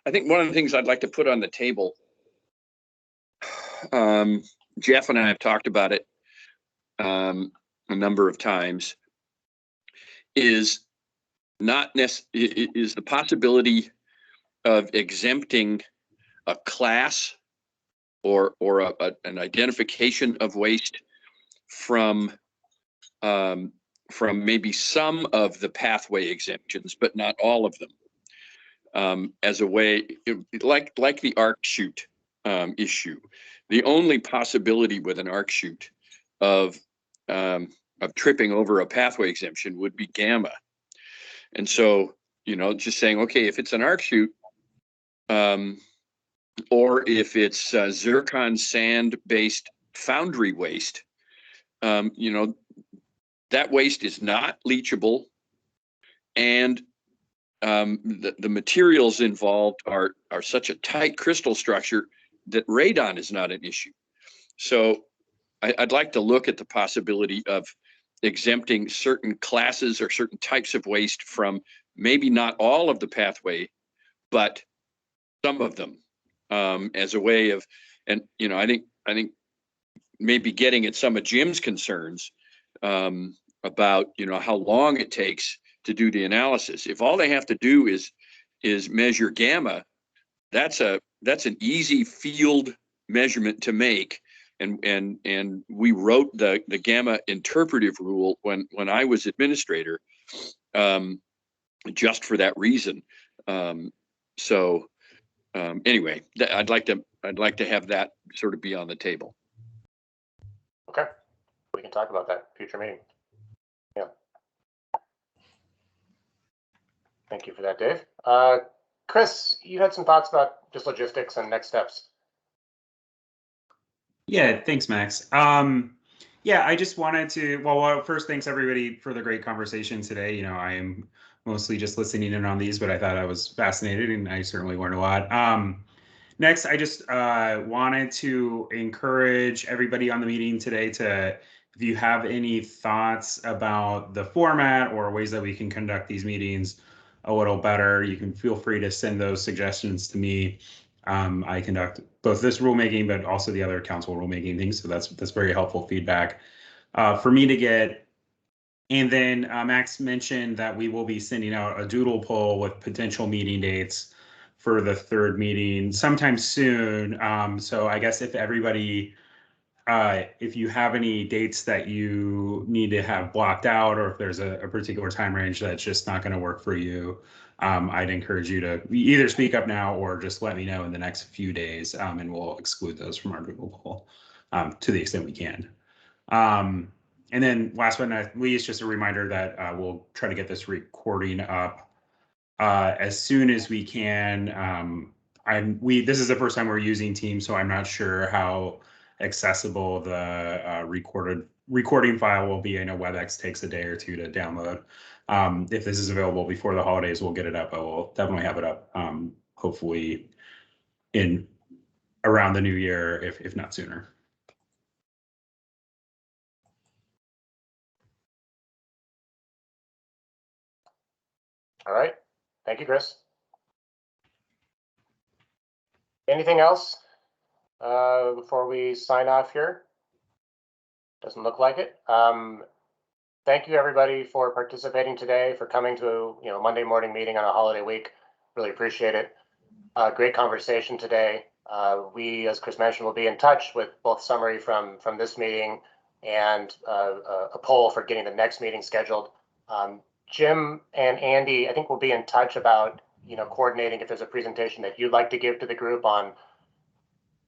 I think one of the things I'd like to put on the table, Jeff and I have talked about it a number of times, is the possibility of exempting a class or an identification of waste from maybe some of the pathway exemptions, but not all of them, as a way, like the arc chute issue. The only possibility with an arc chute of tripping over a pathway exemption would be gamma. And so, just saying, okay, if it's an arc chute, or if it's zircon sand based foundry waste, that waste is not leachable, and the materials involved are such a tight crystal structure that radon is not an issue. So I'd like to look at the possibility of exempting certain classes or certain types of waste from maybe not all of the pathway, but some of them, as a way of, and I think maybe getting at some of Jim's concerns about how long it takes to do the analysis. If all they have to do is measure gamma, that's an easy field measurement to make. And we wrote the gamma interpretive rule when I was administrator, just for that reason. Anyway, I'd like to have that sort of be on the table. Okay, we can talk about that future meeting. Yeah. Thank you for that, Dave. Chris, you had some thoughts about just logistics and next steps. Yeah, thanks, Max. Yeah, I just wanted to, well, first, thanks everybody for the great conversation today. I am mostly just listening in on these, but I thought I was fascinated and I certainly learned a lot. Next, I just wanted to encourage everybody on the meeting today to, if you have any thoughts about the format or ways that we can conduct these meetings a little better, you can feel free to send those suggestions to me. I conduct both this rulemaking, but also the other council rulemaking things. So that's very helpful feedback for me to get. And then Max mentioned that we will be sending out a doodle poll with potential meeting dates for the third meeting sometime soon. So I guess if everybody, if you have any dates that you need to have blocked out, or if there's a particular time range that's just not going to work for you, I'd encourage you to either speak up now or just let me know in the next few days, and we'll exclude those from our Google poll to the extent we can. And then last but not least, just a reminder that we'll try to get this recording up as soon as we can. This is the first time we're using Teams, so I'm not sure how accessible the recording file will be. I know WebEx takes a day or two to download. If this is available before the holidays, we'll get it up, but we'll definitely have it up hopefully in around the new year, if not sooner. All right. Thank you, Chris. Anything else before we sign off here? Doesn't look like it. Thank you, everybody, for participating today, for coming to Monday morning meeting on a holiday week. Really appreciate it. Great conversation today. We, as Chris mentioned, will be in touch with both summary from this meeting and a poll for getting the next meeting scheduled. Jim and Andy, I think we'll be in touch about coordinating if there's a presentation that you'd like to give to the group on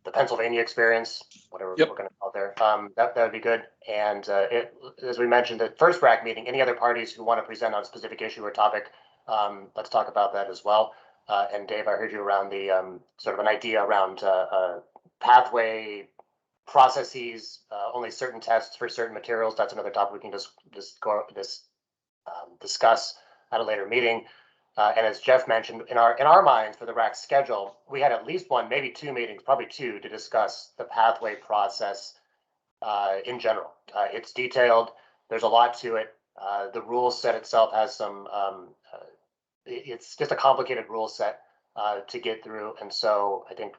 the Pennsylvania experience, whatever we're going to call it there. That would be good. And as we mentioned, the first RAC meeting, any other parties who want to present on a specific issue or topic, let's talk about that as well. And Dave, I heard you around the sort of an idea around pathway processes, only certain tests for certain materials. That's another topic we can discuss at a later meeting. And as Jeff mentioned, in our minds for the RAC schedule, we had at least one, maybe two meetings, probably two, to discuss the pathway process in general. It's detailed. There's a lot to it. The rule set itself has some. It's just a complicated rule set to get through, and so I think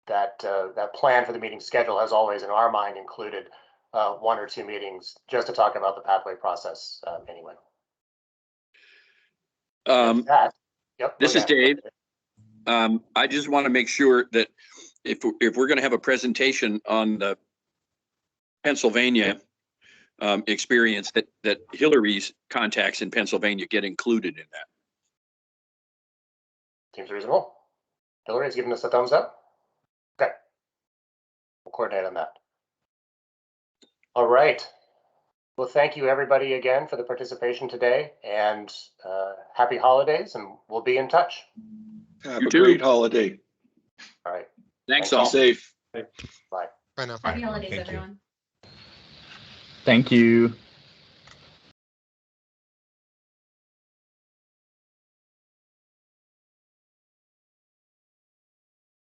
that that plan for the meeting schedule has always, in our mind, included one or two meetings just to talk about the pathway process anyway. This is Dave. I just want to make sure that if we're going to have a presentation on the Pennsylvania experience, that Hillary's contacts in Pennsylvania get included in that. Seems reasonable. Hillary's giving us a thumbs up. Okay. We'll coordinate on that. All right. Well, thank you everybody again for the participation today, and happy holidays, and we'll be in touch. Have a great holiday. All right. Thanks all. Be safe. Bye. Bye now. Happy holidays, everyone. Thank you.